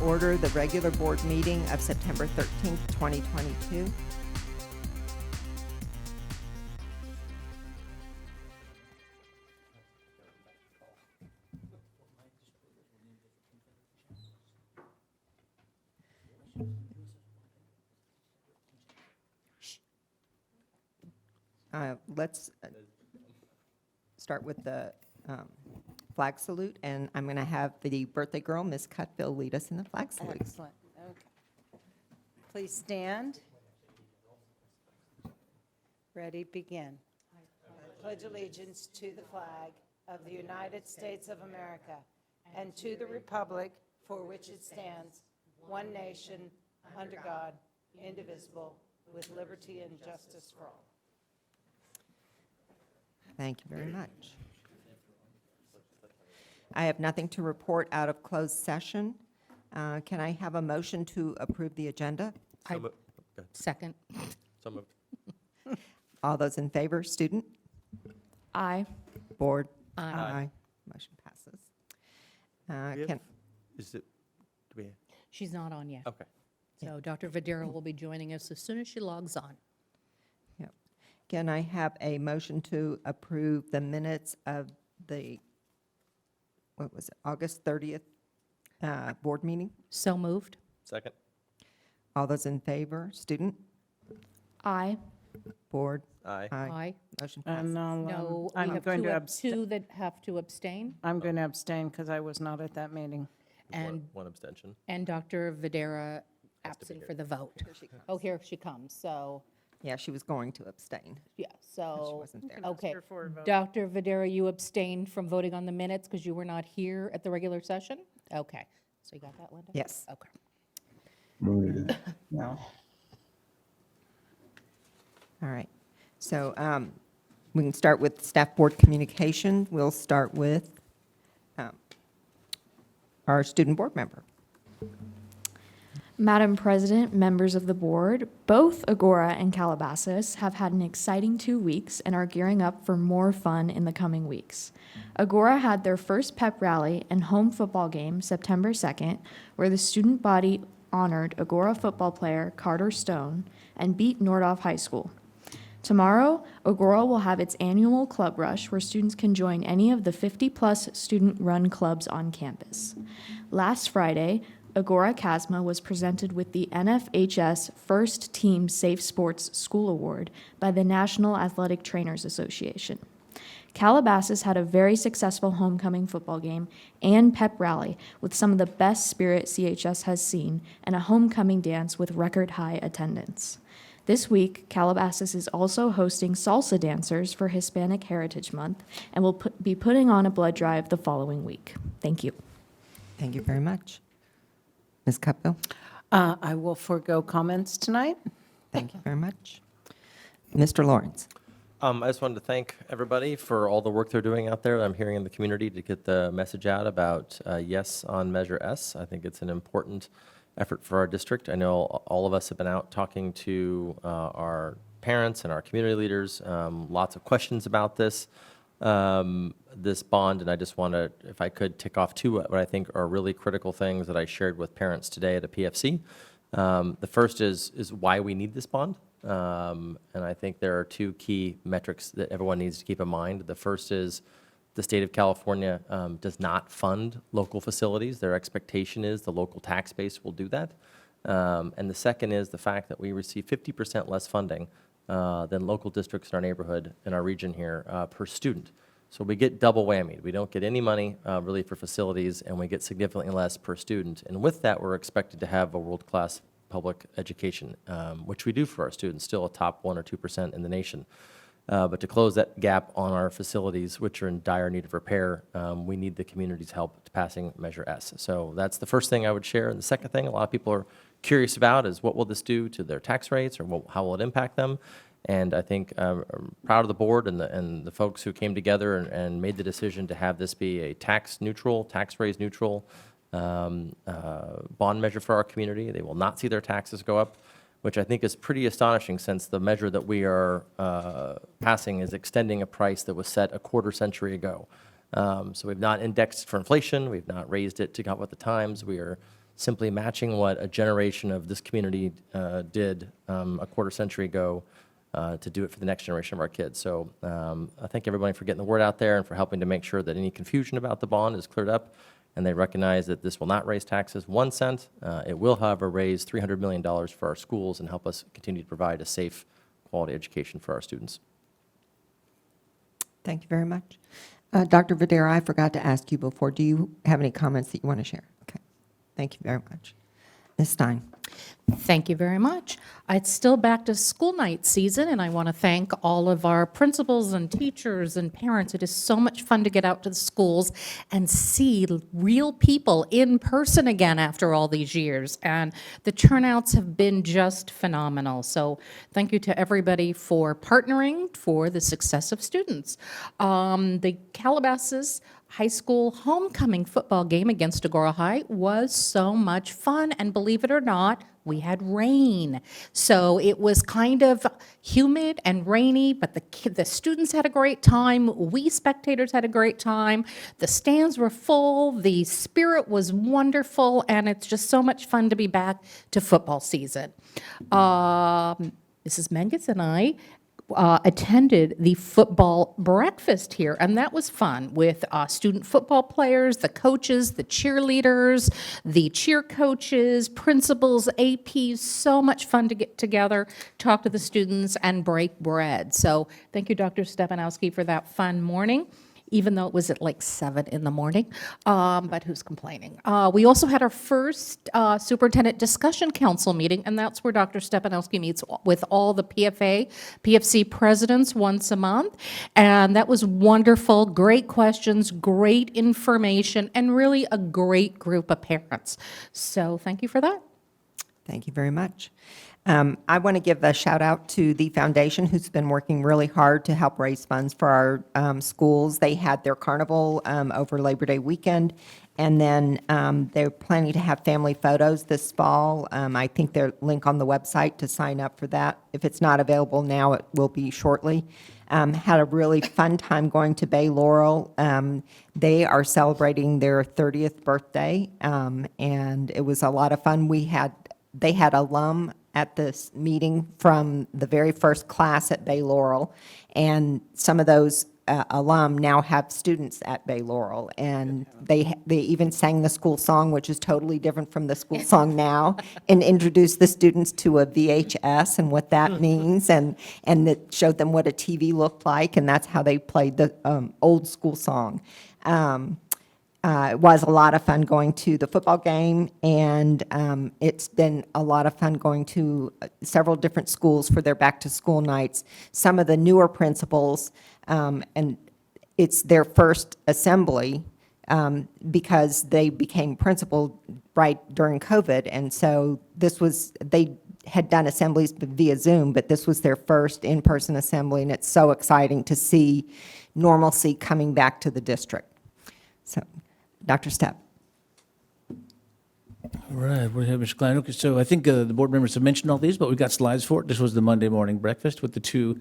order the regular board meeting of September 13th, 2022. Let's start with the flag salute, and I'm going to have the birthday girl, Miss Cutbill, lead us in the flag salute. Excellent. Okay. Please stand. Ready, begin. I pledge allegiance to the flag of the United States of America and to the republic for which it stands, one nation, under God, indivisible, with liberty and justice for all. Thank you very much. I have nothing to report out of closed session. Can I have a motion to approve the agenda? So moved. Good. Second. So moved. All those in favor, student? Aye. Board? Aye. Motion passes. We have- Can, Is it, do we, She's not on yet. okay. So Dr. Vadera will be joining us as soon as she logs on. yep. Can I have a motion to approve the minutes of the, what was it, August 30th board meeting? So moved. Second? All those in favor, student? Aye. Board? Aye. Aye. Motion passes. No, we I'm have going two to two that have to abstain, I'm going to abstain because I was not at that meeting. and, One abstention. and Dr. Vadera Has to be absent here. for the vote. Oh, here she comes. So, Yeah, she was going to abstain. yeah, She so, wasn't there. okay. Dr. Vadera, you abstained from voting on the minutes because you were not here at the regular session? Okay. So you got that, Linda? Yes. Okay. No. All right. So we can start with staff board communication. We'll start with our student board member. Madam President, members of the board, both Agora and Calabasas have had an exciting 2 weeks and are gearing up for more fun in the coming weeks. Agora had their first pep rally and home football game September 2nd, where the student body honored Agora football player Carter Stone and beat Nordhoff High School. Tomorrow, Agora will have its annual club rush where students can join any of the 50-plus student-run clubs on campus. Last Friday, Agora Casma was presented with the NFHS First Team Safe Sports School Award by the National Athletic Trainers Association. Calabasas had a very successful homecoming football game and pep rally with some of the best spirit CHS has seen and a homecoming dance with record high attendance. This week, Calabasas is also hosting salsa dancers for Hispanic Heritage Month and will be putting on a blood drive the following week. Thank you. Thank you very much. Ms. Cupbill? I will forego comments tonight. Thank you very much. Mr. Lawrence? I just wanted to thank everybody for all the work they're doing out there. I'm hearing in the community to get the message out about yes on Measure S. I think it's an important effort for our district. I know all of us have been out talking to our parents and our community leaders. Lots of questions about this bond, and I just want to, if I could, tick off two what I think are really critical things that I shared with parents today at a PFC. The first is why we need this bond. And I think there are two key metrics that everyone needs to keep in mind. The first is the state of California does not fund local facilities. Their expectation is the local tax base will do that. And the second is the fact that we receive 50% less funding than local districts in our neighborhood, in our region here, per student. So we get double whammy. We don't get any money really for facilities, and we get significantly less per student. And with that, we're expected to have a world-class public education, which we do for our students, still a top 1 or 2% in the nation. But to close that gap on our facilities, which are in dire need of repair, we need the community's help to passing Measure S. So that's the first thing I would share. And the second thing a lot of people are curious about is what will this do to their tax rates, or how will it impact them? And I think I'm proud of the board and the folks who came together and made the decision to have this be a tax rate neutral bond measure for our community. They will not see their taxes go up, which I think is pretty astonishing, since the measure that we are passing is extending a price that was set a quarter century ago. So we've not indexed for inflation. We've not raised it to go with the times. We are simply matching what a generation of this community did a quarter century ago to do it for the next generation of our kids. So I thank everybody for getting the word out there and for helping to make sure that any confusion about the bond is cleared up, and they recognize that this will not raise taxes 1 cent. It will, however, raise $300 million for our schools and help us continue to provide a safe, quality education for our students. Thank you very much. Dr. Videra, I forgot to ask you before, do you have any comments that you want to share? Okay, thank you very much. Ms. Stein. Thank you very much. It's still back to school night season, and I want to thank all of our principals and teachers and parents. It is so much fun to get out to the schools and see real people in person again after all these years, and the turnouts have been just phenomenal. So thank you to everybody for partnering for the success of students. The Calabasas High School homecoming football game against Agora High was so much fun, and believe it or not, we had rain. So it was kind of humid and rainy, but the students had a great time. We spectators had a great time. The stands were full. The spirit was wonderful, and it's just so much fun to be back to football season. Mrs. Menges and I attended the football breakfast here, and that was fun with student football players, the coaches, the cheerleaders, the cheer coaches, principals, APs. So much fun to get together, talk to the students, and break bread. So thank you, Dr. Stepanowski, for that fun morning, even though it was at like 7 in the morning, but who's complaining? We also had our first Superintendent Discussion Council meeting, and that's where Dr. Stepanowski meets with all the PFC presidents once a month, and that was wonderful, great questions, great information, and really a great group of parents. So thank you for that. Thank you very much. I want to give a shout out to the foundation who's been working really hard to help raise funds for our schools. They had their carnival over Labor Day weekend, and then they're planning to have family photos this fall. I think there's a link on the website to sign up for that. If it's not available now, it will be shortly. Had a really fun time going to Bay Laurel. They are celebrating their 30th birthday, and it was a lot of fun. They had alum at this meeting from the very first class at Bay Laurel, and some of those alum now have students at Bay Laurel, and they even sang the school song, which is totally different from the school song now, and introduced the students to a VHS and what that means, and it showed them what a TV looked like, and that's how they played the old school song. It was a lot of fun going to the football game, and it's been a lot of fun going to several different schools for their back-to-school nights. Some of the newer principals, and it's their first assembly because they became principal right during COVID, and so they had done assemblies via Zoom, but this was their first in-person assembly, and it's so exciting to see normalcy coming back to the district. So, Dr. Stepp. All right, we have Mr. Klein. Okay, so I think the board members have mentioned all these, but we've got slides for it. This was the Monday morning breakfast with the two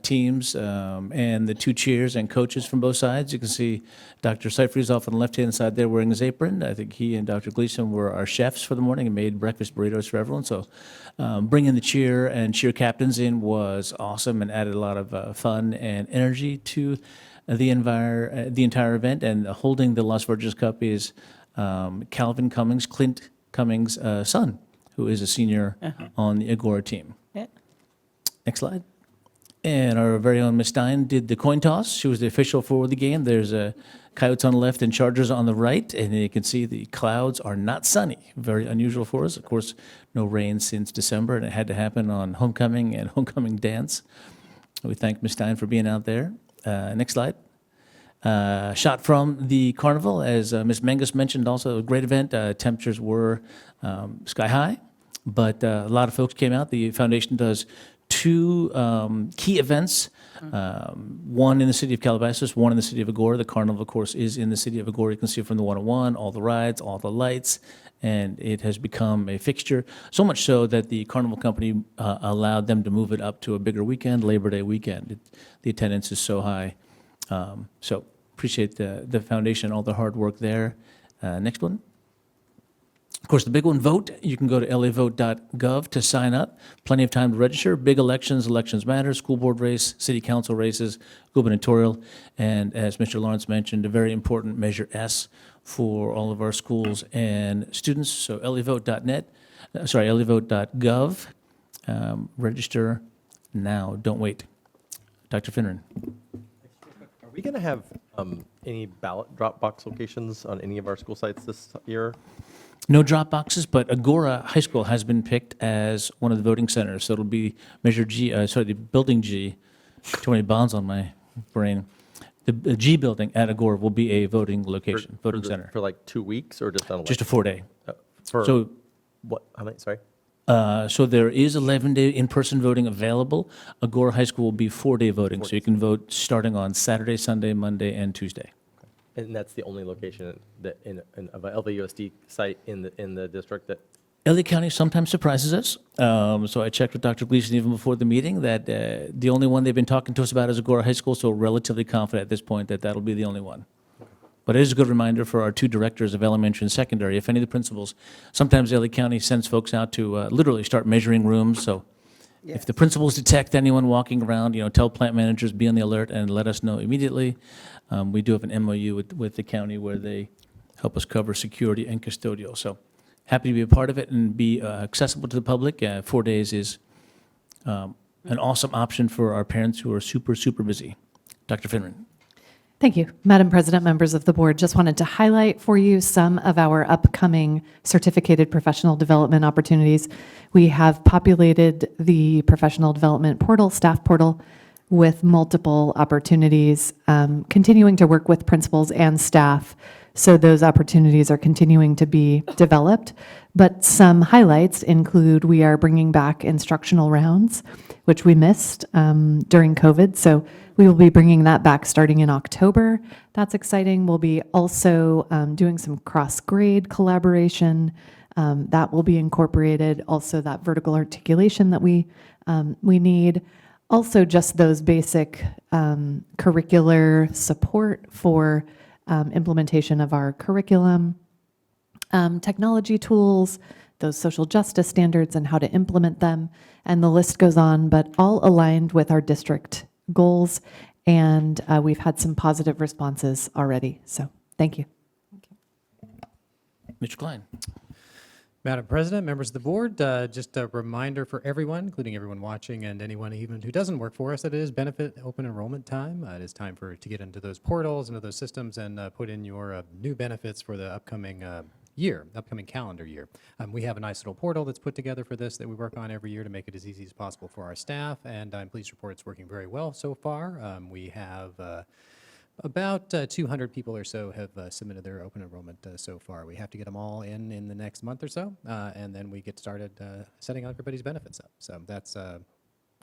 teams and the two cheers and coaches from both sides. You can see Dr. Seifried off on the left-hand side there wearing his apron. I think he and Dr. Gleason were our chefs for the morning and made breakfast burritos for everyone. So bringing the cheer and cheer captains in was awesome and added a lot of fun and energy to the entire event. And holding the Las Virgenes Cup is Calvin Cummings, Clint Cummings' son, who is a senior on the Agora team. Yeah. Next slide. And our very own Miss Stein did the coin toss. She was the official for the game. There's Coyotes on the left and Chargers on the right, and you can see the clouds are not sunny. Very unusual for us. Of course, no rain since December, and it had to happen on homecoming and homecoming dance. We thank Miss Stein for being out there. Next slide. Shot from the Carnival, as Ms. Menges mentioned, also a great event. Temperatures were sky high, but a lot of folks came out. The foundation does two key events, one in the city of Calabasas, one in the city of Agora. The Carnival, of course, is in the city of Agora. You can see it from the 101, all the rides, all the lights, and it has become a fixture, so much so that the Carnival company allowed them to move it up to a bigger weekend, Labor Day weekend. The attendance is so high. So appreciate the foundation, all the hard work there. Next one. Of course, the big one, vote. You can go to lavote.gov to sign up. Plenty of time to register. Big elections, elections matter, school board race, city council races, gubernatorial, and as Mr. Lawrence mentioned, a very important Measure S for all of our schools and students. So lavote.gov. Register now. Don't wait. Dr. Finneran. Are we going to have any ballot drop box locations on any of our school sites this year? No drop boxes, but Agora High School has been picked as one of the voting centers. So it'll be Measure G, the Building G, too many bonds on my brain. The G building at Agora will be a voting location, voting center. For like 2 weeks or just on Just a 4-day. for So, what? How many? Sorry. so there is 11-day in-person voting available. Agora High School will be 4-day voting, so you can vote starting on Saturday, Sunday, Monday, and Tuesday. And that's the only location that of a LVUSD site in the district that. LA County sometimes surprises us. So I checked with Dr. Gleason even before the meeting that the only one they've been talking to us about is Agora High School, so relatively confident at this point that that'll be the only one. But it is a good reminder for our 2 directors of elementary and secondary, if any of the principals, sometimes LA County sends folks out to literally start measuring rooms. So if the principals detect anyone walking around, tell plant managers, be on the alert and let us know immediately. We do have an MOU with the county where they help us cover security and custodial. So happy to be a part of it and be accessible to the public. 4 days is an awesome option for our parents who are super, super busy. Dr. Finneran. Thank you. Madam President, members of the board, just wanted to highlight for you some of our upcoming certificated professional development opportunities. We have populated the professional development portal, staff portal, with multiple opportunities, continuing to work with principals and staff. So those opportunities are continuing to be developed. But some highlights include we are bringing back instructional rounds, which we missed during COVID. So we will be bringing that back starting in October. That's exciting. We'll be also doing some cross-grade collaboration. That will be incorporated. Also that vertical articulation that we need. Also just those basic curricular support for implementation of our curriculum, technology tools, those social justice standards and how to implement them, and the list goes on, but all aligned with our district goals, and we've had some positive responses already, so thank you. Mr. Klein. Madam President, members of the board, just a reminder for everyone, including everyone watching and anyone even who doesn't work for us, that it is benefit open enrollment time. It is time to get into those portals, into those systems, and put in your new benefits for the upcoming upcoming calendar year. We have a nice little portal that's put together for this that we work on every year to make it as easy as possible for our staff, and I'm pleased to report it's working very well so far. We have about 200 people or so have submitted their open enrollment so far. We have to get them all in the next month or so, and then we get started setting everybody's benefits up. So that's a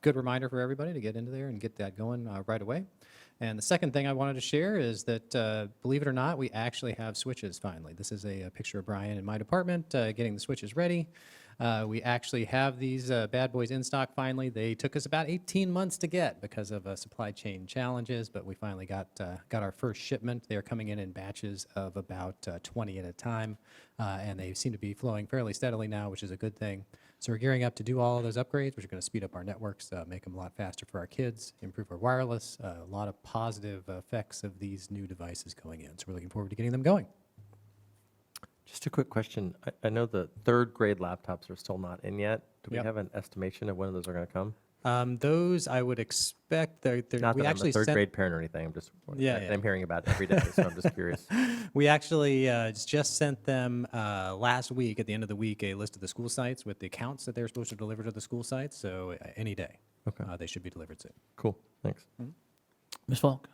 good reminder for everybody to get into there and get that going right away. And the second thing I wanted to share is that, believe it or not, we actually have switches finally. This is a picture of Brian in my department getting the switches ready. We actually have these bad boys in stock finally. They took us about 18 months to get because of supply chain challenges, but we finally got our first shipment. They're coming in batches of about 20 at a time, and they seem to be flowing fairly steadily now, which is a good thing. So we're gearing up to do all of those upgrades, which are going to speed up our networks, make them a lot faster for our kids, improve our wireless, a lot of positive effects of these new devices going in. So we're looking forward to getting them going. Just a quick question. I know the 3rd grade laptops are still not in yet. Do we Yep. have an estimation of when those are going to come? Those I would expect. Not We that I'm actually a 3rd sent. grade parent or anything. Yeah, yeah. I'm hearing about it every day, so I'm just curious. We actually just sent them last week, at the end of the week, a list of the school sites with the accounts that they're supposed to deliver to the school sites. So any day, they should be delivered soon. Cool. Thanks. Ms. Falk.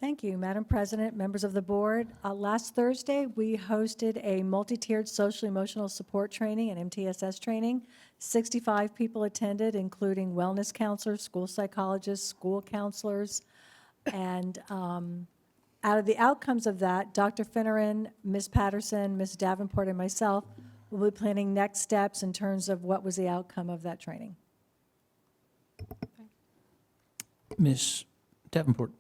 Thank you, Madam President, members of the board. Last Thursday, we hosted a multi-tiered social emotional support training and MTSS training. 65 people attended, including wellness counselors, school psychologists, school counselors. And out of the outcomes of that, Dr. Finneran, Ms. Patterson, Ms. Davenport, and myself will be planning next steps in terms of what was the outcome of that training. Ms. Davenport.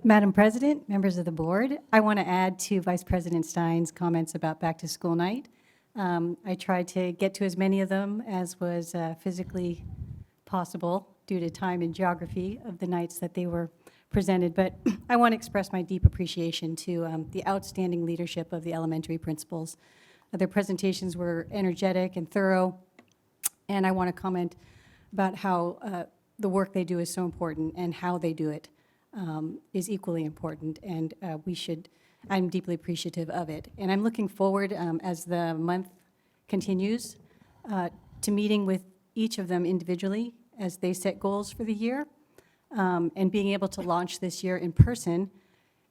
Madam President, members of the board, I want to add to Vice President Stein's comments about back-to-school night. I tried to get to as many of them as was physically possible due to time and geography of the nights that they were presented, but I want to express my deep appreciation to the outstanding leadership of the elementary principals. Their presentations were energetic and thorough, and I want to comment about how the work they do is so important and how they do it is equally important, and I'm deeply appreciative of it. And I'm looking forward, as the month continues, to meeting with each of them individually as they set goals for the year, and being able to launch this year in person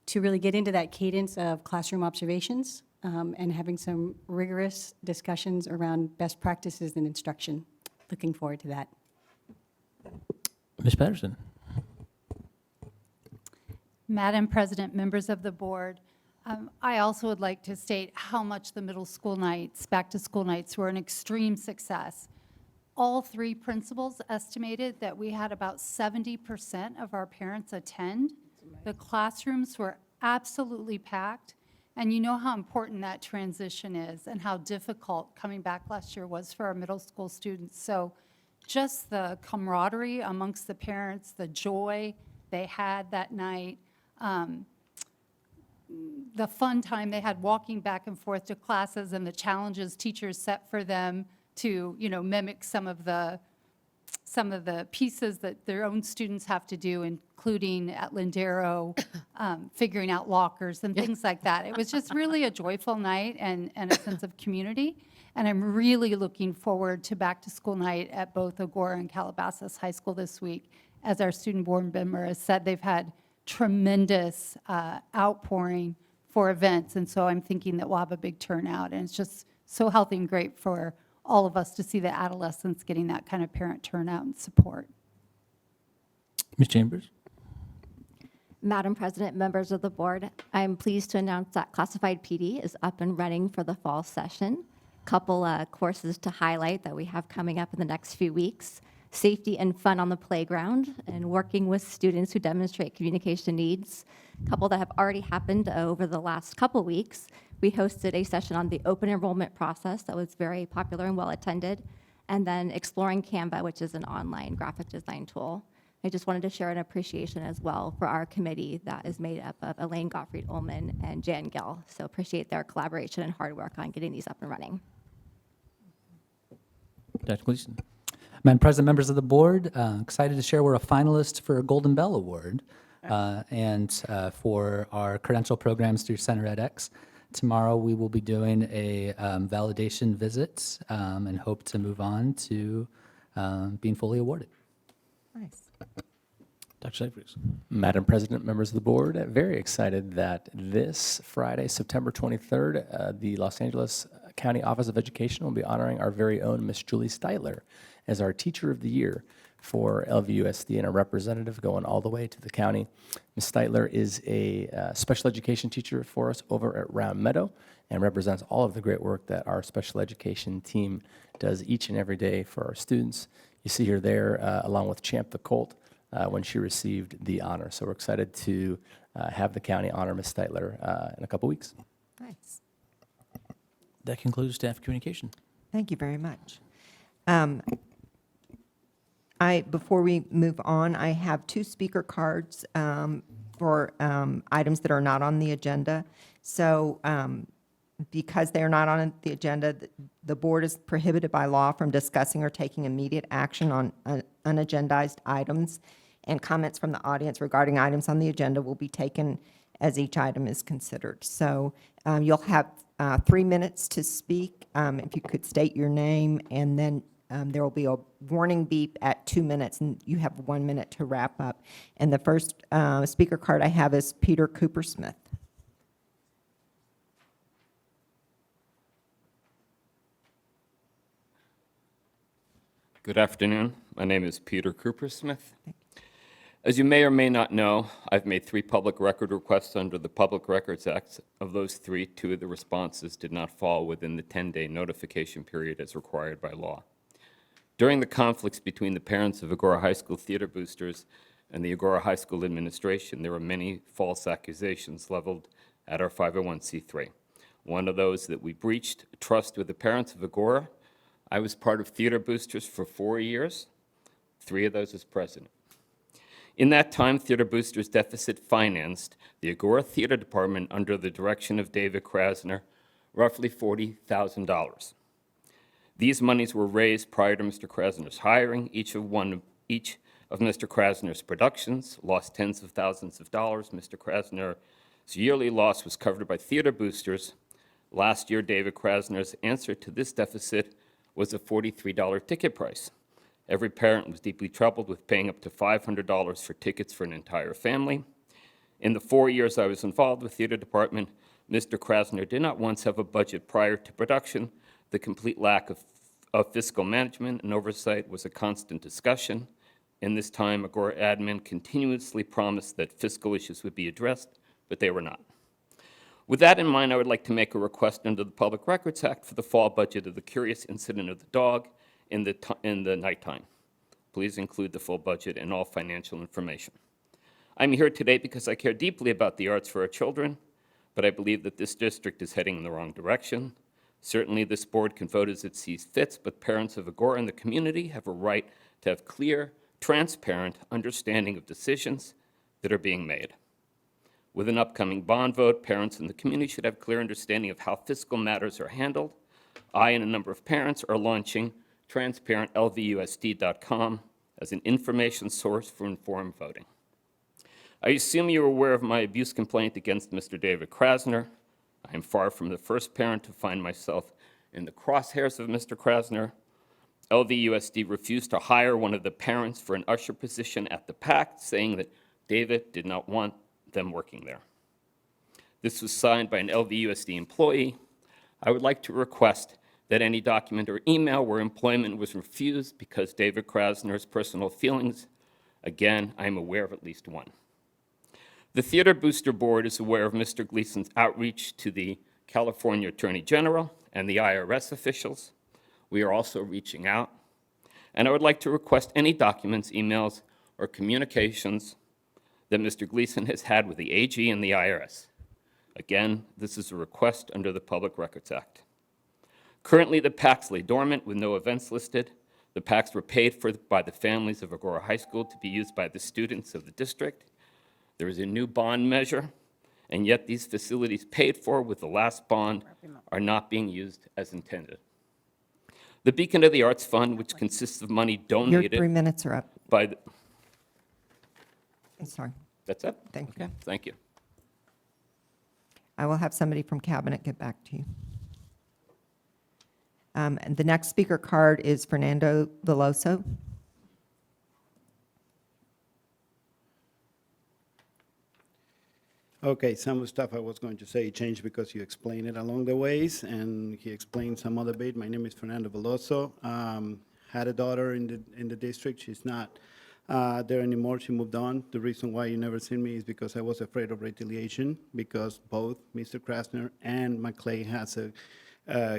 to really get into that cadence of classroom observations and having some rigorous discussions around best practices in instruction. Looking forward to that. Ms. Patterson. Madam President, members of the board, I also would like to state how much the middle school nights, back-to-school nights, were an extreme success. All three principals estimated that we had about 70% of our parents attend. The classrooms were absolutely packed, and you know how important that transition is and how difficult coming back last year was for our middle school students. So just the camaraderie amongst the parents, the joy they had that night, the fun time they had walking back and forth to classes and the challenges teachers set for them to, mimic some of the pieces that their own students have to do, including at Lindero, figuring out lockers and things like that. It was just really a joyful night and a sense of community. And I'm really looking forward to back to school night at both Agora and Calabasas High School this week. As our student board member has said, they've had tremendous outpouring for events. And so I'm thinking that we'll have a big turnout. And it's just so healthy and great for all of us to see the adolescents getting that kind of parent turnout and support. Ms. Chambers. Madam President, members of the board, I'm pleased to announce that Classified PD is up and running for the fall session. Couple courses to highlight that we have coming up in the next few weeks: safety and fun on the playground, and working with students who demonstrate communication needs. A couple that have already happened over the last couple weeks. We hosted a session on the open enrollment process that was very popular and well attended, and then exploring Canva, which is an online graphic design tool. I just wanted to share an appreciation as well for our committee that is made up of Elaine Gottfried-Ullman and Jan Gill. So appreciate their collaboration and hard work on getting these up and running. Dr. Gleason. Madam President, members of the board, excited to share we're a finalist for a Golden Bell Award for our credential programs through Center edX. Tomorrow we will be doing a validation visit and hope to move on to being fully awarded. Nice. Dr. Seyfried. Madam President, members of the board, very excited that this Friday, September 23rd, the Los Angeles County Office of Education will be honoring our very own Miss Julie Steitler as our Teacher of the Year for LVUSD, and a representative going all the way to the county. Ms. Steitler is a special education teacher for us over at Round Meadow and represents all of the great work that our special education team does each and every day for our students. You see her there along with Champ the Colt when she received the honor. So we're excited to have the county honor Ms. Steitler in a couple weeks. Nice. That concludes staff communication. Thank you very much. Before we move on, I have 2 speaker cards for items that are not on the agenda. So because they are not on the agenda, the board is prohibited by law from discussing or taking immediate action on unagendized items, and comments from the audience regarding items on the agenda will be taken as each item is considered. So you'll have 3 minutes to speak. If you could state your name, and then there will be a warning beep at 2 minutes, and you have 1 minute to wrap up. And the first speaker card I have is Peter Cooper-Smith. Good afternoon. My name is Peter Cooper-Smith. As you may or may not know, I've made 3 public record requests under the Public Records Act. Of those 3, 2 of the responses did not fall within the 10-day notification period as required by law. During the conflicts between the parents of Agora High School theater boosters and the Agora High School administration, there were many false accusations leveled at our 501c3. One of those that we breached trust with the parents of Agora. I was part of Theater Boosters for 4 years, 3 of those as president. In that time, Theater Boosters deficit financed the Agora Theater Department under the direction of David Krasner, roughly $40,000. These monies were raised prior to Mr. Krasner's hiring. Each of Mr. Krasner's productions lost tens of thousands of dollars. Mr. Krasner's yearly loss was covered by Theater Boosters. Last year, David Krasner's answer to this deficit was a $43 ticket price. Every parent was deeply troubled with paying up to $500 for tickets for an entire family. In the 4 years I was involved with Theater Department, Mr. Krasner did not once have a budget prior to production. The complete lack of fiscal management and oversight was a constant discussion. In this time, Agora admin continuously promised that fiscal issues would be addressed, but they were not. With that in mind, I would like to make a request under the Public Records Act for the fall budget of the curious incident of the dog in the nighttime. Please include the full budget and all financial information. I'm here today because I care deeply about the arts for our children, but I believe that this district is heading in the wrong direction. Certainly, this board can vote as it sees fit, but parents of Agora and the community have a right to have clear, transparent understanding of decisions that are being made. With an upcoming bond vote, parents in the community should have clear understanding of how fiscal matters are handled. I and a number of parents are launching transparentlvusd.com as an information source for informed voting. I assume you are aware of my abuse complaint against Mr. David Krasner. I am far from the first parent to find myself in the crosshairs of Mr. Krasner. LVUSD refused to hire one of the parents for an usher position at the PAC, saying that David did not want them working there. This was signed by an LVUSD employee. I would like to request that any document or email where employment was refused because David Krasner's personal feelings, again, I am aware of at least one. The Theater Booster Board is aware of Mr. Gleason's outreach to the California Attorney General and the IRS officials. We are also reaching out. And I would like to request any documents, emails, or communications that Mr. Gleason has had with the AG and the IRS. Again, this is a request under the Public Records Act. Currently, the PACs lay dormant with no events listed. The PACs were paid for by the families of Agora High School to be used by the students of the district. There is a new bond measure, and yet these facilities paid for with the last bond are not being used as intended. The Beacon of the Arts Fund, which consists of money Your donated 3 minutes are up. by the... Sorry. That's it? Thank you. Okay, thank you. I will have somebody from Cabinet get back to you. And the next speaker card is Fernando Veloso. Okay, some of the stuff I was going to say changed because you explained it along the ways, and he explained some other bit. My name is Fernando Veloso. Had a daughter in the district. She's not there anymore. She moved on. The reason why you never seen me is because I was afraid of retaliation, because both Mr. Krasner and McClay has a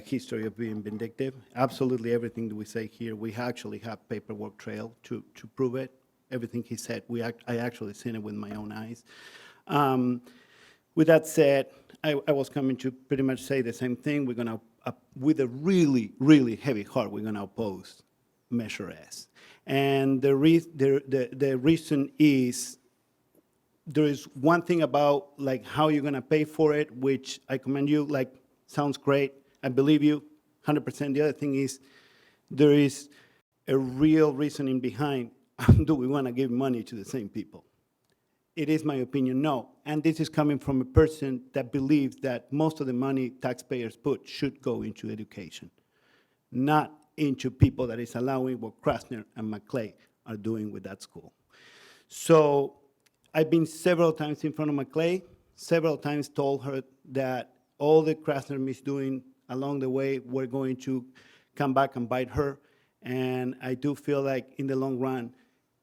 history of being vindictive. Absolutely everything that we say here, we actually have paperwork trail to prove it. Everything he said, I actually seen it with my own eyes. With that said, I was coming to pretty much say the same thing. We're going to, with a really, really heavy heart, we're going to oppose Measure S. And the reason is, there is one thing about like how you're going to pay for it, which I commend you, like sounds great. I believe you 100%. The other thing is, there is a real reasoning behind, do we want to give money to the same people? It is my opinion, no. And this is coming from a person that believes that most of the money taxpayers put should go into education, not into people that is allowing what Krasner and McClay are doing with that school. So I've been several times in front of McClay, several times told her that all the Krasner misdoing along the way were going to come back and bite her. And I do feel like in the long run,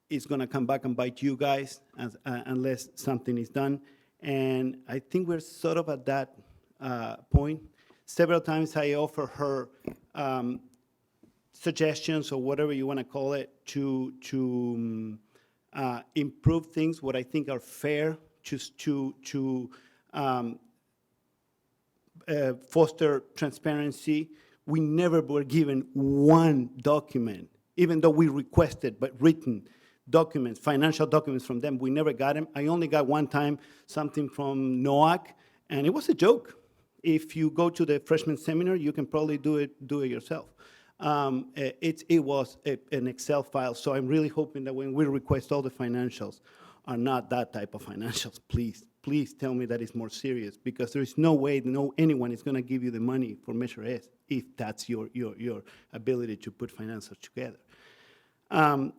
it's going to come back and bite you guys unless something is done. And I think we're sort of at that point. Several times I offer her suggestions or whatever you want to call it to improve things what I think are fair, just to foster transparency. We never were given one document, even though we requested, but written documents, financial documents from them, we never got them. I only got one time something from NOAC, and it was a joke. If you go to the freshman seminar, you can probably do it yourself. It was an Excel file, so I'm really hoping that when we request all the financials are not that type of financials. Please tell me that it's more serious, because there is no way anyone is going to give you the money for Measure S if that's your ability to put financials together.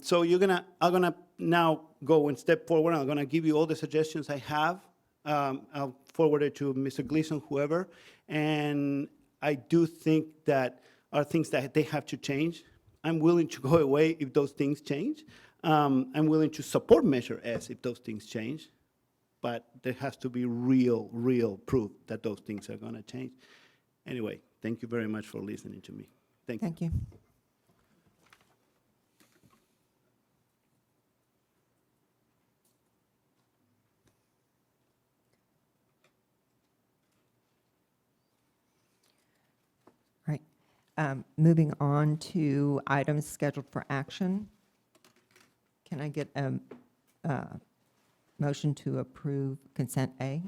So I'm gonna now go one step forward. I'm gonna give you all the suggestions I have. I'll forward it to Mr. Gleason, whoever, and I do think that are things that they have to change. I'm willing to go away if those things change. I'm willing to support Measure S if those things change, but there has to be real proof that those things are gonna change. Anyway, thank you very much for listening to me. Thank you. Thank you. Right. Moving on to items scheduled for action. Can I get a motion to approve consent A?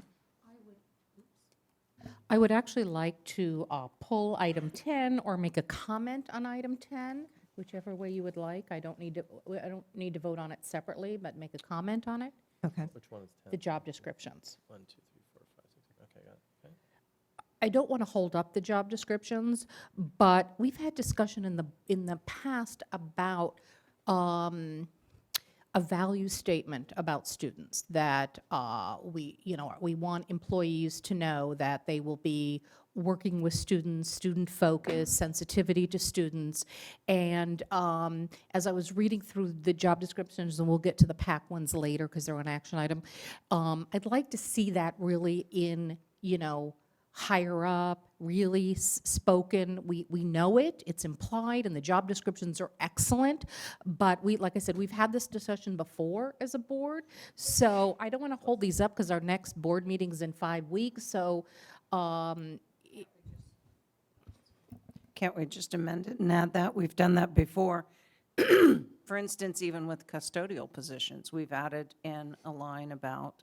I would actually like to pull item 10 or make a comment on item 10, whichever way you would like. I don't need to vote on it separately, but make a comment on it. Okay. Which one is 10? The job descriptions. 1, 2, 3, 4, 5, 6, 7. Okay, got it. Okay. I don't want to hold up the job descriptions, but we've had discussion in the past about a value statement about students that we want employees to know that they will be working with students, student focus, sensitivity to students. And as I was reading through the job descriptions, and we'll get to the PAC ones later because they're an action item, I'd like to see that really in, higher up, really spoken. We know it, it's implied, and the job descriptions are excellent, but like I said, we've had this discussion before as a board, so I don't want to hold these up because our next board meeting's in 5 weeks, so Can't we just amend it and add that? We've done that before. For instance, even with custodial positions, we've added in a line about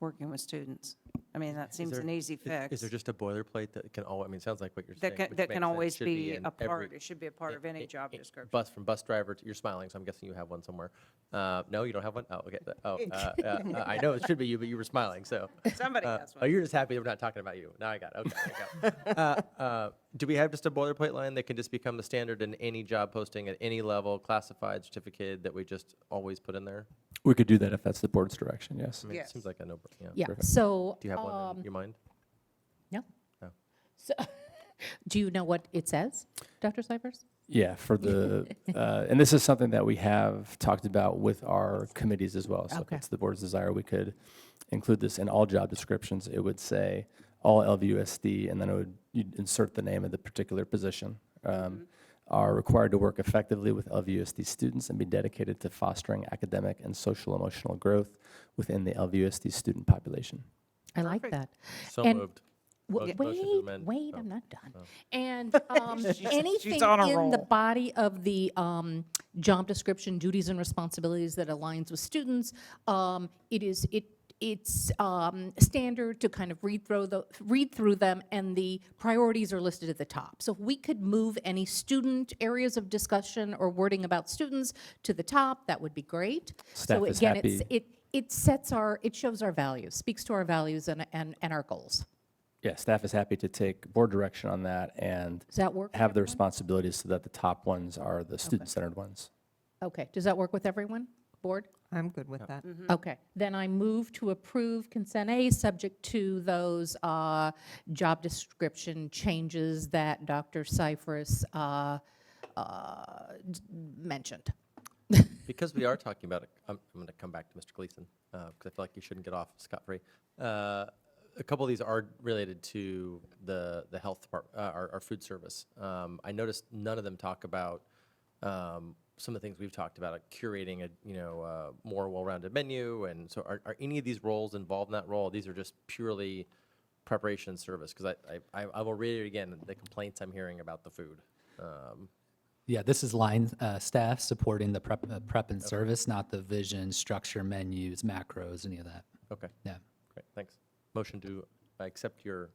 working with students. I mean, that seems an easy fix. Is there just a boilerplate that can it sounds like what you're saying. That which can makes sense, always should be in a part, every- it should be a part of any job description. From bus driver to, you're smiling, so I'm guessing you have one somewhere. No, you don't have one? Oh, okay. I know it should be you, but you were smiling, so. Somebody has Oh, one. you're just happy we're not talking about you. Now I got it. Okay. Do we have just a boilerplate line that can just become the standard in any job posting at any level, classified, certificate, that we just always put in there? We could do that if that's the board's direction, yes. I mean, it Yes. seems like a no, yeah, Perfect. so. Do you have one in your mind? No. No. So, do you know what it says, Dr. Cyphers? Yeah, for the, and this is something that we have talked about with our committees as well. So if Okay. it's the board's desire, we could include this in all job descriptions. It would say all LVUSD, and then you'd insert the name of the particular position. Are required to work effectively with LVUSD students and be dedicated to fostering academic and social emotional growth within the LVUSD student population. I like that. So And- moved. Motion to amend. Wait, Oh. I'm not done. And She's anything on a in the roll. body of the job description, duties and responsibilities that aligns with students, it's standard to kind of read through them, and the priorities are listed at the top. So if we could move any student areas of discussion or wording about students to the top, that would be great. Staff So is again, happy. it shows our values, speaks to our values and our goals. Yeah, staff is happy to take board direction on that and Does that work for have the everyone? responsibilities so that the top ones are the student-centered ones. Okay, does that work with everyone? Board? I'm good with that. Okay, then I move to approve consent A, subject to those job description changes that Dr. Cyphers mentioned. Because we are talking about it, I'm going to come back to Mr. Gleason, because I feel like you shouldn't get off scot-free. A couple of these are related to the health department, our food service. I noticed none of them talk about some of the things we've talked about, like curating a more well-rounded menu, and so are any of these roles involved in that role? These are just purely preparation and service, because I will read it again, the complaints I'm hearing about the food. Yeah, this is line staff supporting the prep and service, not the vision, structure, menus, macros, any of that. Okay, Yeah. great, thanks. Motion to accept your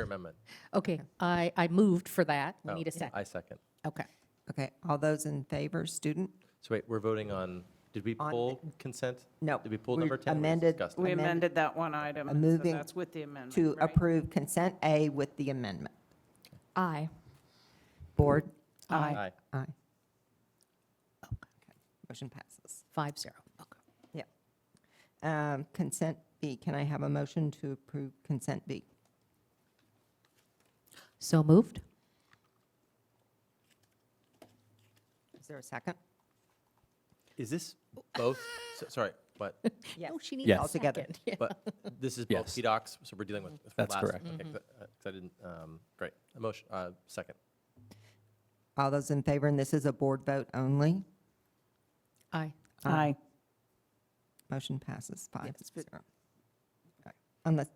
amendment. Okay, I moved for that. We Oh, need a second. I second. Okay. Okay, all those in favor, student? So wait, we're voting on, did we On pull consent? No. Did we pull we number 10? amended- discussed it? We Amend- amended that one item, so moving that's with the amendment, To right? approve consent A with the amendment. Aye. Board? Aye. Aye. Okay, motion passes. 5-0. Okay. Yeah. Consent B, can I have a motion to approve consent B? So moved? Is there a second? Is this both, sorry, what? Yes. No, she needs Yes. a Altogether. second. Yeah. But this is both Yes. P-docs, so we're dealing with. That's last- correct. Okay, 'cause I didn't, great. A motion, second. All those in favor, and this is a board vote only? Aye. Aye. Motion passes 5-0. Yes. Okay. Unless,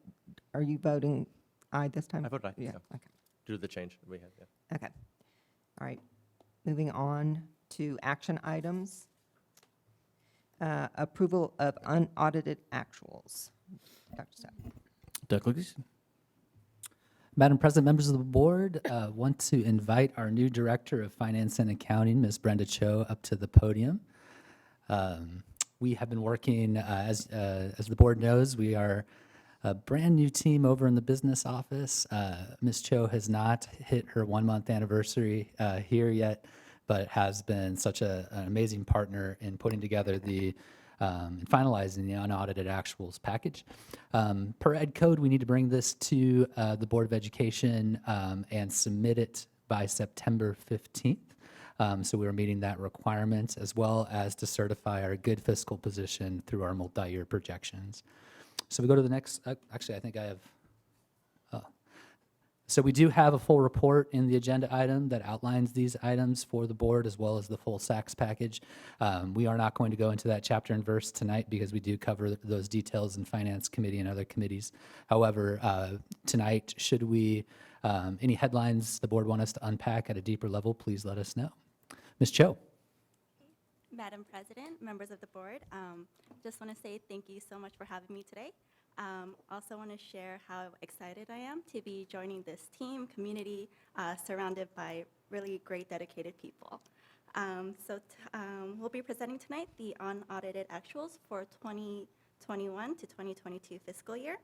are you voting aye this time? I voted aye, Yeah, yeah. okay. Due to the change we had, yeah. Okay. All right. Moving on to action items. Approval of unaudited actuals. Dr. Stepp. Dr. Gleason? Madam President, members of the board, want to invite our new Director of Finance and Accounting, Ms. Brenda Cho, up to the podium. We have been working, as the board knows, we are a brand-new team over in the business office. Ms. Cho has not hit her 1-month anniversary here yet, but has been such an amazing partner in putting together and finalizing the unaudited actuals package. Per Ed Code, we need to bring this to the Board of Education and submit it by September 15th. So we are meeting that requirement, as well as to certify our good fiscal position through our multi-year projections. So we go to the next, actually, I think I have, so we do have a full report in the agenda item that outlines these items for the board, as well as the full SACS package. We are not going to go into that chapter and verse tonight because we do cover those details in Finance Committee and other committees. However, tonight, should we, any headlines the board want us to unpack at a deeper level, please let us know. Ms. Cho. Madam President, members of the board, just want to say thank you so much for having me today. Also want to share how excited I am to be joining this team, community, surrounded by really great, dedicated people. We'll be presenting tonight the unaudited actuals for 2021 to 2022 fiscal year.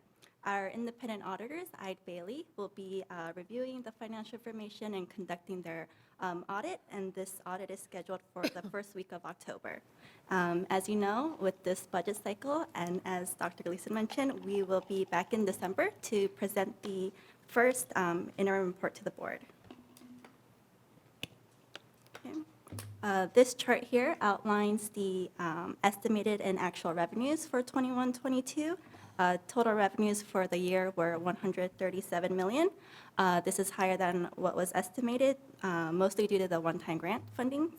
Our independent auditors, Eide Bailey, will be reviewing the financial information and conducting their audit, and this audit is scheduled for the first week of October. As you know, with this budget cycle, and as Dr. Gleason mentioned, we will be back in December to present the first interim report to the board. Okay. This chart here outlines the estimated and actual revenues for 21-22. Total revenues for the year were $137 million. This is higher than what was estimated, mostly due to the one-time grant fundings.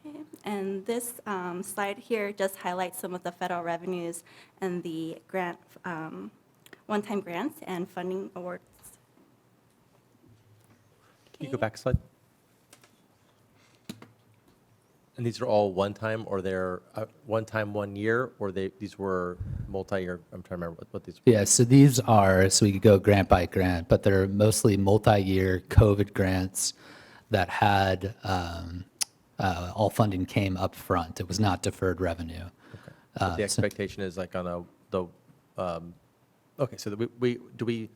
Okay. And this slide here just highlights some of the federal revenues and the grant, one-time grants and funding awards. Can you go back a slide? And these are all one-time, or they're one-time 1 year, or these were multi-year? I'm trying to remember what these were. Yeah, so these are, so we could go grant by grant, but they're mostly multi-year COVID grants that had, all funding came up front. It was not deferred revenue. But the expectation is like on okay, so that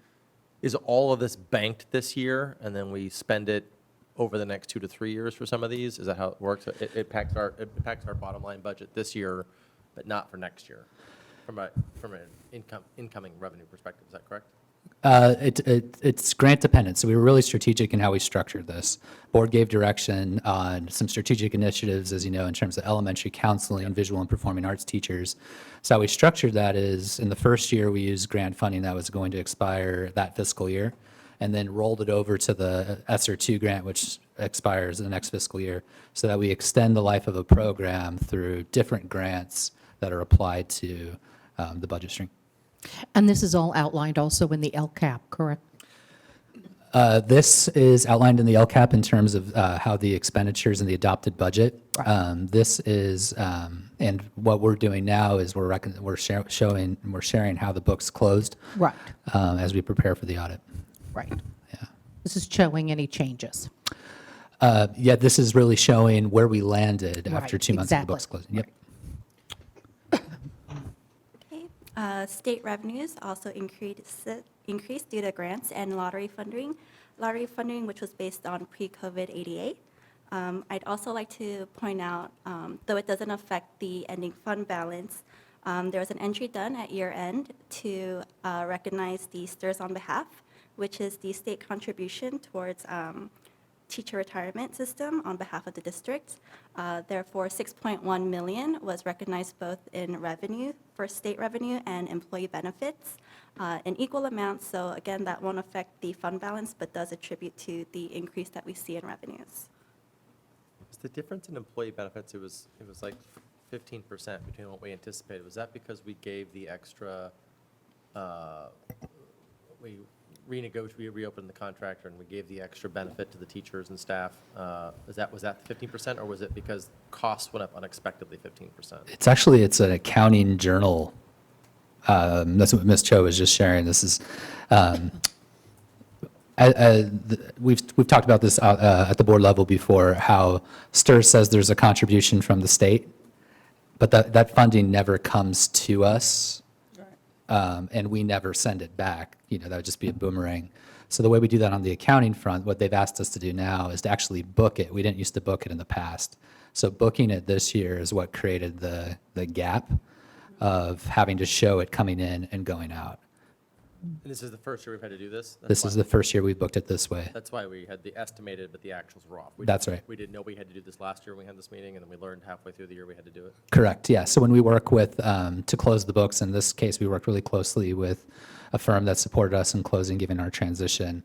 is all of this banked this year, and then we spend it over the next 2 to 3 years for some of these? Is that how it works? It impacts our bottom line budget this year, but not for next year, from an incoming revenue perspective. Is that correct? It's grant dependent, so we were really strategic in how we structured this. Board gave direction on some strategic initiatives, as you know, in terms of elementary counseling and visual and performing arts teachers. So how we structured that is, in the first year, we used grant funding that was going to expire that fiscal year. and then rolled it over to the ESSER 2 grant, which expires in the next fiscal year, so that we extend the life of a program through different grants that are applied to the budget stream. And this is all outlined also in the LCAP, correct? This is outlined in the LCAP in terms of how the expenditures in the adopted budget. This is, and what we're doing now is we're sharing how the books closed Right. as we prepare for the audit. Right. Yeah. This is showing any changes. Yeah, this is really showing where we landed after Right, 2 months of the exactly. books closing. Yep. Okay. State revenues also increased due to grants and lottery funding. Lottery funding, which was based on pre-COVID 88. I'd also like to point out, though it doesn't affect the ending fund balance, there was an entry done at year end to recognize the STIRS on behalf, which is the state contribution towards teacher retirement system on behalf of the district. Therefore, 6.1 million was recognized both in revenue, for state revenue, and employee benefits in equal amounts. So again, that won't affect the fund balance, but does attribute to the increase that we see in revenues. Was the difference in employee benefits, it was like 15% between what we anticipated. Was that because we gave the extra, we reopened the contract and we gave the extra benefit to the teachers and staff? Was that 15%, or was it because costs went up unexpectedly 15%? It's an accounting journal. That's what Ms. Cho was just sharing. This is, we've talked about this at the board level before, how STIRS says there's a contribution from the state, but that funding never comes to us, and we never send it back. That would just be a boomerang. So the way we do that on the accounting front, what they've asked us to do now is to actually book it. We didn't used to book it in the past. So booking it this year is what created the gap of having to show it coming in and going out. And this is the first year we've had to do this? This is the first year we've booked it this way. That's why we had the estimated, but the actuals were off. That's right. We didn't know we had to do this last year when we had this meeting, and then we learned halfway through the year we had to do it. Correct, yeah. So when we work with, to close the books, in this case, we worked really closely with a firm that supported us in closing, given our transition.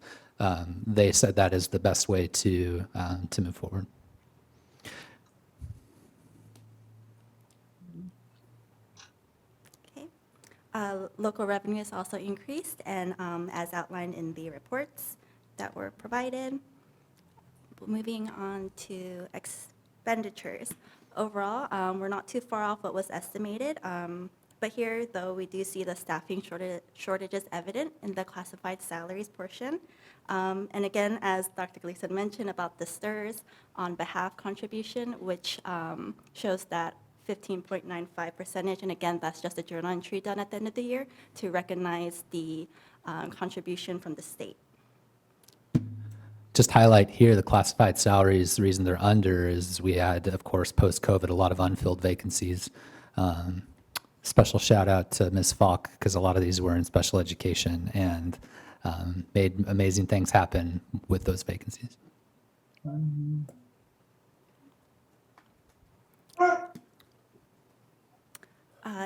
They said that is the best way to move forward. Local revenues also increased, and as outlined in the reports that were provided. Moving on to expenditures. Overall, we're not too far off what was estimated, but here, though, we do see the staffing shortages evident in the classified salaries portion. And again, as Dr. Gleason mentioned about the STIRS on behalf contribution, which shows that 15.95%, and again, that's just a journal entry done at the end of the year to recognize the contribution from the state. Just highlight here the classified salaries. The reason they're under is we had, of course, post-COVID, a lot of unfilled vacancies. Special shout out to Ms. Falk, because a lot of these were in special education and made amazing things happen with those vacancies.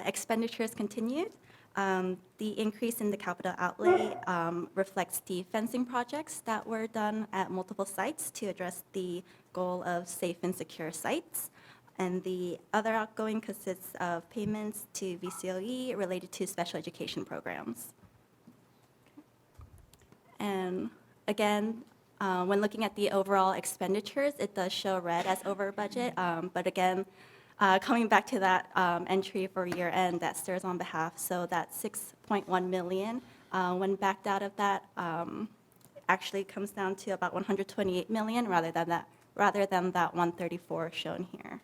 Expenditures continued. The increase in the capital outlay reflects the fencing projects that were done at multiple sites to address the goal of safe and secure sites. And the other outgoing consists of payments to VCOE related to special education programs. And again, when looking at the overall expenditures, it does show red as over budget, but again, coming back to that entry for year end that STIRS on behalf, so that 6.1 million, when backed out of that, actually comes down to about 128 million rather than that 134 shown here.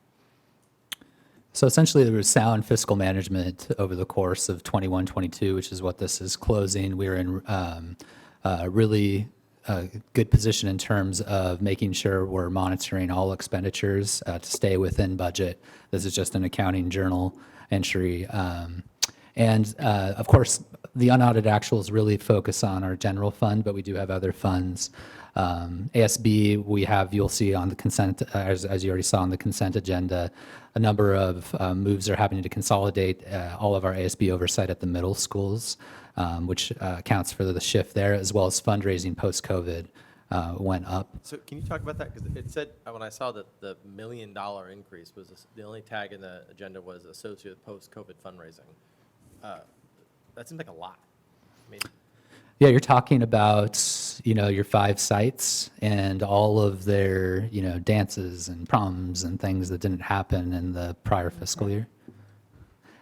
So essentially, there was sound fiscal management over the course of 21-22, which is what this is closing. We're in a really good position in terms of making sure we're monitoring all expenditures to stay within budget. This is just an accounting journal entry. And of course, the unaudited actuals really focus on our general fund, but we do have other funds. ASB, you'll see on the consent, as you already saw on the consent agenda, a number of moves are happening to consolidate all of our ASB oversight at the middle schools, which accounts for the shift there, as well as fundraising post-COVID went up. So can you talk about that? Because it said, when I saw that the $1 million increase was, the only tag in the agenda was associated with post-COVID fundraising. That seems like a lot. I mean, Yeah, you're talking about, your 5 sites and all of their, dances and proms and things that didn't happen in the prior fiscal year.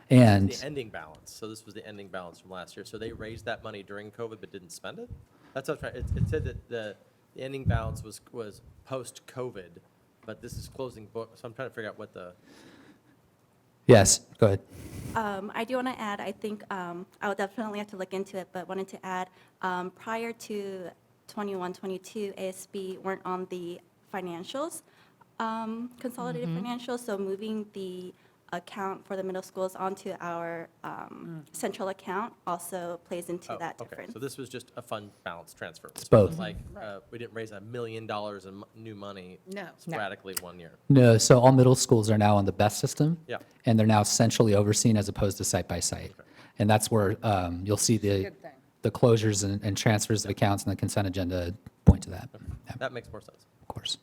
And the ending balance. So this was the ending balance from last year. So they raised that money during COVID but didn't spend it? That's what I was trying. It said that the ending balance was post-COVID, but this is closing book. So I'm trying to figure out what the... yes, go ahead. I do want to add, I think I will definitely have to look into it, but wanted to add, prior to 21-22, ASB weren't on the financials, consolidated financials, so moving the account for the middle schools onto our central account also plays into that difference. Okay, so this was just a fund balance transfer. It's both. Like, we didn't raise $1 million in new money sporadically one year. No, so all middle schools are now on the BEST system. Yeah. And they're now centrally overseen as opposed to site by site. Okay. And that's where you'll see the closures and transfers of accounts in the consent agenda point to that. Yeah, That makes more sense. of course.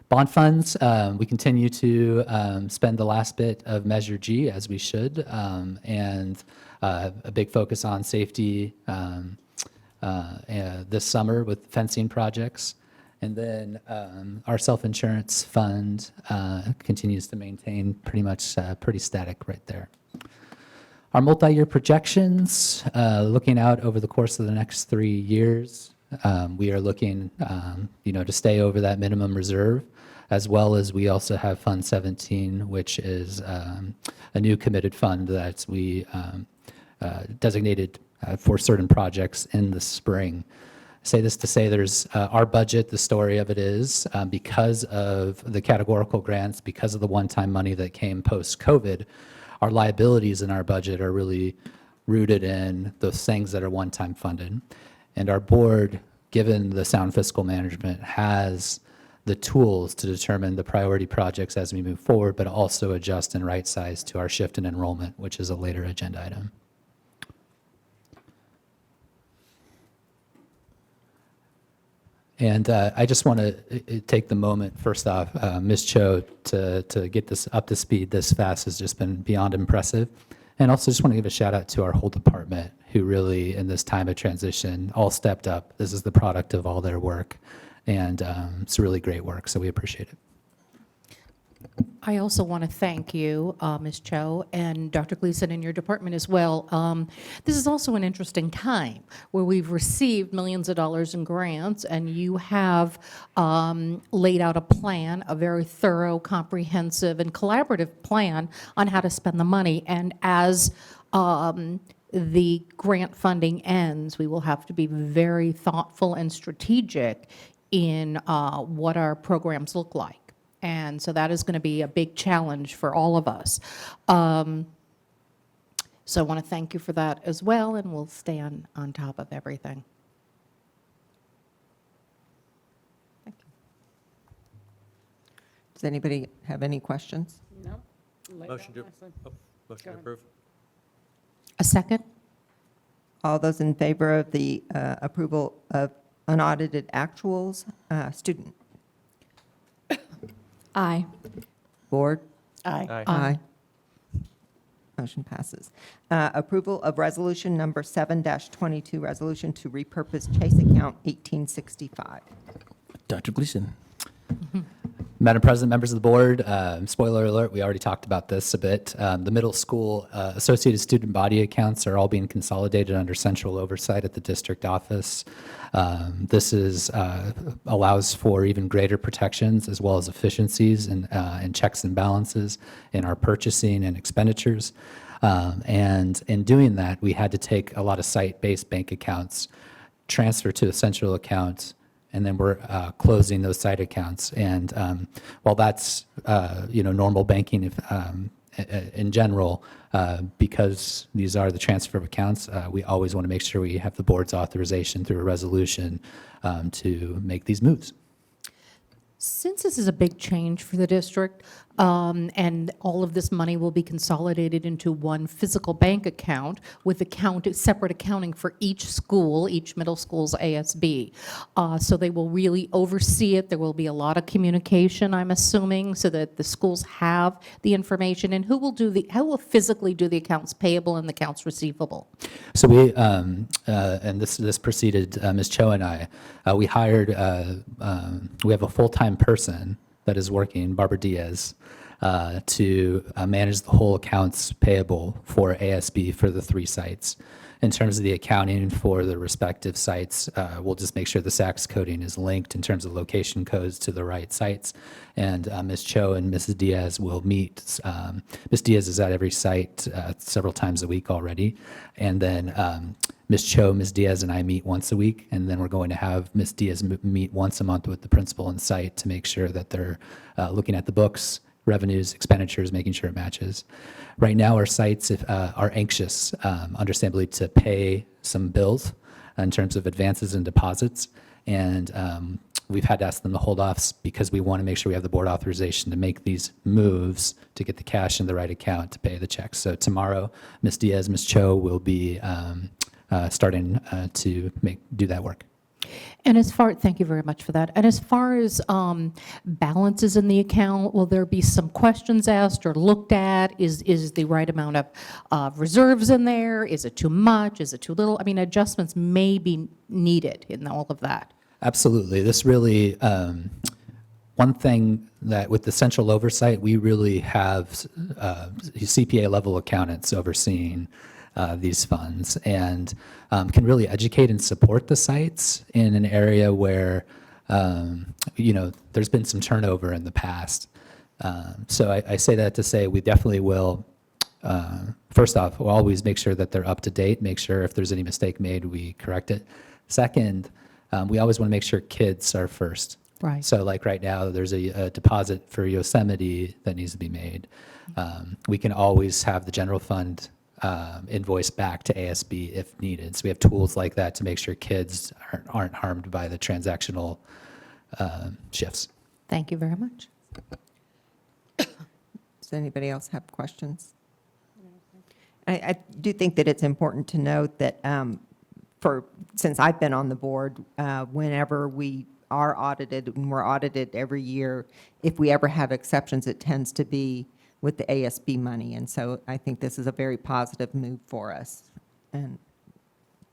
Bond funds, we continue to spend the last bit of Measure G as we should, and a big focus on safety this summer with fencing projects. And then our self-insurance fund continues to maintain pretty much pretty static right there. Our multi-year projections, looking out over the course of the next 3 years, we are looking to stay over that minimum reserve, as well as we also have Fund 17, which is a new committed fund that we designated for certain projects in the spring. I say this to say there's our budget, the story of it is because of the categorical grants, because of the one-time money that came post-COVID, our liabilities in our budget are really rooted in those things that are one-time funded. And our board, given the sound fiscal management, has the tools to determine the priority projects as we move forward, but also adjust and right size to our shift in enrollment, which is a later agenda item. And I just want to take the moment, first off, Ms. Cho, to get this up to speed this fast has just been beyond impressive. And also just want to give a shout out to our whole department who really, in this time of transition, all stepped up. This is the product of all their work. And it's really great work, so we appreciate it. I also want to thank you, Ms. Cho, and Dr. Gleason and your department as well. This is also an interesting time where we've received millions of dollars in grants, and you have laid out a plan, a very thorough, comprehensive, and collaborative plan on how to spend the money. And as the grant funding ends, we will have to be very thoughtful and strategic in what our programs look like. And so that is going to be a big challenge for all of us. So I want to thank you for that as well, and we'll stay on top of everything. Thank you. Does anybody have any questions? No. Motion to approve. A second? All those in favor of the approval of unaudited actuals, student? Aye. Board? Aye. Aye. Motion passes. Approval of resolution number 7-22, resolution to repurpose Chase account 1865. Dr. Gleason. Madam President, members of the board, spoiler alert, we already talked about this a bit. The middle school associated student body accounts are all being consolidated under central oversight at the district office. This allows for even greater protections as well as efficiencies and checks and balances in our purchasing and expenditures. And in doing that, we had to take a lot of site-based bank accounts, transfer to a central account, and then we're closing those site accounts. And while that's normal banking in general, because these are the transfer of accounts, we always want to make sure we have the board's authorization through a resolution to make these moves. Since this is a big change for the district, and all of this money will be consolidated into one physical bank account with separate accounting for each school, each middle school's ASB. So they will really oversee it. There will be a lot of communication, I'm assuming, so that the schools have the information. And who will physically do the accounts payable and the accounts receivable? So we, and this preceded Ms. Cho and I, we hired, we have a full-time person that is working, Barbara Diaz, to manage the whole accounts payable for ASB for the 3 sites. In terms of the accounting for the respective sites, we'll just make sure the SACS coding is linked in terms of location codes to the right sites. And Ms. Cho and Mrs. Diaz will meet. Ms. Diaz is at every site several times a week already. And then Ms. Cho, Ms. Diaz, and I meet once a week. And then we're going to have Ms. Diaz meet once a month with the principal and site to make sure that they're looking at the books, revenues, expenditures, making sure it matches. Right now, our sites are anxious, understandably, to pay some bills in terms of advances and deposits. And we've had to ask them to hold off because we want to make sure we have the board authorization to make these moves to get the cash in the right account to pay the checks. So tomorrow, Ms. Diaz, Ms. Cho will be starting to do that work. And thank you very much for that. And as far as balances in the account, will there be some questions asked or looked at? Is the right amount of reserves in there? Is it too much? Is it too little? I mean, adjustments may be needed in all of that. Absolutely. This really, one thing that with the central oversight, we really have CPA level accountants overseeing these funds and can really educate and support the sites in an area where, there's been some turnover in the past. So I say that to say we definitely will, first off, we'll always make sure that they're up to date, make sure if there's any mistake made, we correct it. Second, we always want to make sure kids are first. Right. So like right now, there's a deposit for Yosemite that needs to be made. We can always have the general fund invoice back to ASB if needed. So we have tools like that to make sure kids aren't harmed by the transactional shifts. Thank you very much. Does anybody else have questions? I do think that it's important to note that since I've been on the board, whenever we are audited, and we're audited every year, if we ever have exceptions, it tends to be with the ASB money. And so I think this is a very positive move for us and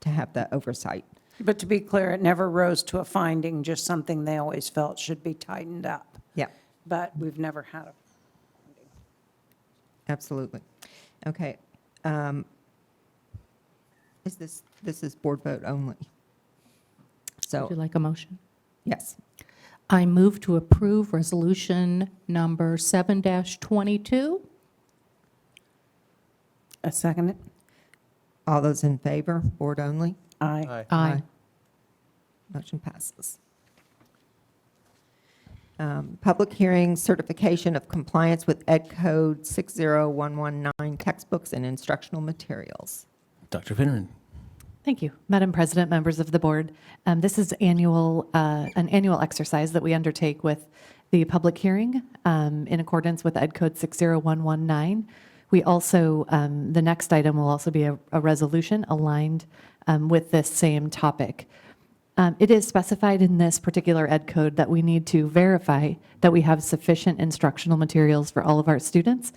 to have the oversight. But to be clear, it never rose to a finding, just something they always felt should be tightened up. Yeah, But we've never had a absolutely. Okay. This is board vote only. So, Would you like a motion? yes. I move to approve resolution number 7-22. A second. All those in favor, board only? Aye. Aye. Motion passes. Public hearing certification of compliance with Ed Code 60119 textbooks and instructional materials. Dr. Finneran. Thank you. Madam President, members of the board, this is an annual exercise that we undertake with the public hearing in accordance with Ed Code 60119. We also, the next item will also be a resolution aligned with this same topic. It is specified in this particular Ed Code that we need to verify that we have sufficient instructional materials for all of our students.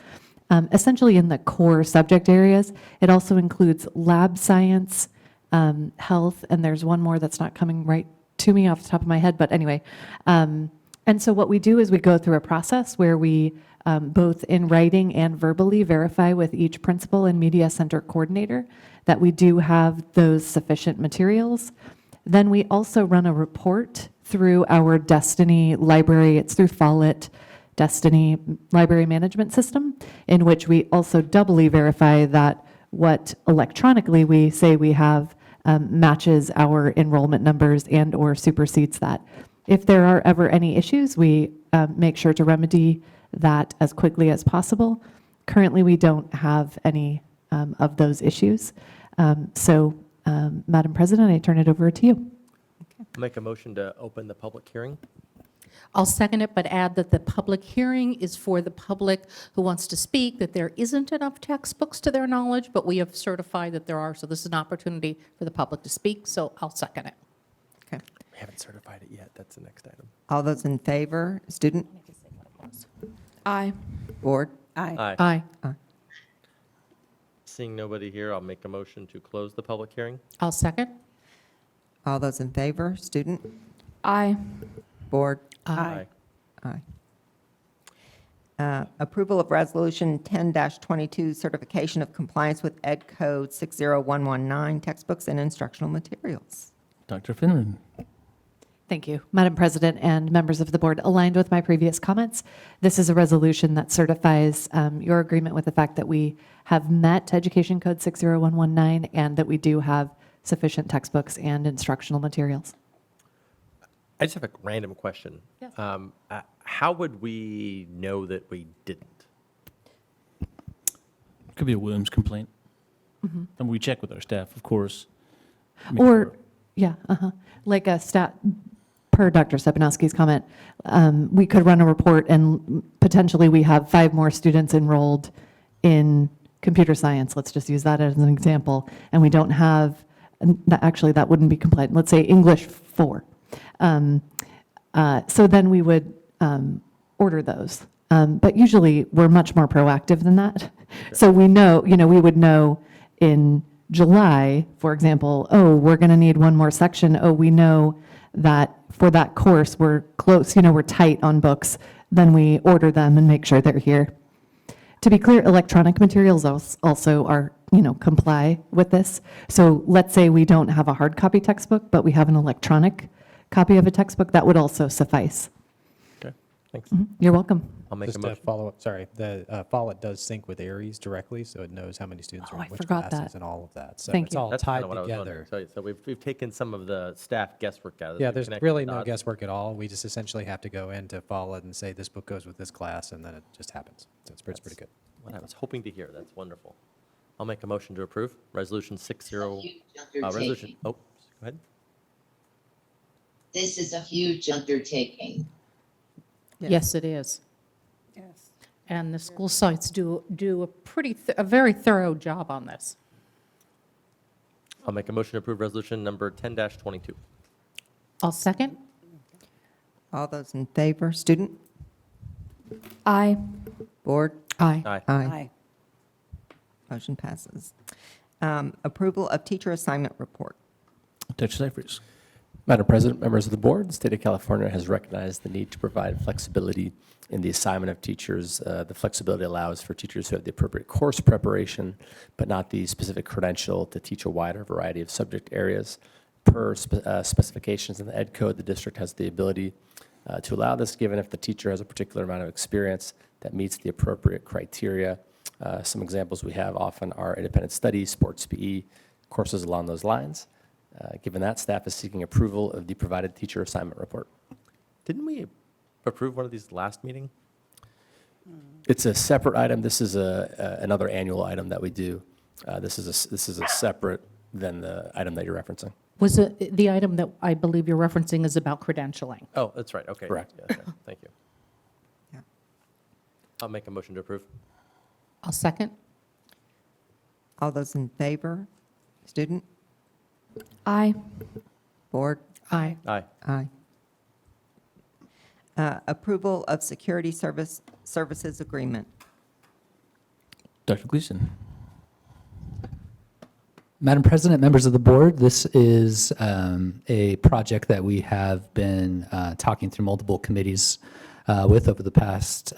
Essentially in the core subject areas, it also includes lab science, health, and there's one more that's not coming right to me off the top of my head, but anyway. And so what we do is we go through a process where we both in writing and verbally verify with each principal and media center coordinator that we do have those sufficient materials. Then we also run a report through our Destiny library, it's through Follett Destiny library management system, in which we also doubly verify that what electronically we say we have matches our enrollment numbers and or supersedes that. If there are ever any issues, we make sure to remedy that as quickly as possible. Currently, we don't have any of those issues. Madam President, I turn it over to you. Make a motion to open the public hearing. I'll second it, but add that the public hearing is for the public who wants to speak, that there isn't enough textbooks to their knowledge, but we have certified that there are, so this is an opportunity for the public to speak, so I'll second it. Okay. We haven't certified it yet. That's the next item. All those in favor? Student? Aye. Board? Aye. Aye. Seeing nobody here, I'll make a motion to close the public hearing. I'll second. All those in favor? Student? Aye. Board? Aye. Aye. Approval of Resolution 10-22, certification of compliance with Ed Code 60119, textbooks and instructional materials. Dr. Finman. Thank you. Madam President and members of the board, aligned with my previous comments, this is a resolution that certifies your agreement with the fact that we have met Education Code 60119 and that we do have sufficient textbooks and instructional materials. I just have a random question. Yes. How would we know that we didn't? Could be a Williams complaint. And we check with our staff, of course. Or, yeah, like a stat, per Dr. Stepanowski's comment, we could run a report and potentially we have 5 more students enrolled in computer science, let's just use that as an example, and we don't have, actually that wouldn't be compliant, let's say English 4. So then we would order those. But usually we're much more proactive than that. So we know, we would know in July, for example, oh, we're going to need one more section. Oh, we know that for that course, we're close, we're tight on books. Then we order them and make sure they're here. To be clear, electronic materials also are, comply with this. So let's say we don't have a hard copy textbook, but we have an electronic copy of a textbook, that would also suffice. Okay, thanks. You're welcome. I'll make Just a a motion. follow-up, sorry, the Follett does sync with Aries directly, so it knows how many students Oh, are I in which forgot classes that. and all of that. So Thank it's you. all That's tied kind of what I was together. wondering. So we've taken some of the staff guesswork out of it. Yeah, We've there's connected really the no dots. guesswork at all. We just essentially have to go into Follett and say, this book goes with this class, and then it just happens. So it's pretty good. What I was hoping to hear. That's wonderful. I'll make a motion to approve Resolution 60. Resolution. Oh, go ahead. This is a huge undertaking. Yes, it is. Yes. And the school sites do a very thorough job on this. I'll make a motion to approve Resolution number 10-22. I'll second. All those in favor? Student? Aye. Board? Aye. Aye. Aye. Motion passes. Approval of teacher assignment report. Dr. Cyphers. Madam President, members of the board, the state of California has recognized the need to provide flexibility in the assignment of teachers. The flexibility allows for teachers who have the appropriate course preparation, but not the specific credential to teach a wider variety of subject areas. Per specifications in the Ed Code, the district has the ability to allow this, given if the teacher has a particular amount of experience that meets the appropriate criteria. Some examples we have often are independent study, sports PE, courses along those lines. Given that, staff is seeking approval of the provided teacher assignment report. Didn't we approve one of these last meeting? It's a separate item. This is another annual item that we do. This is a separate than the item that you're referencing. Was it the item that I believe you're referencing is about credentialing? Oh, that's right. Okay. Correct. Yeah, that's right. Thank you. Yeah. I'll make a motion to approve. I'll second. All those in favor? Student? Aye. Board? Aye. Aye. Aye. Approval of security services agreement. Dr. Gleason. Madam President, members of the board, this is a project that we have been talking through multiple committees with over the past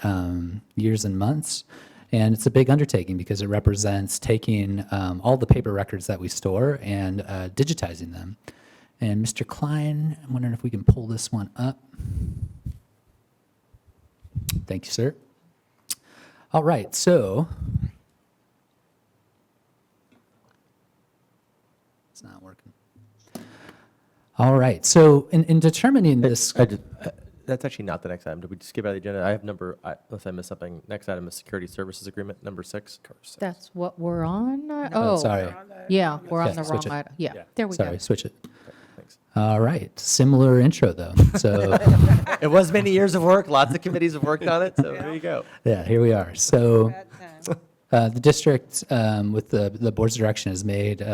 years and months. And it's a big undertaking because it represents taking all the paper records that we store and digitizing them. And Mr. Klein, I'm wondering if we can pull this one up. Thank you, sir. All right, so it's not working. All right, so in determining this, That's actually not the next item. Did we skip out the agenda? I have unless I missed something. Next item is Security Services Agreement, number 6. That's what we're on? sorry. Yeah, we're on Okay, the switch wrong it. item. Yeah, there we go. Sorry, switch it. Thanks. All right, similar intro though. So It was many years of work. Lots of committees have worked on it, so there you go. yeah, here we are. So the district, with the board's direction, has made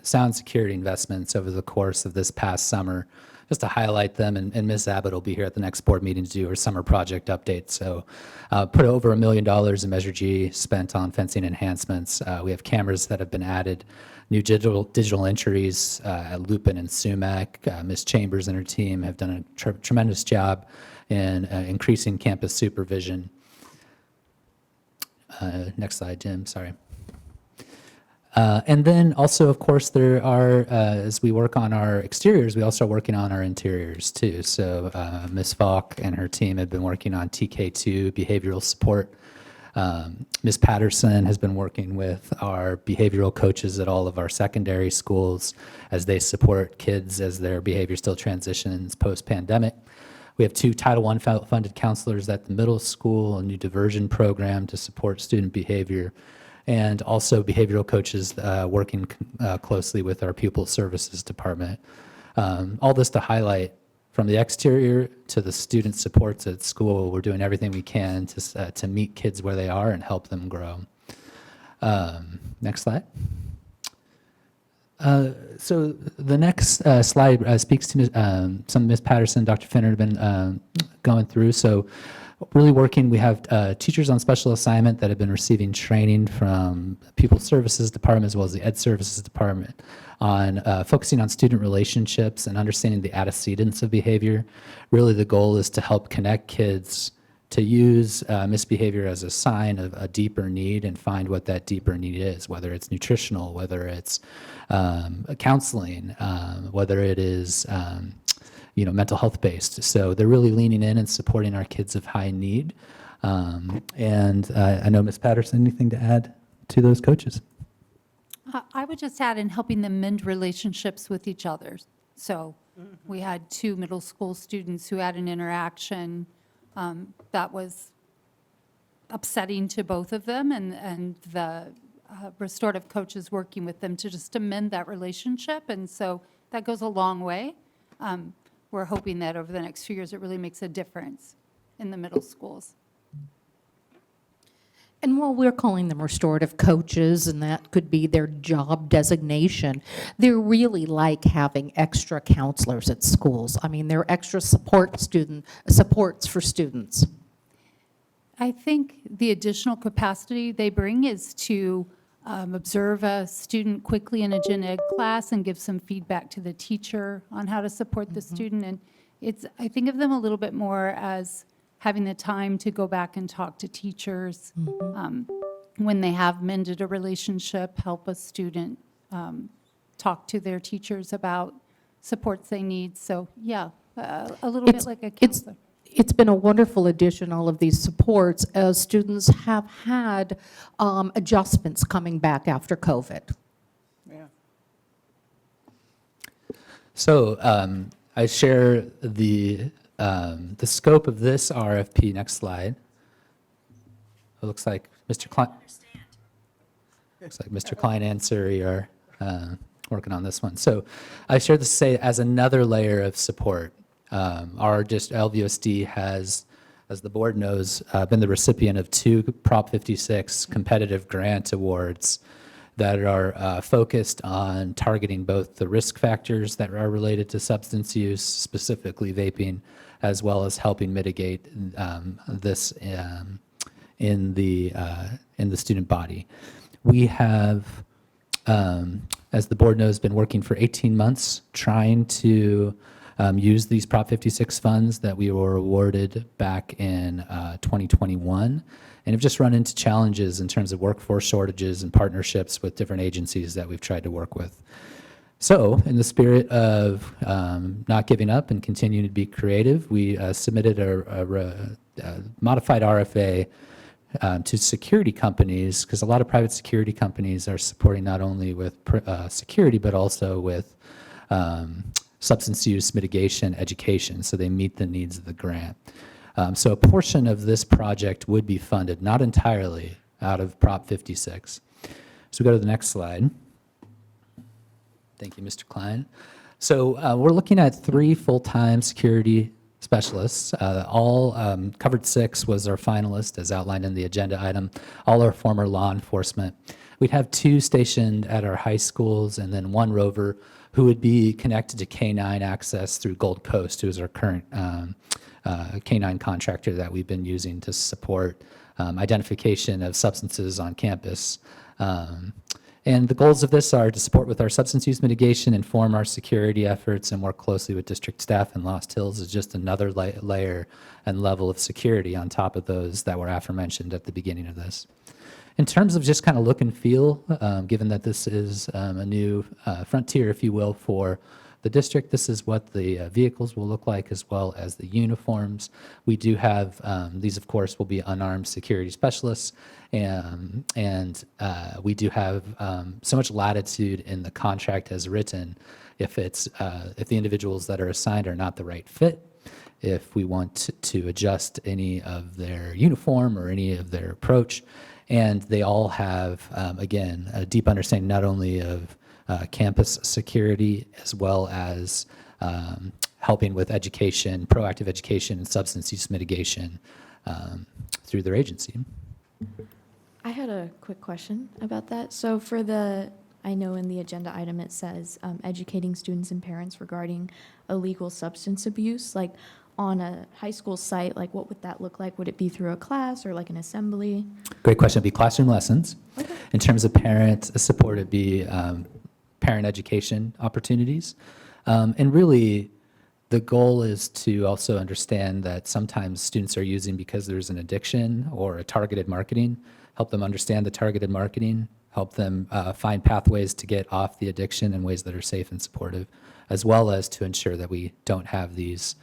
sound security investments over the course of this past summer. Just to highlight them, and Ms. Abbott will be here at the next board meeting to do her summer project update. So put over $1 million in Measure G spent on fencing enhancements. We have cameras that have been added, new digital entries at Lupin and Sumac. Ms. Chambers and her team have done a tremendous job in increasing campus supervision. Next slide, Jim, sorry. And then also, of course, there are, as we work on our exteriors, we also are working on our interiors too. So Ms. Falk and her team have been working on TK2 behavioral support. Ms. Patterson has been working with our behavioral coaches at all of our secondary schools as they support kids as their behavior still transitions post-pandemic. We have 2 Title I funded counselors at the middle school, a new diversion program to support student behavior, and also behavioral coaches working closely with our pupil services department. All this to highlight, from the exterior to the student supports at school, we're doing everything we can to meet kids where they are and help them grow. Next slide. So the next slide speaks to some Ms. Patterson, Dr. Finner have been going through. So really working, we have teachers on special assignment that have been receiving training from Pupil Services Department as well as the Ed Services Department on focusing on student relationships and understanding the antecedents of behavior. Really the goal is to help connect kids to use misbehavior as a sign of a deeper need and find what that deeper need is, whether it's nutritional, whether it's counseling, whether it is mental health based. So they're really leaning in and supporting our kids of high need. And I know Ms. Patterson, anything to add to those coaches? I would just add in helping them mend relationships with each other. So we had 2 middle school students who had an interaction that was upsetting to both of them, and the restorative coach is working with them to just amend that relationship, and so that goes a long way. We're hoping that over the next few years, it really makes a difference in the middle schools. And while we're calling them restorative coaches, and that could be their job designation, they're really like having extra counselors at schools. I mean, they're extra supports for students. I think the additional capacity they bring is to observe a student quickly in a gen ed class and give some feedback to the teacher on how to support the student. And I think of them a little bit more as having the time to go back and talk to teachers when they have mended a relationship, help a student talk to their teachers about supports they need. So yeah, a little bit like a counselor. It's been a wonderful addition, all of these supports, as students have had adjustments coming back after COVID. Yeah. So I share the scope of this RFP. Next slide. It looks like Mr. Klein. Looks like Mr. Klein and Suri are working on this one. So I share this to say as another layer of support. Our LVUSD has, as the board knows, been the recipient of 2 Prop 56 competitive grant awards that are focused on targeting both the risk factors that are related to substance use, specifically vaping, as well as helping mitigate this in the student body. We have, as the board knows, been working for 18 months trying to use these Prop 56 funds that we were awarded back in 2021, and have just run into challenges in terms of workforce shortages and partnerships with different agencies that we've tried to work with. So in the spirit of not giving up and continuing to be creative, we submitted a modified RFA to security companies, because a lot of private security companies are supporting not only with security, but also with substance use mitigation education, so they meet the needs of the grant. So a portion of this project would be funded, not entirely, out of Prop 56. So we go to the next slide. Thank you, Mr. Klein. So we're looking at 3 full-time security specialists. Covered 6 was our finalist, as outlined in the agenda item. All are former law enforcement. We'd have 2 stationed at our high schools and then 1 rover who would be connected to K-9 access through Gold Coast, who is our current K-9 contractor that we've been using to support identification of substances on campus. And the goals of this are to support with our substance use mitigation, inform our security efforts, and work closely with district staff. And Lost Hills is just another layer and level of security on top of those that were aforementioned at the beginning of this. In terms of just kind of look and feel, given that this is a new frontier, if you will, for the district, this is what the vehicles will look like, as well as the uniforms. We do have, these of course will be unarmed security specialists, and we do have so much latitude in the contract as written if the individuals that are assigned are not the right fit, if we want to adjust any of their uniform or any of their approach. And they all have, again, a deep understanding not only of campus security, as well as helping with education, proactive education, and substance use mitigation through their agency. I had a quick question about that. So for I know in the agenda item it says educating students and parents regarding illegal substance abuse, like on a high school site, like what would that look like? Would it be through a class or like an assembly? Great question. It'd be classroom lessons. Okay. In terms of parent support, it'd be parent education opportunities. And really, the goal is to also understand that sometimes students are using because there's an addiction or a targeted marketing. Help them understand the targeted marketing, help them find pathways to get off the addiction in ways that are safe and supportive, as well as to ensure that we don't have these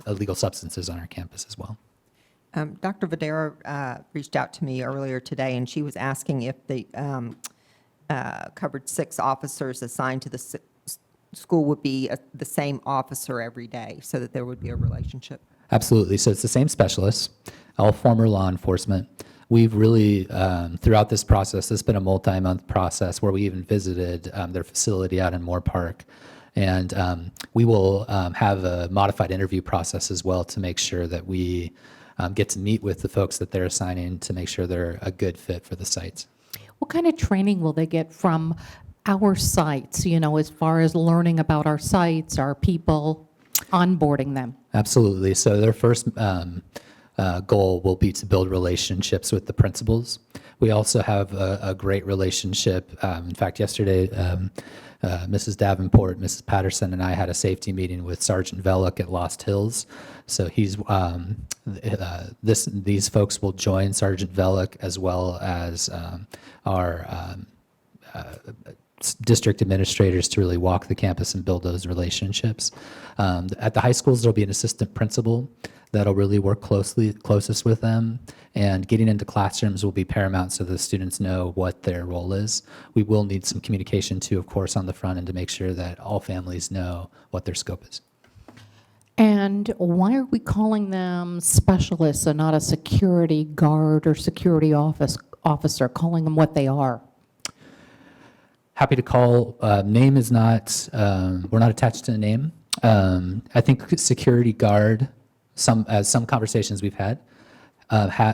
illegal substances on our campus as well. Dr. Vadera reached out to me earlier today, and she was asking if the covered 6 officers assigned to the school would be the same officer every day, so that there would be a relationship. Absolutely. So it's the same specialists, all former law enforcement. We've really, throughout this process, it's been a multi-month process where we even visited their facility out in Moore Park. And we will have a modified interview process as well to make sure that we get to meet with the folks that they're assigning to make sure they're a good fit for the sites. What kind of training will they get from our sites, as far as learning about our sites, our people, onboarding them? Absolutely. So their first goal will be to build relationships with the principals. We also have a great relationship. In fact, yesterday, Mrs. Davenport, Mrs. Patterson, and I had a safety meeting with Sergeant Vellick at Lost Hills. So these folks will join Sergeant Vellick, as well as our district administrators, to really walk the campus and build those relationships. At the high schools, there'll be an assistant principal that'll really work closest with them, and getting into classrooms will be paramount so the students know what their role is. We will need some communication too, of course, on the front end to make sure that all families know what their scope is. And why are we calling them specialists and not a security guard or security officer, calling them what they are? Happy to call. Name is not, we're not attached to a name. I think security guard, some conversations we've had,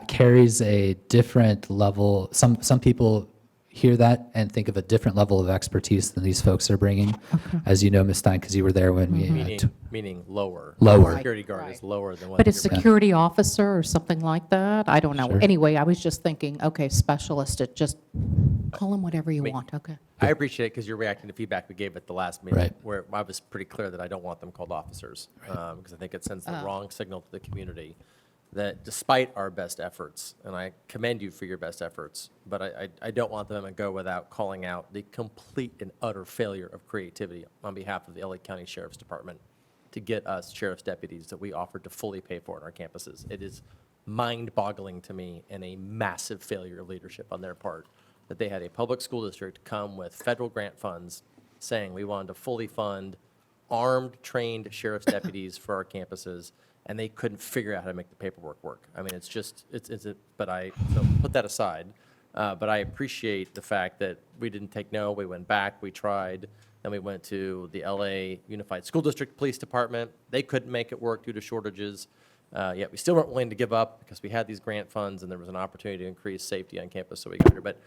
carries a different level. Some people hear that and think of a different level of expertise than these folks are bringing. Okay. As you know, Ms. Stein, because you were there when we... Meaning lower. Lower. Security guard is lower than what... But a security officer or something like that? I don't know. Sure. Anyway, I was just thinking, okay, specialist, just call them whatever you want. Okay. I appreciate it because you're reacting to feedback we gave at the last meeting, right, where I was pretty clear that I don't want them called officers, because I think it sends the wrong signal to the community that despite our best efforts, and I commend you for your best efforts, but I don't want them to go without calling out the complete and utter failure of creativity on behalf of the LA County Sheriff's Department to get us sheriff's deputies that we offered to fully pay for in our campuses. It is mind-boggling to me and a massive failure of leadership on their part that they had a public school district come with federal grant funds saying we wanted to fully fund armed, trained sheriff's deputies for our campuses, and they couldn't figure out how to make the paperwork work. I mean, it's just, so put that aside. But I appreciate the fact that we didn't take no, we went back, we tried, then we went to the LA Unified School District Police Department. They couldn't make it work due to shortages. Yet we still weren't willing to give up because we had these grant funds and there was an opportunity to increase safety on campus, so we got here. But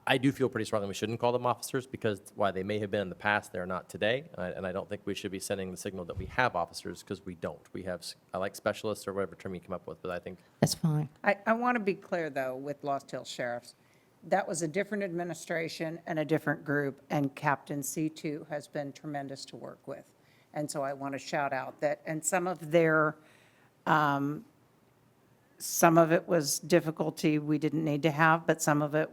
I do feel pretty strongly we shouldn't call them officers because while they may have been in the past, they're not today. And I don't think we should be sending the signal that we have officers because we don't. We have, I like specialists or whatever term you come up with, but I think. That's fine. I want to be clear, though, with Lost Hills Sheriffs. That was a different administration and a different group, and Captain C2 has been tremendous to work with. And so I want to shout out that, and some of it was difficulty we didn't need to have, but some of it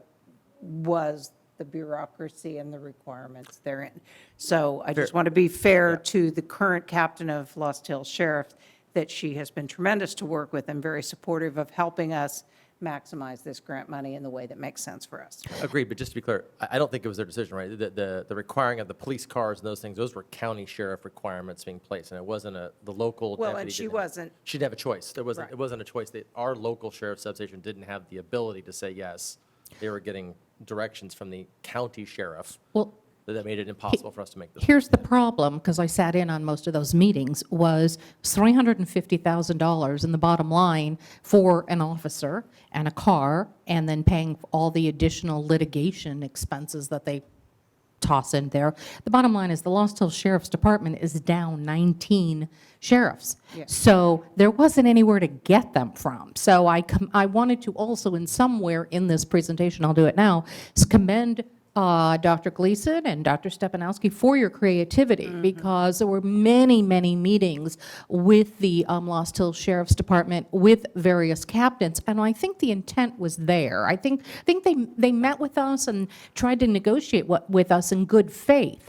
was the bureaucracy and the requirements therein. So I just want to be fair to the current captain of Lost Hills Sheriff, that she has been tremendous to work with and very supportive of helping us maximize this grant money in the way that makes sense for us. Agreed, but just to be clear, I don't think it was their decision, right? The requiring of the police cars and those things, those were county sheriff requirements being placed, and it wasn't the local deputy. Well, and she didn't- wasn't. She didn't have a choice. It Right. wasn't a choice. That our local sheriff substation didn't have the ability to say yes. They were getting directions from the county sheriff Well, that made it impossible for us to make this. here's the problem, because I sat in on most of those meetings, was $350,000 in the bottom line for an officer and a car, and then paying all the additional litigation expenses that they toss in there. The bottom line is the Lost Hills Sheriff's Department is down 19 sheriffs. Yeah. So there wasn't anywhere to get them from. So I wanted to also, in somewhere in this presentation, I'll do it now, commend Dr. Gleason and Dr. Stepanowski for your creativity, because there were many, many meetings with the Lost Hills Sheriff's Department with various captains, and I think the intent was there. I think they met with us and tried to negotiate with us in good faith.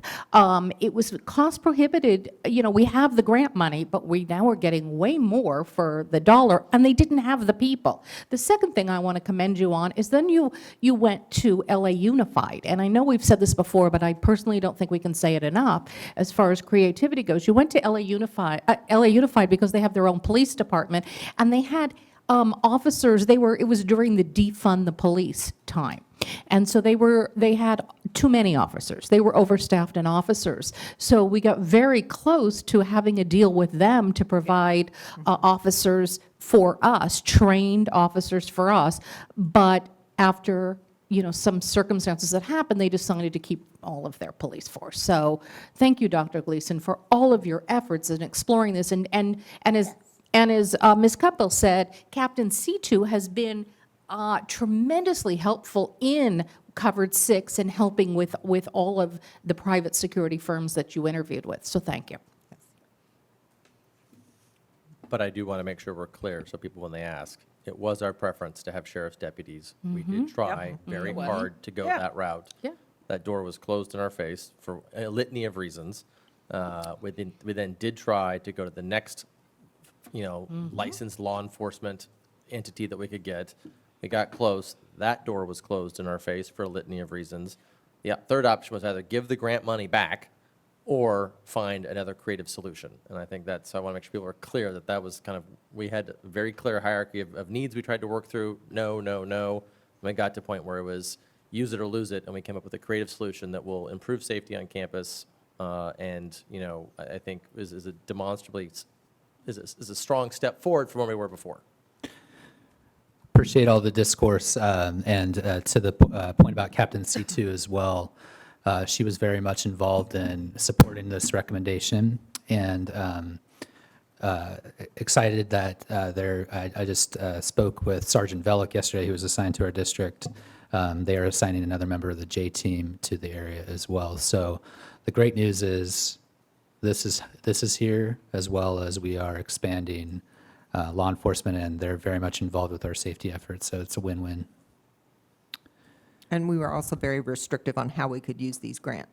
It was cost prohibited. You know, we have the grant money, but we now are getting way more for the dollar, and they didn't have the people. The second thing I want to commend you on is then you went to LA Unified, and I know we've said this before, but I personally don't think we can say it enough as far as creativity goes. You went to LA Unified because they have their own police department, and they had officers. It was during the defund the police time. And so they had too many officers. They were overstaffed in officers. So we got very close to having a deal with them to provide officers for us, trained officers for us. But after some circumstances that happened, they decided to keep all of their police force. So thank you, Dr. Gleason, for all of your efforts in exploring this. And as Ms. Campbell said, Captain C2 has been tremendously helpful in Covered 6 and helping with all of the private security firms that you interviewed with. So thank you. But I do want to make sure we're clear, so people, when they ask, it was our preference to have sheriff's deputies. We did try very hard to go that route. Yeah. That door was closed in our face for a litany of reasons. We then did try to go to the next, licensed law enforcement entity that we could get. We got close. That door was closed in our face for a litany of reasons. The third option was either give the grant money back or find another creative solution. And I think I want to make sure people are clear that was kind of, we had a very clear hierarchy of needs we tried to work through. No, no, no. And we got to a point where it was use it or lose it, and we came up with a creative solution that will improve safety on campus, and, I think is a demonstrably, is a strong step forward from where we were before. Appreciate all the discourse, and to the point about Captain C2 as well. She was very much involved in supporting this recommendation, and excited that I just spoke with Sergeant Velick yesterday, who was assigned to our district. They are assigning another member of the J team to the area as well. So the great news is this is here, as well as we are expanding law enforcement, and they're very much involved with our safety efforts. So it's a win-win. And we were also very restrictive on how we could use these grant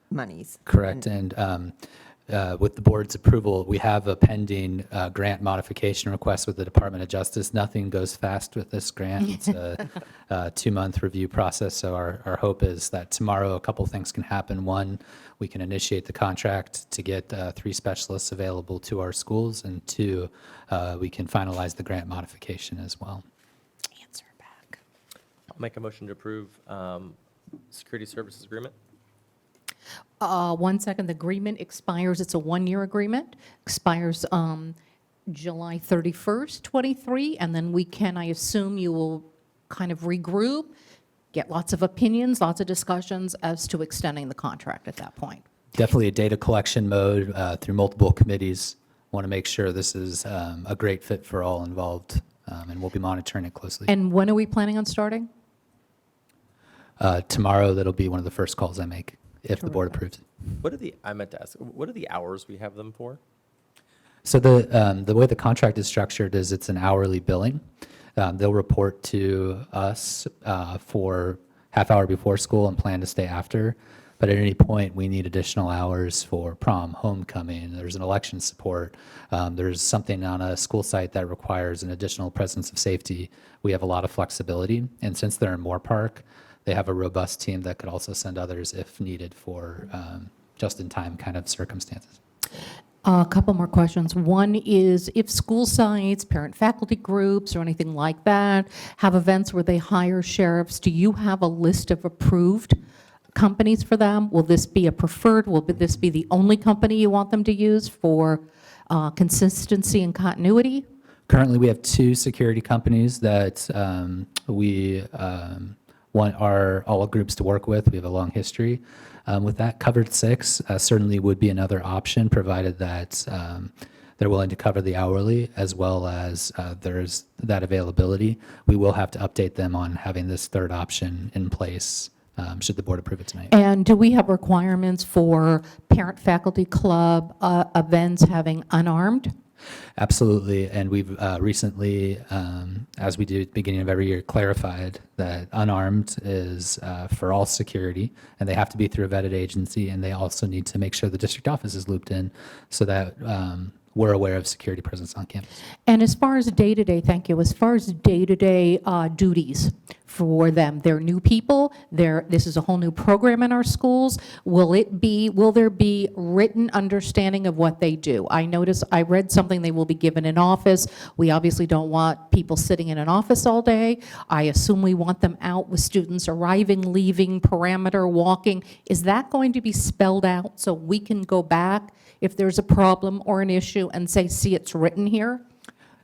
monies. Correct. And with the board's approval, we have a pending grant modification request with the Department of Justice. Nothing goes fast with this grant. It's a 2-month review process, so our hope is that tomorrow a couple things can happen. One, we can initiate the contract to get 3 specialists available to our schools, and 2, we can finalize the grant modification as well. Answer back. I'll make a motion to approve security services agreement. 1 second, the agreement expires, it's a 1-year agreement, expires July 31st, 23, and then we can, I assume you will kind of regroup, get lots of opinions, lots of discussions as to extending the contract at that point. Definitely a data collection mode through multiple committees. Want to make sure this is a great fit for all involved, and we'll be monitoring it closely. And when are we planning on starting? Tomorrow, that'll be one of the first calls I make, if the board approves it. I meant to ask, what are the hours we have them for? So the way the contract is structured is it's an hourly billing. They'll report to us for half hour before school and plan to stay after. But at any point, we need additional hours for prom, homecoming, there's an election support, there's something on a school site that requires an additional presence of safety. We have a lot of flexibility. And since they're in Moore Park, they have a robust team that could also send others if needed for just-in-time kind of circumstances. A couple more questions. One is if school sites, parent-faculty groups, or anything like that have events where they hire sheriffs, do you have a list of approved companies for them? Will this be a preferred? Will this be the only company you want them to use for consistency and continuity? Currently, we have 2 security companies that we want all groups to work with. We have a long history. With that, covered 6 certainly would be another option, provided that they're willing to cover the hourly as well as there's that availability. We will have to update them on having this 3rd option in place should the board approve it tonight. And do we have requirements for parent-faculty club events having unarmed? Absolutely, and we've recently, as we do at the beginning of every year, clarified that unarmed is for all security, and they have to be through a vetted agency, and they also need to make sure the district office is looped in so that we're aware of security presence on campus. And as far as day-to-day, thank you, as far as day-to-day duties for them, they're new people, this is a whole new program in our schools. Will there be written understanding of what they do? I read something they will be given an office. We obviously don't want people sitting in an office all day. I assume we want them out with students arriving, leaving, parameter, walking. Is that going to be spelled out so we can go back if there's a problem or an issue and say, see, it's written here?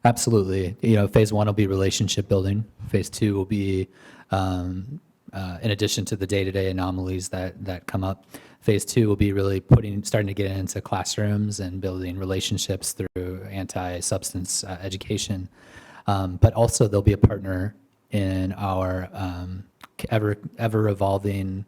Absolutely. Phase 1 will be relationship building. Phase 2 will be, in addition to the day-to-day anomalies that come up, Phase 2 will be really starting to get into classrooms and building relationships through anti-substance education. But also they'll be a partner in our ever-evolving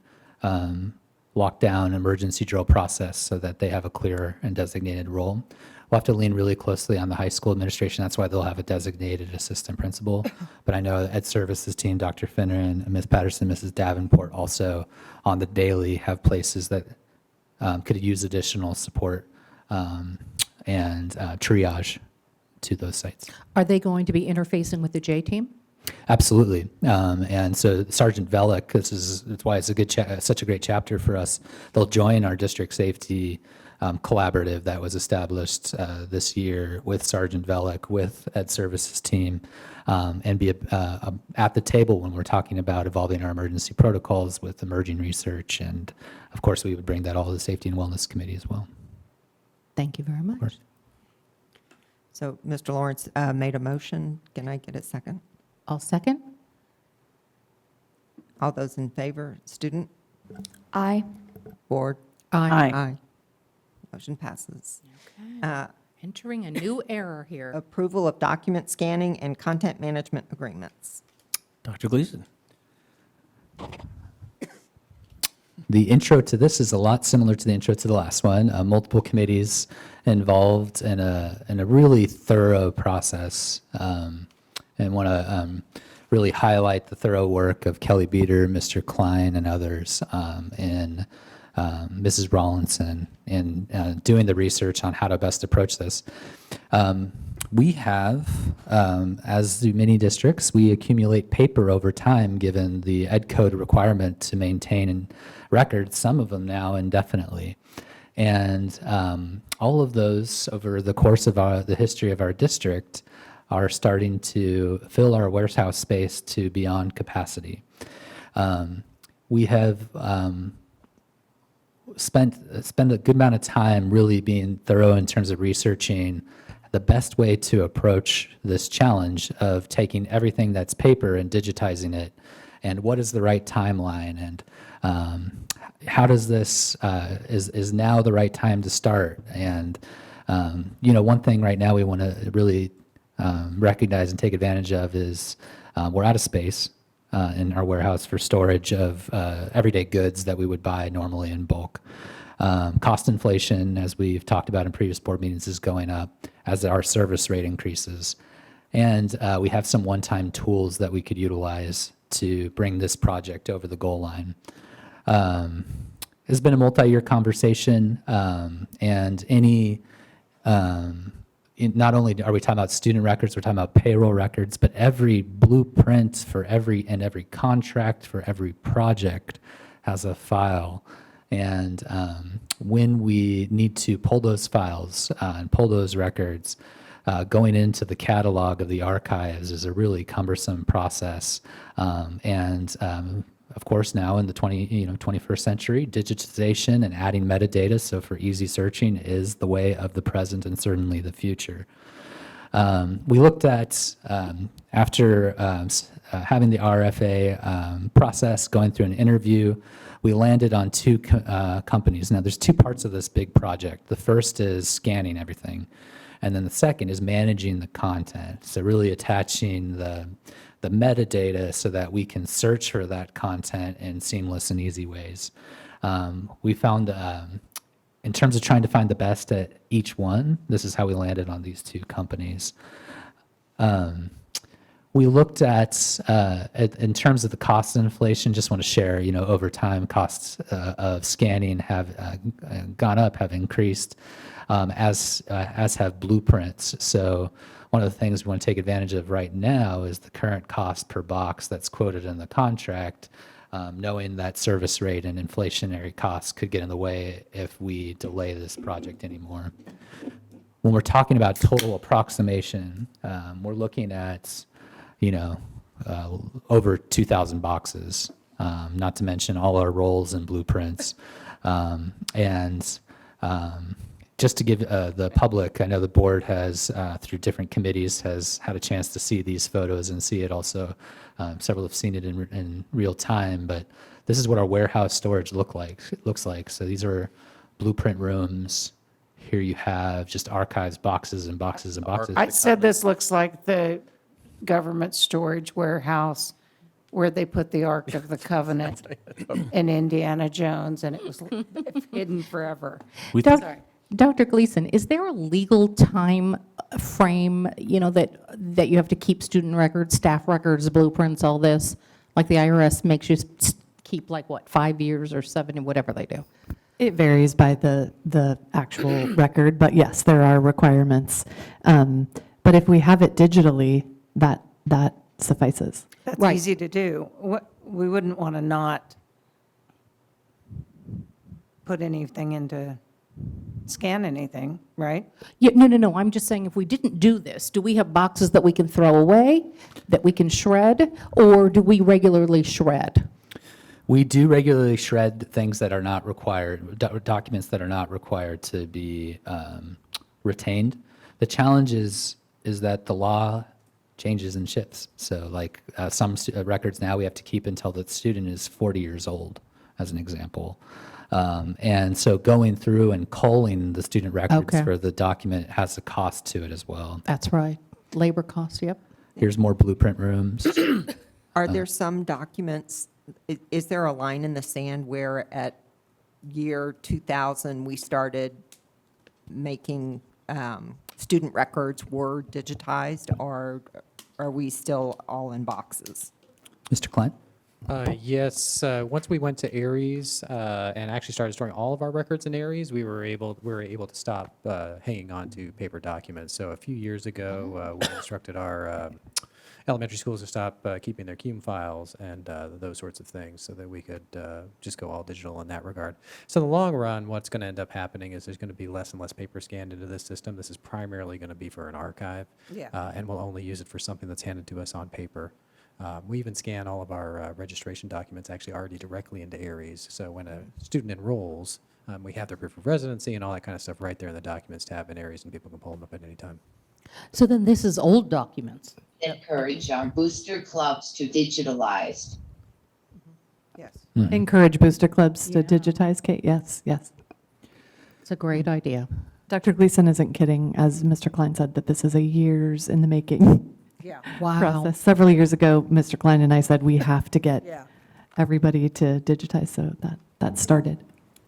lockdown emergency drill process so that they have a clear and designated role. We'll have to lean really closely on the high school administration. That's why they'll have a designated assistant principal. But I know Ed Services team, Dr. Finneran, Ms. Patterson, Mrs. Davenport, also on the daily have places that could use additional support and triage to those sites. Are they going to be interfacing with the J team? Absolutely, and so Sergeant Velick, that's why it's such a great chapter for us. They'll join our district safety collaborative that was established this year with Sergeant Velick, with Ed Services team, and be at the table when we're talking about evolving our emergency protocols with emerging research, and of course we would bring that all to the Safety and Wellness Committee as well. Thank you very much. So Mr. Lawrence made a motion. Can I get a second? I'll second. All those in favor? Student? Aye. Board? Aye. Aye. Motion passes. Entering a new era here. Approval of document scanning and content management agreements. Dr. Gleason. The intro to this is a lot similar to the intro to the last one. Multiple committees involved in a really thorough process, and want to really highlight the thorough work of Kelly Beater, Mr. Klein, and others in Mrs. Rawlinson in doing the research on how to best approach this. We have, as do many districts, we accumulate paper over time given the ed code requirement to maintain records, some of them now indefinitely. And all of those over the course of the history of our district are starting to fill our warehouse space to beyond capacity. We have spent a good amount of time really being thorough in terms of researching the best way to approach this challenge of taking everything that's paper and digitizing it, and what is the right timeline, and how does this, is now the right time to start? And, one thing right now we want to really recognize and take advantage of is we're out of space in our warehouse for storage of everyday goods that we would buy normally in bulk. Cost inflation, as we've talked about in previous board meetings, is going up as our service rate increases. And we have some one-time tools that we could utilize to bring this project over the goal line. It's been a multi-year conversation, and not only are we talking about student records, we're talking about payroll records, but every blueprint for every contract for every project has a file. And when we need to pull those files and pull those records, going into the catalog of the archives is a really cumbersome process. Of course, now in the 21st century, digitization and adding metadata, so for easy searching, is the way of the present and certainly the future. We looked at, after having the RFA process, going through an interview, we landed on two companies. Now, there's two parts of this big project. The first is scanning everything, and then the second is managing the content, so really attaching the metadata so that we can search for that content in seamless and easy ways. We found, in terms of trying to find the best at each one, this is how we landed on these two companies. We looked at, in terms of the cost inflation, just want to share, over time, costs of scanning have gone up, have increased, as have blueprints. So one of the things we want to take advantage of right now is the current cost per box that's quoted in the contract, knowing that service rate and inflationary costs could get in the way if we delay this project anymore. When we're talking about total approximation, we're looking at, over 2,000 boxes, not to mention all our rolls and blueprints. Just to give the public, I know the board has, through different committees, has had a chance to see these photos and see it also. Several have seen it in real time, but this is what our warehouse storage looks like. So these are blueprint rooms. Here you have just archives, boxes and boxes and boxes. I said this looks like the government storage warehouse where they put the Ark of the Covenant in Indiana Jones, and it was hidden forever. Sorry. Dr. Gleason, is there a legal time frame, that you have to keep student records, staff records, blueprints, all this? Like the IRS makes you keep 5 years or 7, whatever they do? It varies by the actual record, but yes, there are requirements. But if we have it digitally, that suffices. That's easy to do. We wouldn't want to not put anything into, scan anything, right? Yeah, no, I'm just saying if we didn't do this, do we have boxes that we can throw away, that we can shred, or do we regularly shred? We do regularly shred things that are not required, documents that are not required to be retained. The challenge is that the law changes and shifts. So some records now we have to keep until the student is 40 years old, as an example. And so going through and culling the student records for the document has a cost to it as well. That's right. Labor costs, yep. Here's more blueprint rooms. Are there some documents, is there a line in the sand where at year 2000 we started making student records were digitized, or are we still all in boxes? Mr. Klein? Yes, once we went to Aries and actually started storing all of our records in Aries, we were able to stop hanging on to paper documents. So a few years ago, we instructed our elementary schools to stop keeping their CUME files and those sorts of things so that we could just go all digital in that regard. So in the long run, what's going to end up happening is there's going to be less and less paper scanned into this system. This is primarily going to be for an archive, Yeah. and we'll only use it for something that's handed to us on paper. We even scan all of our registration documents actually already directly into Aries. So when a student enrolls, we have their proof of residency and all that kind of stuff right there in the Documents tab in Aries, and people can pull them up at any time. So then this is old documents. Encourage our booster clubs to digitalize. Yes. Encourage booster clubs to digitize, Kate. Yes, yes. It's a great idea. Dr. Gleason isn't kidding, as Mr. Klein said, that this is a years in the making Yeah. Wow. process. Several years ago, Mr. Klein and I said we have to get Yeah. everybody to digitize, so that started.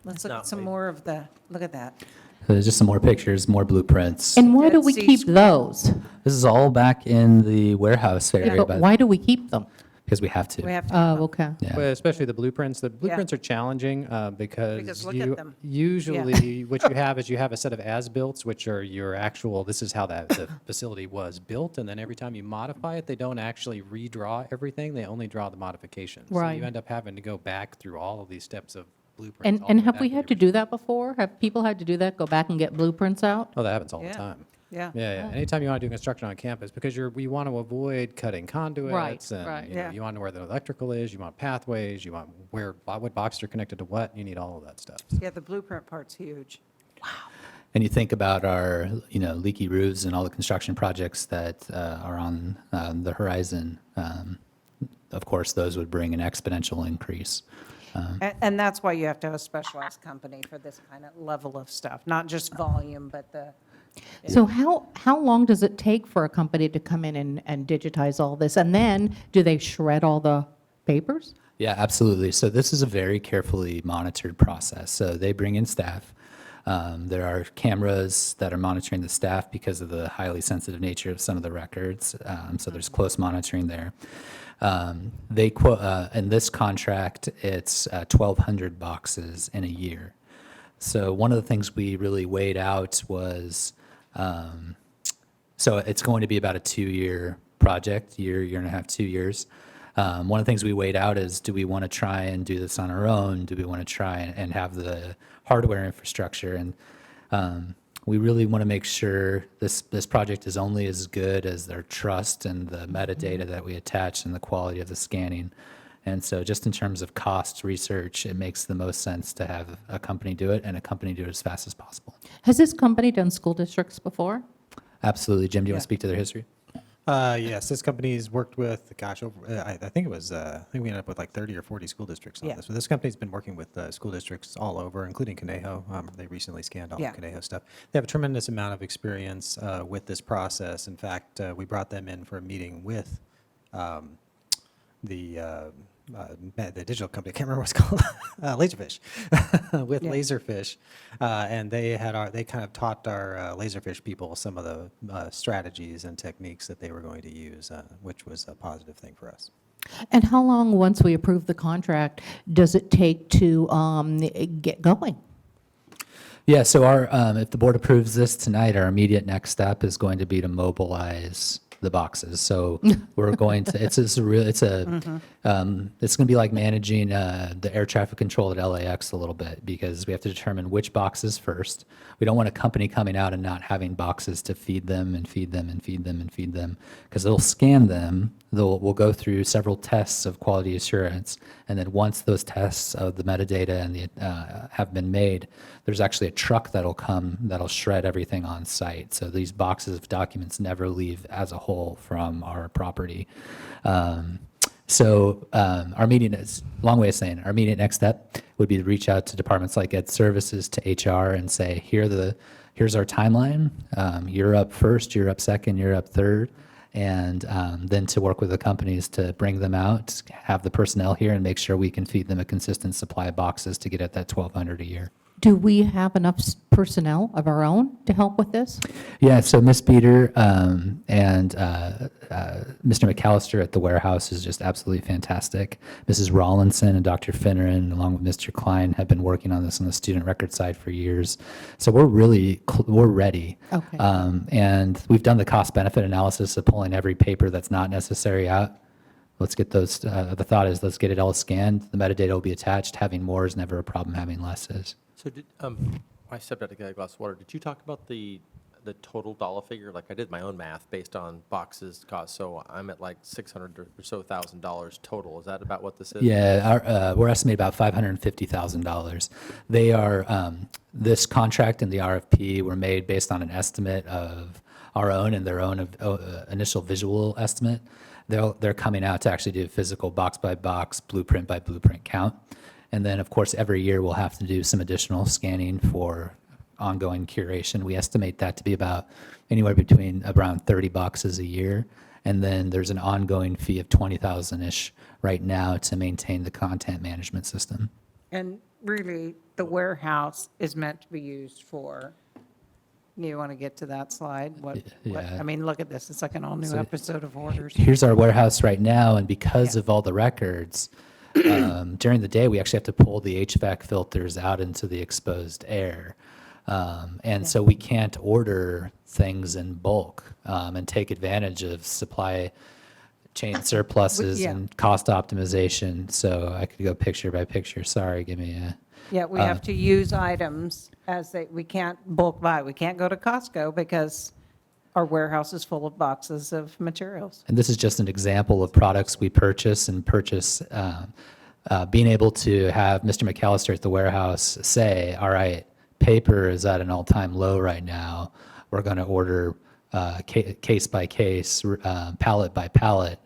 Let's look at some more of the, look at that. So there's just some more pictures, more blueprints. And why do Dead we Sea keep Scrolls. those? This is all back in the warehouse Yeah, area, but why do we keep them? because we have to. We have to. Oh, okay. Yeah. Well, especially the blueprints. The blueprints are challenging Because because look at you them. usually what you have is you have a set of as-builts, which are your actual. This is how the facility was built, and then every time you modify it, they don't actually redraw everything. They only draw the modifications. So Right. you end up having to go back through all of these steps of blueprints. all And the way have back we to had the to do that before? Have people had to do that, go back and get blueprints out? Oh, that happens all Yeah. the time. Yeah. Yeah. Anytime you want to do construction on campus, because you want to avoid cutting conduits, and right. you know, Yeah. you want to know where the electrical is, you want pathways, you want what boxes are connected to what. You need all of that stuff. Yeah, the blueprint part's huge. And you think about our, leaky roofs and all the construction projects that are on the horizon. Of course, those would bring an exponential increase. And that's why you have to have a specialized company for this kind of level of stuff, not just volume, but the, So how long does it take for a company to come in and digitize all this? And then do they shred all the papers? Yeah, absolutely. So this is a very carefully monitored process. So they bring in staff. There are cameras that are monitoring the staff because of the highly sensitive nature of some of the records. So there's close monitoring there. They quote in this contract, it's 1,200 boxes in a year. So one of the things we really weighed out was, so it's going to be about a 2-year project, year and a half, 2 years. One of the things we weighed out is, do we want to try and do this on our own? Do we want to try and have the hardware infrastructure? And we really want to make sure this project is only as good as their trust and the metadata that we attach and the quality of the scanning. And so just in terms of cost research, it makes the most sense to have a company do it and a company do it as fast as possible. Has this company done school districts before? Absolutely. Jim, do you want to speak to their history? Yes, this company's worked with, I think we ended up with like 30 or 40 school districts on Yeah. this. But this company's been working with school districts all over, including Conejo. They recently scanned all Yeah. of Conejo stuff. They have a tremendous amount of experience with this process. In fact, we brought them in for a meeting with the digital company, I can't remember what it's called, Laserfish, with Yeah. Laserfish, and they kind of taught our Laserfish people some of the strategies and techniques that they were going to use, which was a positive thing for us. And how long, once we approve the contract, does it take to get going? Yeah, so if the board approves this tonight, our immediate next step is going to be to mobilize the boxes. So we're going to, it's going to be like managing the air traffic control at LAX a little bit, because we have to determine which boxes first. We don't want a company coming out and not having boxes to feed them and feed them and feed them and feed them, because they'll scan them. We'll go through several tests of quality assurance, and then once those tests of the metadata and the have been made, there's actually a truck that'll come that'll shred everything on site. So these boxes of documents never leave as a whole from our property. So our meeting is, long way of saying, our immediate next step would be to reach out to departments like Ed Services, to HR, and say, here's our timeline. You're up first, you're up second, you're up third. And then to work with the companies to bring them out, have the personnel here, and make sure we can feed them a consistent supply of boxes to get at that 1,200 a year. Do we have enough personnel of our own to help with this? Yeah, so Ms. Beater and Mr. McAllister at the warehouse is just absolutely fantastic. Mrs. Rawlinson and Dr. Finneran, along with Mr. Klein, have been working on this on the student record side for years. So we're really, we're ready. Okay. And we've done the cost-benefit analysis of pulling every paper that's not necessary out. Let's get those, the thought is let's get it all scanned. The metadata will be attached. Having more is never a problem, having less is. So did, I stepped out to get a glass of water. Did you talk about the total dollar figure? Like I did my own math based on boxes cost, so I'm at like $600 or so thousand total. Is that about what this is? Yeah, we're estimating about $550,000. They are, this contract and the RFP were made based on an estimate of our own and their own initial visual estimate. They're coming out to actually do a physical box by box, blueprint by blueprint count. And then, of course, every year we'll have to do some additional scanning for ongoing curation. We estimate that to be about anywhere between around 30 boxes a year. And then there's an ongoing fee of 20,000-ish right now to maintain the content management system. And really, the warehouse is meant to be used for, you want to get to that slide? Yeah. I mean, look at this, it's like an all-new So episode of Hoarders. Here's our warehouse right now, and because of all the records, during the day, we actually have to pull the HVAC filters out into the exposed air. And so we can't order things in bulk and take advantage of supply chain surpluses Yeah. and cost optimization. So I could go picture by picture. Sorry, give me a... Yeah, we have to use items we can't bulk buy. We can't go to Costco because our warehouse is full of boxes of materials. And this is just an example of products we purchase and purchase, being able to have Mr. McAllister at the warehouse say, all right, paper is at an all-time low right now. We're going to order case by case, pallet by pallet.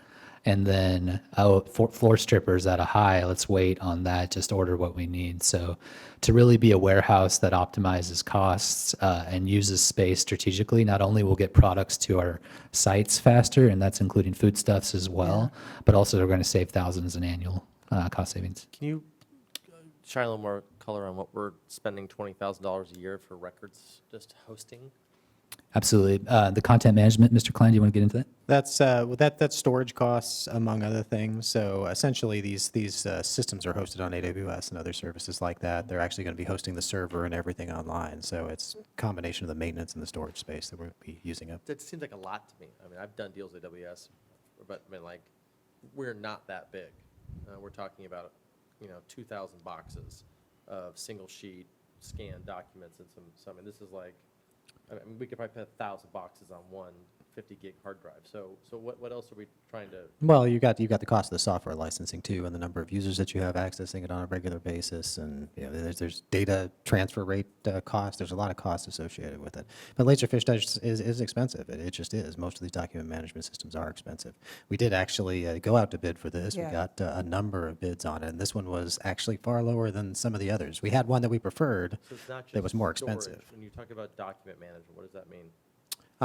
And then, floor strippers at a high, let's wait on that, just order what we need. So to really be a warehouse that optimizes costs and uses space strategically, not only will get products to our sites faster, and that's including foodstuffs as well, but also they're going to save thousands in annual cost savings. Can you shine a little more color on what we're spending $20,000 a year for records just hosting? Absolutely. The content management, Mr. Klein, do you want to get into that? That's storage costs, among other things. So essentially, these systems are hosted on AWS and other services like that. They're actually going to be hosting the server and everything online. So it's a combination of the maintenance and the storage space that we'll be using up. That seems like a lot to me. I mean, I've done deals with AWS, but I mean, like, we're not that big. We're talking about, 2,000 boxes of single sheet scanned documents and some. I mean, this is like, I mean, we could probably put 1,000 boxes on one 50-gig hard drive. So what else are we trying to? Well, you got the cost of the software licensing too, and the number of users that you have accessing it on a regular basis, and there's data transfer rate cost. There's a lot of costs associated with it. But Laserfish is expensive. It just is. Most of these document management systems are expensive. We did actually go out to bid for this. Yeah. We got a number of bids on it, and this one was actually far lower than some of the others. We had one that we preferred So it's not just that was more storage. expensive. When you talk about document management, what does that mean?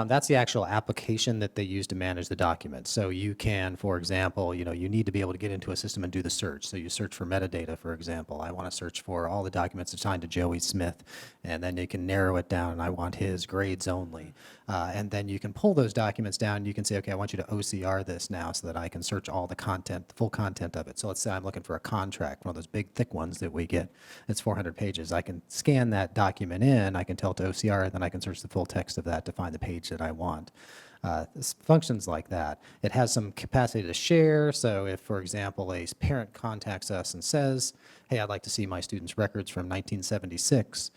That's the actual application that they use to manage the documents. So you can, for example, you need to be able to get into a system and do the search. So you search for metadata, for example. I want to search for all the documents assigned to Joey Smith, and then you can narrow it down, and I want his grades only. And then you can pull those documents down, and you can say, okay, I want you to OCR this now so that I can search all the content, the full content of it. So let's say I'm looking for a contract, one of those big, thick ones that we get. It's 400 pages. I can scan that document in, I can tell it to OCR, and then I can search the full text of that to find the page that I want. Functions like that. It has some capacity to share. So if, for example, a parent contacts us and says, hey, I'd like to see my student's records from 1976,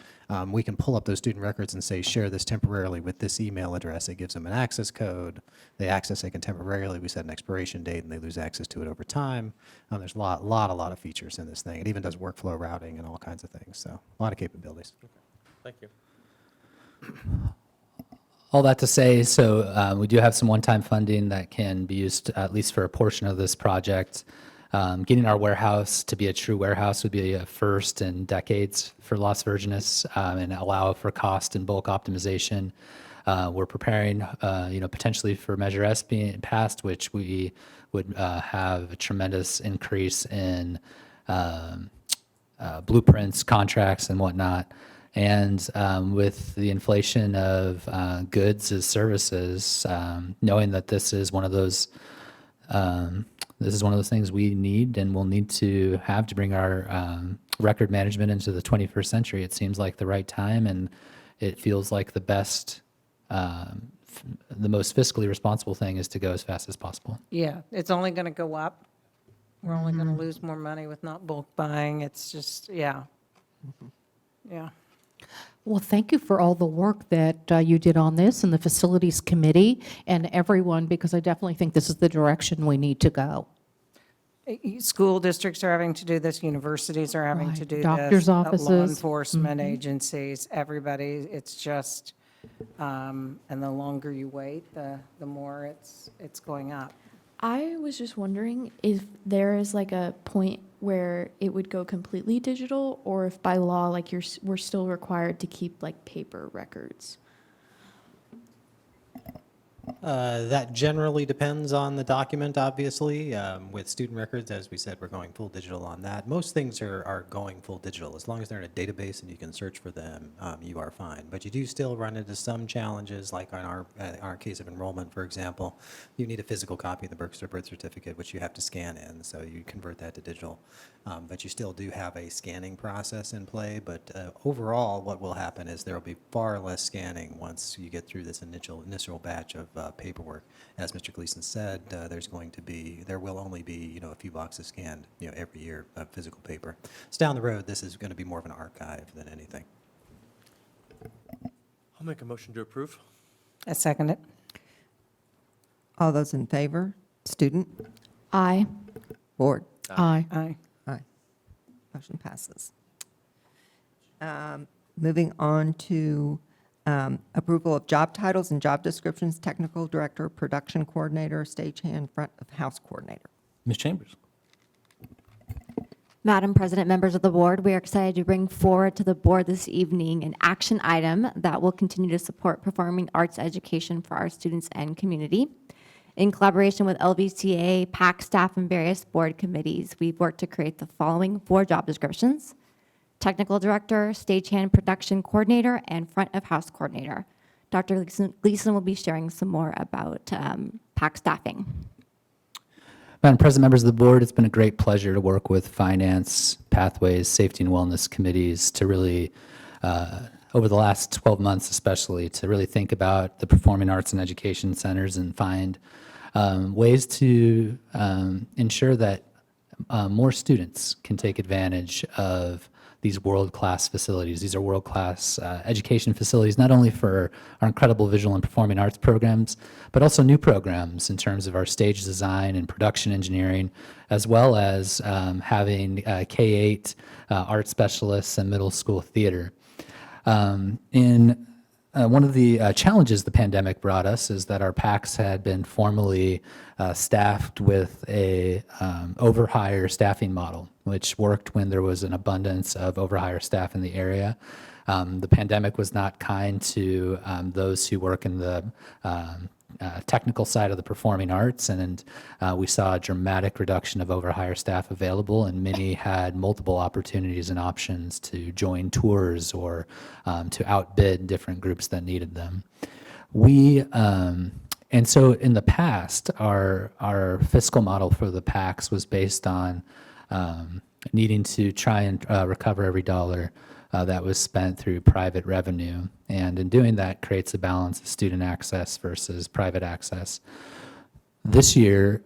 we can pull up those student records and say, share this temporarily with this email address. It gives them an access code. They access it temporarily. We set an expiration date, and they lose access to it over time. There's a lot of features in this thing. It even does workflow routing and all kinds of things. So a lot of capabilities. Thank you. All that to say, so we do have some one-time funding that can be used at least for a portion of this project. Getting our warehouse to be a true warehouse would be a first in decades for Las Virgenes and allow for cost and bulk optimization. We're preparing, potentially for Measure S being passed, which we would have a tremendous increase in blueprints, contracts, and whatnot. And with the inflation of goods as services, knowing that this is one of those things we need and will need to have to bring our record management into the 21st century, it seems like the right time, and it feels like the best, the most fiscally responsible thing is to go as fast as possible. Yeah, it's only going to go up. We're only going to lose more money with not bulk buying. It's just, yeah. Yeah. Well, thank you for all the work that you did on this and the Facilities Committee and everyone, because I definitely think this is the direction we need to go. School districts are having to do this, universities are having to Right. do this. Doctors' Law offices. enforcement agencies, everybody, it's just, and the longer you wait, the more it's going up. I was just wondering if there is like a point where it would go completely digital, or if by law, like we're still required to keep like paper records. That generally depends on the document, obviously. With student records, as we said, we're going full digital on that. Most things are going full digital. As long as they're in a database and you can search for them, you are fine. But you do still run into some challenges, like on our case of enrollment, for example. You need a physical copy of the birth certificate, which you have to scan in, so you convert that to digital. But you still do have a scanning process in play. But overall, what will happen is there will be far less scanning once you get through this initial batch of paperwork. As Mr. Gleason said, there will only be, a few boxes scanned, every year of physical paper. So down the road, this is going to be more of an archive than anything. I'll make a motion to approve. I second it. All those in favor? Student? Aye. Board? Aye. Aye. Aye. Motion passes. Moving on to approval of job titles and job descriptions, technical director, production coordinator, stagehand, front of house coordinator. Ms. Chambers. Madam President, members of the board, we are excited to bring forward to the board this evening an action item that will continue to support performing arts education for our students and community. In collaboration with LVCA, PAC staff, and various board committees, we've worked to create the following 4 job descriptions: technical director, stagehand, production coordinator, and front of house coordinator. Dr. Gleason will be sharing some more about PAC staffing. Madam President, members of the board, it's been a great pleasure to work with finance, pathways, safety and wellness committees to really, over the last 12 months especially, to really think about the performing arts and education centers and find ways to ensure that more students can take advantage of these world-class facilities. These are world-class education facilities, not only for our incredible visual and performing arts programs, but also new programs in terms of our stage design and production engineering, as well as having K-8 art specialists and middle school theater. One of the challenges the pandemic brought us is that our PACs had been formally staffed with a overhire staffing model, which worked when there was an abundance of overhire staff in the area. The pandemic was not kind to those who work in the technical side of the performing arts, and we saw a dramatic reduction of overhire staff available, and many had multiple opportunities and options to join tours or to outbid different groups that needed them. And so in the past, our fiscal model for the PACs was based on needing to try and recover every dollar that was spent through private revenue. And in doing that, creates a balance of student access versus private access. This year,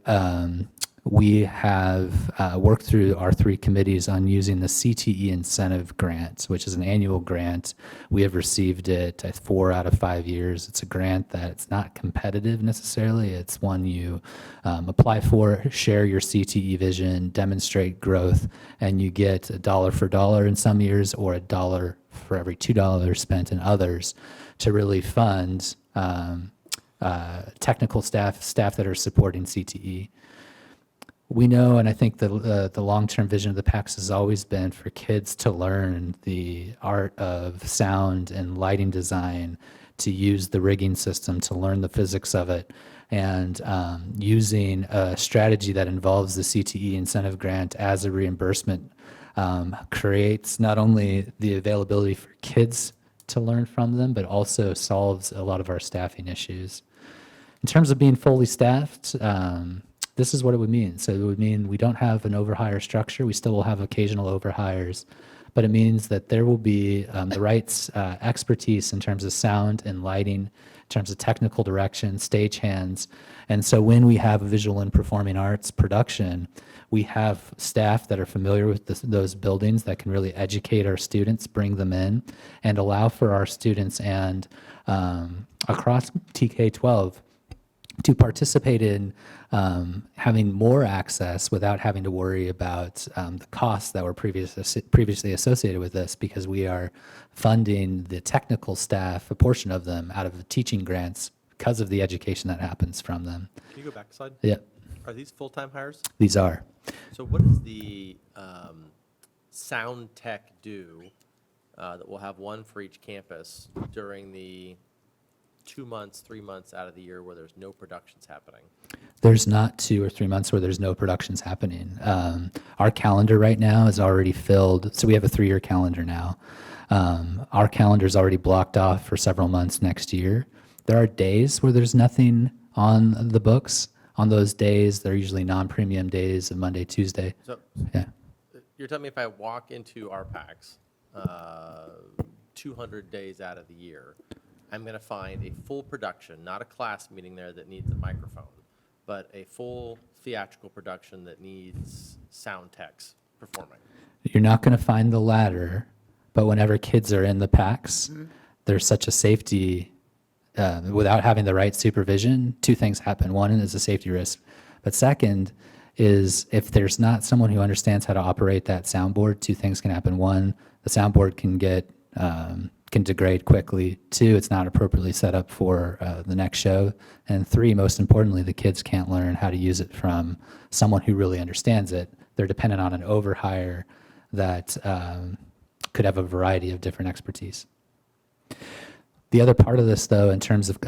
we have worked through our 3 committees on using the Cte Incentive Grant, which is an annual grant. We have received it 4 out of 5 years. It's a grant that's not competitive necessarily. It's one you apply for, share your CTE vision, demonstrate growth, and you get $1 for $1 in some years, or $1 for every $2 spent in others, to really fund technical staff that are supporting CTE. We know, and I think the long-term vision of the PACs has always been for kids to learn the art of sound and lighting design, to use the rigging system, to learn the physics of it, and using a strategy that involves the CTE Incentive Grant as a reimbursement creates not only the availability for kids to learn from them, but also solves a lot of our staffing issues. In terms of being fully staffed, this is what it would mean. So it would mean we don't have an overhire structure. We still will have occasional overhires, but it means that there will be the right expertise in terms of sound and lighting, in terms of technical direction, stagehands. And so when we have a visual and performing arts production, we have staff that are familiar with those buildings that can really educate our students, bring them in, and allow for our students and across TK-12 to participate in having more access without having to worry about the costs that were previously associated with this, because we are funding the technical staff, a portion of them, out of the teaching grants because of the education that happens from them. Can you go back a slide? Yeah. Are these full-time hires? These are. So what does the sound tech do that will have one for each campus during the 2 months, 3 months out of the year where there's no productions happening? There's not 2 or 3 months where there's no productions happening. Our calendar right now is already filled. So we have a 3-year calendar now. Our calendar is already blocked off for several months next year. There are days where there's nothing on the books. On those days, they're usually non-premium days of Monday, Tuesday. So Yeah. you're telling me if I walk into our PACs 200 days out of the year, I'm going to find a full production, not a class meeting there that needs a microphone, but a full theatrical production that needs sound techs performing. You're not going to find the latter, but whenever kids are in the PACs, there's such a safety, without having the right supervision, 2 things happen. One is a safety risk, but second is if there's not someone who understands how to operate that soundboard, 2 things can happen. 1, the soundboard can get can degrade quickly. 2, it's not appropriately set up for the next show. And 3, most importantly, the kids can't learn how to use it from someone who really understands it. They're dependent on an overhire that could have a variety of different expertise. The other part of this, though, in terms of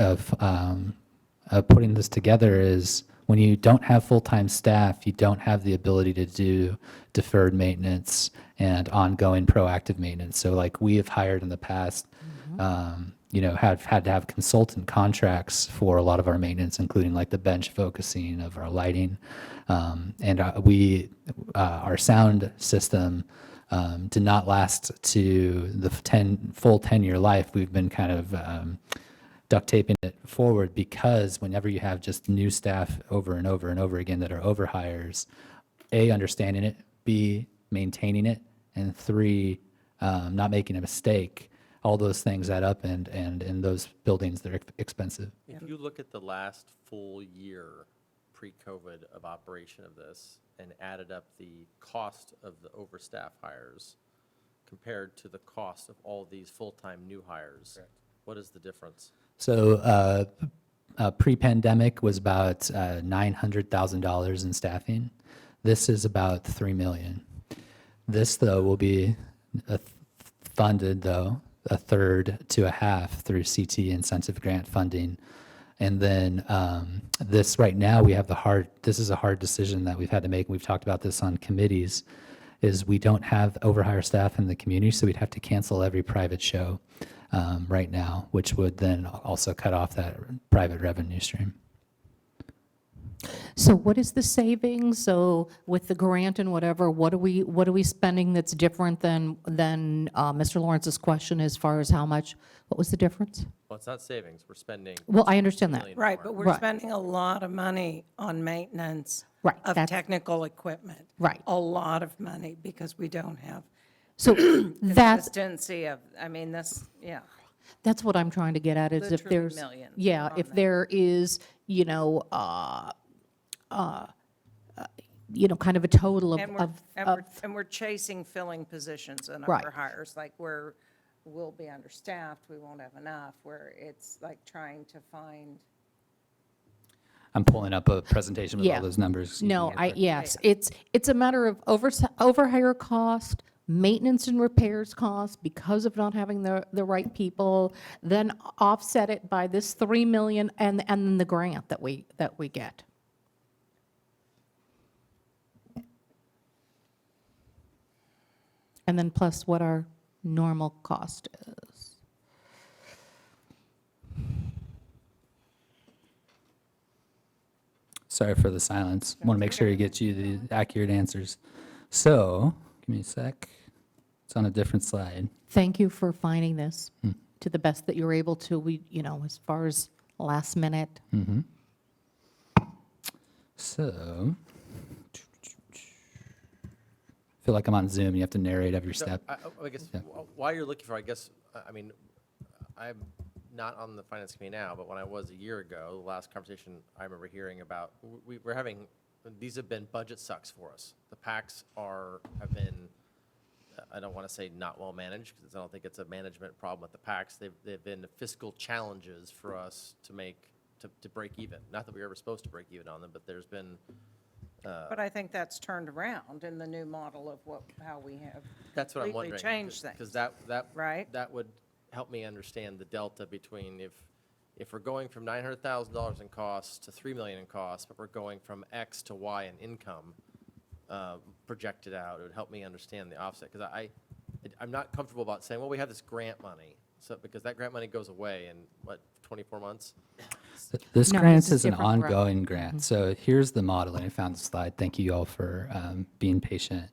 putting this together is when you don't have full-time staff, you don't have the ability to do deferred maintenance and ongoing proactive maintenance. So like we have hired in the past, have had to have consultant contracts for a lot of our maintenance, including like the bench focusing of our lighting. And our sound system did not last to the full 10-year life. We've been kind of duct taping it forward because whenever you have just new staff over and over and over again that are overhires, A, understanding it, B, maintaining it, and 3, not making a mistake, all those things add up, and in those buildings, they're expensive. If you look at the last full year pre-COVID of operation of this and added up the cost of the overstaff hires compared to the cost of all these full-time new hires, what is the difference? So pre-pandemic was about $900,000 in staffing. This is about $3 million. This, though, will be funded, though, a third to a half through Cte Incentive Grant funding. And then this right now, this is a hard decision that we've had to make, and we've talked about this on committees, is we don't have overhire staff in the community, so we'd have to cancel every private show right now, which would then also cut off that private revenue stream. So what is the savings? So with the grant and whatever, what are we spending that's different than Mr. Lawrence's question as far as how much? What was the difference? Well, it's not savings. We're spending. Well, I understand that. $2 million Right, more. but we're Right. spending a lot of money on maintenance Right, of that's- technical equipment. Right. A lot of money because we don't have So that's consistency of, yeah. That's what I'm trying to get at, is if Literally there's, millions yeah, on if that. there is, kind of a total And we're chasing filling positions in Right. our hires, like we'll be understaffed, we won't have enough, where it's like trying to find. I'm pulling up a presentation with Yeah. all those numbers. You No, can get there. yes, it's a matter of overhire cost, maintenance and repairs cost because of not having the right people, then offset it by this $3 million and then the grant that we get. And then plus what our normal cost is. Sorry for the silence. Want to make sure he gets you the accurate answers. So, give me a sec. It's on a different slide. Thank you for finding this to the best that you were able to. We, as far as last minute. Mm-hmm. So, feel like I'm on Zoom. You have to narrate every So, step. I guess Yeah. while you're looking for, I'm not on the finance committee now, but when I was a year ago, the last conversation I remember hearing about, we're having, these have been budget sucks for us. The PACs have been, I don't want to say not well managed, because I don't think it's a management problem with the PACs. They've been fiscal challenges for us to break even. Not that we were ever supposed to break even on them, but there's been. But I think that's turned around in the new model of how we have That's what I'm completely wondering. changed things. Because that Right? would help me understand the delta between if we're going from $900,000 in costs to $3 million in costs, but we're going from X to Y in income projected out, it would help me understand the offset. Because I'm not comfortable about saying, well, we have this grant money. So because that grant money goes away in, 24 months? This No, grant this is is an different grant. ongoing grant. So here's the model, and I found the slide. Thank you all for being patient.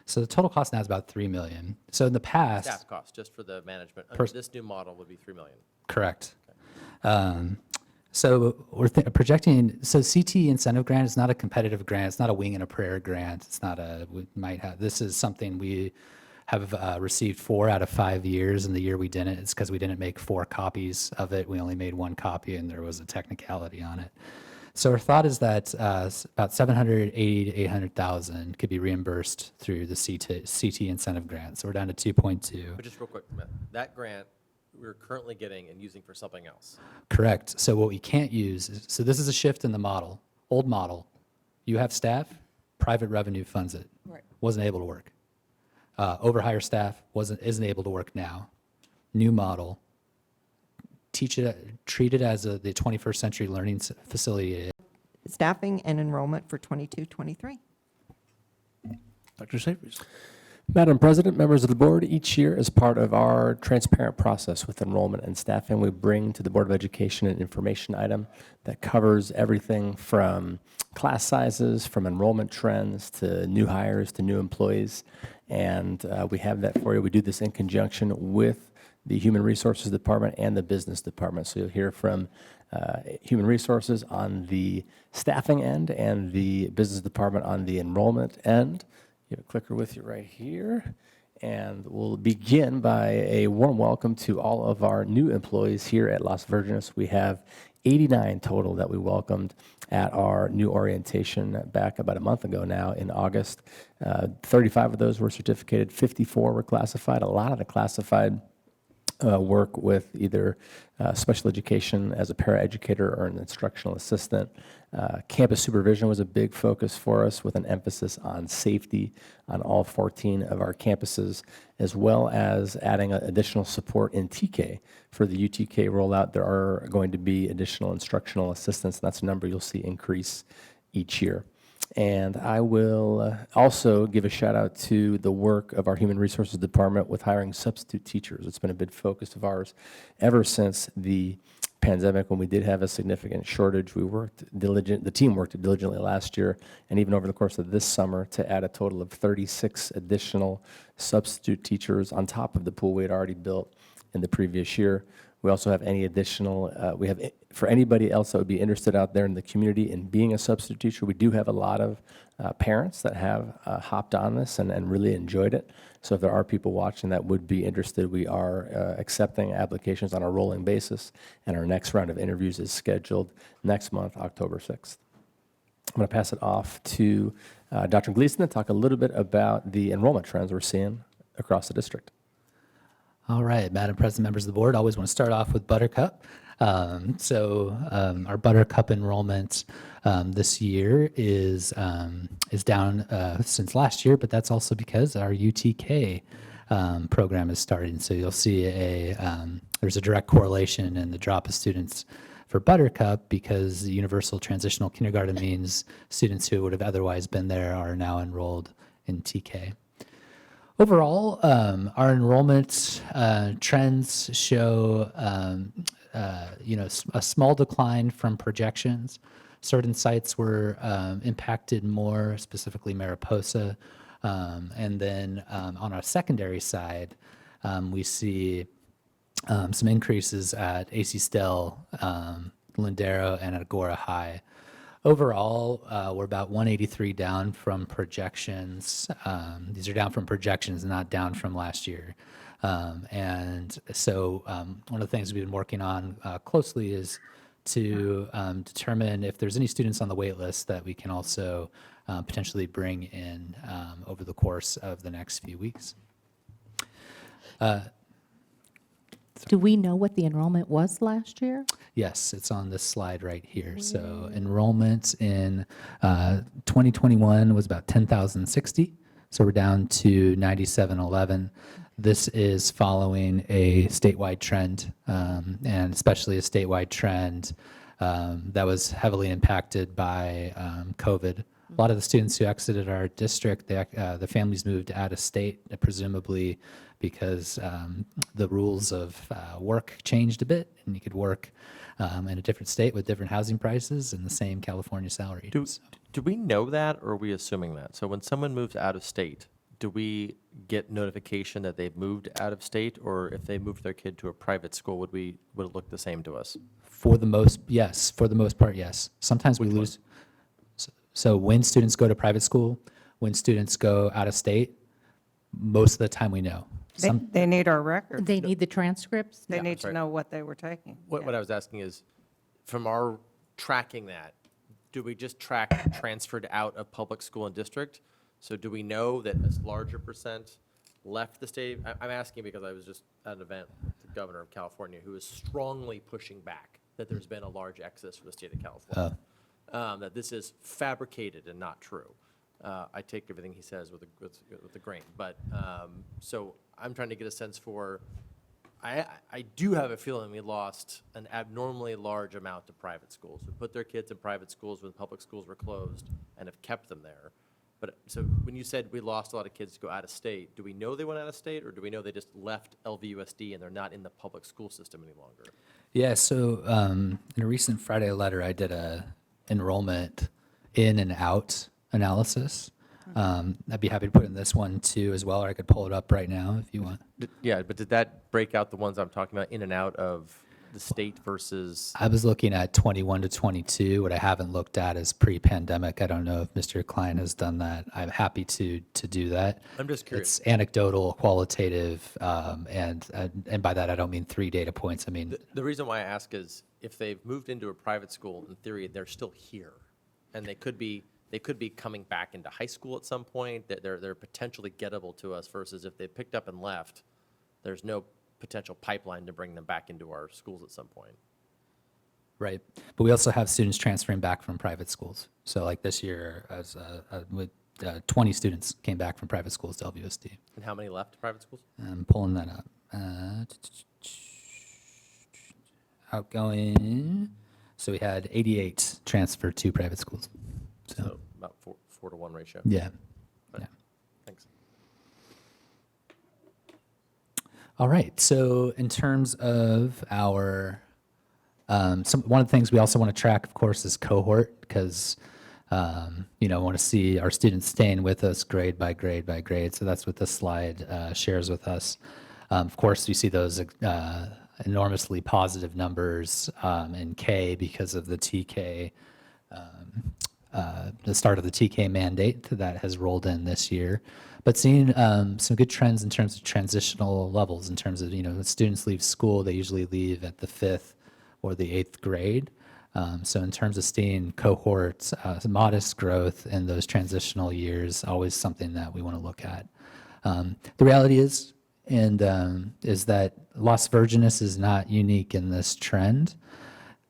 So the total cost now is about $3 million. So in the past, Staff costs, just for the management. Under this new model would be $3 million. correct. So we're projecting. So Cte Incentive Grant is not a competitive grant. It's not a wing and a prayer grant. It's not a we might have. This is something we have received 4 out of 5 years, and the year we didn't, it's because we didn't make 4 copies of it. We only made 1 copy, and there was a technicality on it. So our thought is that about 780 to 800,000 could be reimbursed through the Cte Incentive Grant. So we're down to 2.2. But just real quick, that grant we're currently getting and using for something else. Correct. So what we can't use is, so this is a shift in the model. Old model, you have staff, private revenue funds it. Right. Wasn't able to work. Overhire staff isn't able to work now. New model, treat it as the 21st century learning facility. Staffing and enrollment for 22-23. Dr. Salaries. Madam President, members of the board, each year as part of our transparent process with enrollment and staffing, we bring to the Board of Education an information item that covers everything from class sizes, from enrollment trends, to new hires, to new employees. And we have that for you. We do this in conjunction with the Human Resources Department and the Business Department. So you'll hear from Human Resources on the staffing end and the Business Department on the enrollment end. You have a clicker with you right here. And we'll begin by a warm welcome to all of our new employees here at Las Virgenes. We have 89 total that we welcomed at our new orientation back about a month ago now in August. 35 of those were certificated, 54 were classified. A lot of the classified work with either special education as a paraeducator or an instructional assistant. Campus supervision was a big focus for us with an emphasis on safety on all 14 of our campuses, as well as adding additional support in TK. For the UTK rollout, there are going to be additional instructional assistants, and that's a number you'll see increase each year. And I will also give a shout out to the work of our Human Resources Department with hiring substitute teachers. It's been a big focus of ours ever since the pandemic, when we did have a significant shortage. The team worked diligently last year and even over the course of this summer to add a total of 36 additional substitute teachers on top of the pool we had already built in the previous year. We also have any additional, for anybody else that would be interested out there in the community in being a substitute teacher, we do have a lot of parents that have hopped on this and really enjoyed it. So if there are people watching that would be interested, we are accepting applications on a rolling basis, and our next round of interviews is scheduled next month, October 6th. I'm going to pass it off to Dr. Gleason to talk a little bit about the enrollment trends we're seeing across the district. All right, Madam President, members of the board, I always want to start off with Buttercup. Our Buttercup enrollment this year is down since last year, but that's also because our UTK program is starting. So you'll see there's a direct correlation in the drop of students for Buttercup because the universal transitional kindergarten means students who would have otherwise been there are now enrolled in TK. Overall, our enrollment trends show, a small decline from projections. Certain sites were impacted more, specifically Mariposa. And then on our secondary side, we see some increases at AC Stell, Lindero, and Agora High. Overall, we're about 183 down from projections. These are down from projections, not down from last year. And so one of the things we've been working on closely is to determine if there's any students on the wait list that we can also potentially bring in over the course of the next few weeks. Do we know what the enrollment was last year? Yes, it's on this slide right here. So enrollments in 2021 was about 10,060. So we're down to 9,711. This is following a statewide trend, and especially a statewide trend that was heavily impacted by COVID. A lot of the students who exited our district, the families moved out of state, presumably because the rules of work changed a bit, and you could work in a different state with different housing prices and the same California salary. Do we know that, or are we assuming that? So when someone moves out of state, do we get notification that they've moved out of state, or if they moved their kid to a private school, would it look the same to us? For the most part, yes. Sometimes we lose. So when students go to private school, when students go out of state, most of the time we know. They need our records. They need the transcripts? They need to right. know what they were taking. What I was asking is, from our tracking that, do we just track transferred out of public school and district? So do we know that a larger percent left the state? I'm asking because I was just at an event with the governor of California who is strongly pushing back that there's been a large exodus from the state of California. That this is fabricated and not true. I take everything he says with a grain. But so I'm trying to get a sense for, I do have a feeling we lost an abnormally large amount to private schools who put their kids in private schools when public schools were closed and have kept them there. But so when you said we lost a lot of kids to go out of state, do we know they went out of state, or do we know they just left LVUSD and they're not in the public school system any longer? Yeah, so in a recent Friday letter, I did a enrollment in and out analysis. I'd be happy to put in this one too as well, or I could pull it up right now if you want. Yeah, but did that break out the ones I'm talking about in and out of the state versus? I was looking at 21 to 22. What I haven't looked at is pre-pandemic. I don't know if Mr. Klein has done that. I'm happy to do that. I'm just curious. It's anecdotal, qualitative, and by that I don't mean 3 data points. I mean The reason why I ask is if they've moved into a private school, in theory, they're still here. And they could be coming back into high school at some point. They're potentially gettable to us versus if they picked up and left, there's no potential pipeline to bring them back into our schools at some point. Right, but we also have students transferring back from private schools. So like this year, 20 students came back from private schools to LVUSD. And how many left private schools? I'm pulling that up. Outgoing. So we had 88 transfer to private schools. So about 4 to 1 ratio. Yeah. Right. Thanks. All right. So in terms of our, one of the things we also want to track, of course, is cohort, because I want to see our students staying with us grade by grade by grade. So that's what this slide shares with us. Of course, you see those enormously positive numbers in K because of the TK, the start of the TK mandate that has rolled in this year. But seeing some good trends in terms of transitional levels, in terms of, when students leave school, they usually leave at the 5th or the 8th grade. So in terms of seeing cohorts, modest growth in those transitional years, always something that we want to look at. The reality is that Las Virgenes is not unique in this trend.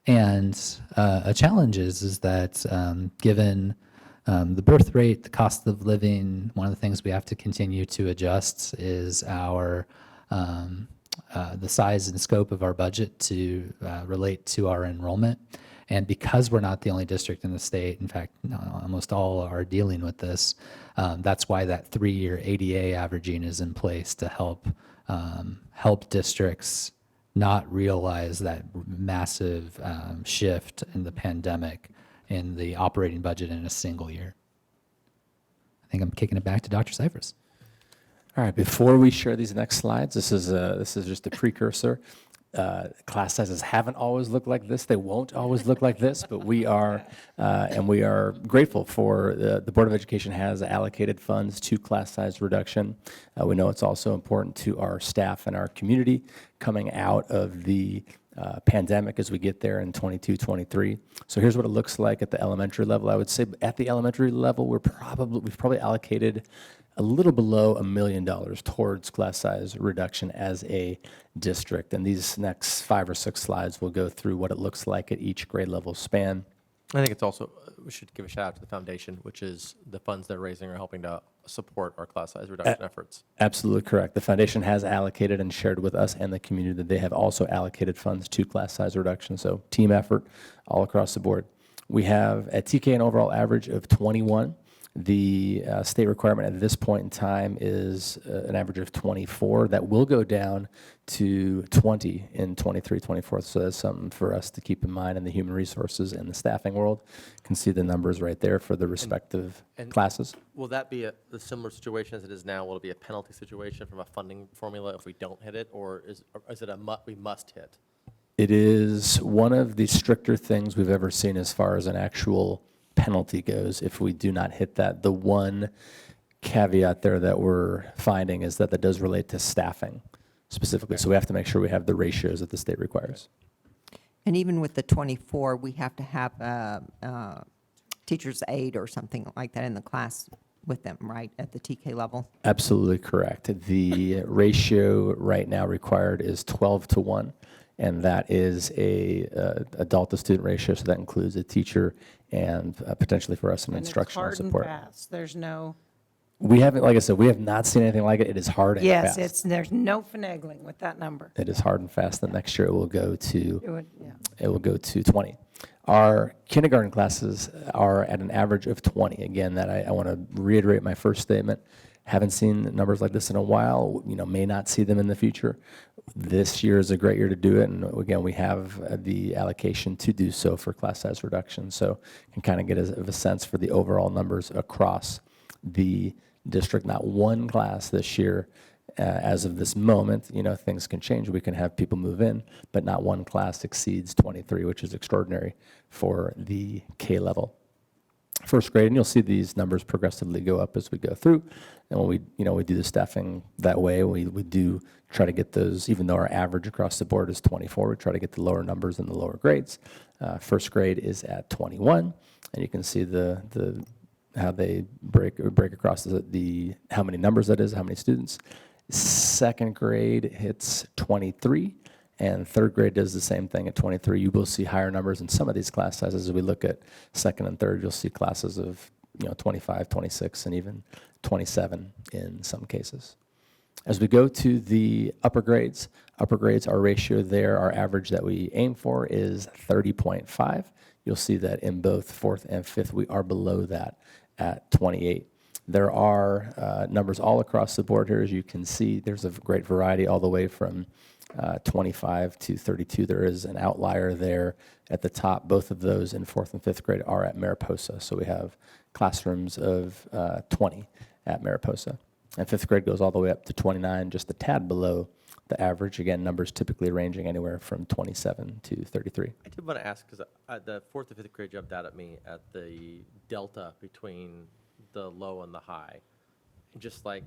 And a challenge is that given the birth rate, the cost of living, one of the things we have to continue to adjust is our the size and scope of our budget to relate to our enrollment. And because we're not the only district in the state, in fact, almost all are dealing with this, that's why that 3-year ADA averaging is in place to help districts not realize that massive shift in the pandemic in the operating budget in a single year. I think I'm kicking it back to Dr. Cyphers. All right, before we share these next slides, this is just a precursor. Class sizes haven't always looked like this. They won't always look like this, but we are grateful for the Board of Education has allocated funds to class size reduction. We know it's also important to our staff and our community coming out of the pandemic as we get there in 22, 23. So here's what it looks like at the elementary level. I would say at the elementary level, we've probably allocated a little below $1 million towards class size reduction as a district. And these next 5 or 6 slides will go through what it looks like at each grade level span. I think it's also, we should give a shout out to the foundation, which is the funds they're raising are helping to support our class size reduction efforts. Absolutely correct. The foundation has allocated and shared with us and the community that they have also allocated funds to class size reduction. So team effort all across the board. We have at TK an overall average of 21. The state requirement at this point in time is an average of 24. That will go down to 20 in 23, 24. So that's something for us to keep in mind in the human resources and the staffing world. You can see the numbers right there for the respective classes. Will that be a similar situation as it is now? Will it be a penalty situation from a funding formula if we don't hit it, or is it we must hit? It is one of the stricter things we've ever seen as far as an actual penalty goes if we do not hit that. The one caveat there that we're finding is that does relate to staffing specifically. So we have to make sure we have the ratios that the state requires. And even with the 24, we have to have a teacher's aide or something like that in the class with them, right, at the TK level? Absolutely correct. The ratio right now required is 12-1. And that is a adult to student ratio, so that includes a teacher and potentially for us an instructional support. And it's hard and fast. There's no. We haven't, like I said, we have not seen anything like it. It is hard and fast. Yes, there's no finagling with that number. It is hard and fast. The next year it will go to Yeah. it will go to 20. Our kindergarten classes are at an average of 20. Again, that I want to reiterate my first statement. Haven't seen numbers like this in a while, may not see them in the future. This year is a great year to do it, and again, we have the allocation to do so for class size reduction, so you can kind of get a sense for the overall numbers across the district. Not one class this year, as of this moment, things can change. We can have people move in, but not one class exceeds 23, which is extraordinary for the K level. First grade, and you'll see these numbers progressively go up as we go through. And when we do the staffing that way, we do try to get those, even though our average across the board is 24, we try to get the lower numbers in the lower grades. First grade is at 21, and you can see how they break across how many numbers that is, how many students. Second grade hits 23. And third grade does the same thing at 23. You will see higher numbers in some of these class sizes. As we look at second and third, you'll see classes of 25, 26, and even 27 in some cases. As we go to the upper grades, our ratio there, our average that we aim for is 30.5. You'll see that in both fourth and fifth, we are below that at 28. There are numbers all across the board here. As you can see, there's a great variety all the way from 25 to 32. There is an outlier there at the top. Both of those in fourth and fifth grade are at Mariposa. So we have classrooms of 20 at Mariposa. And fifth grade goes all the way up to 29, just a tad below the average. Again, numbers typically ranging anywhere from 27 to 33. I did want to ask, because the fourth and fifth grade jumped out at me at the delta between the low and the high. And just like,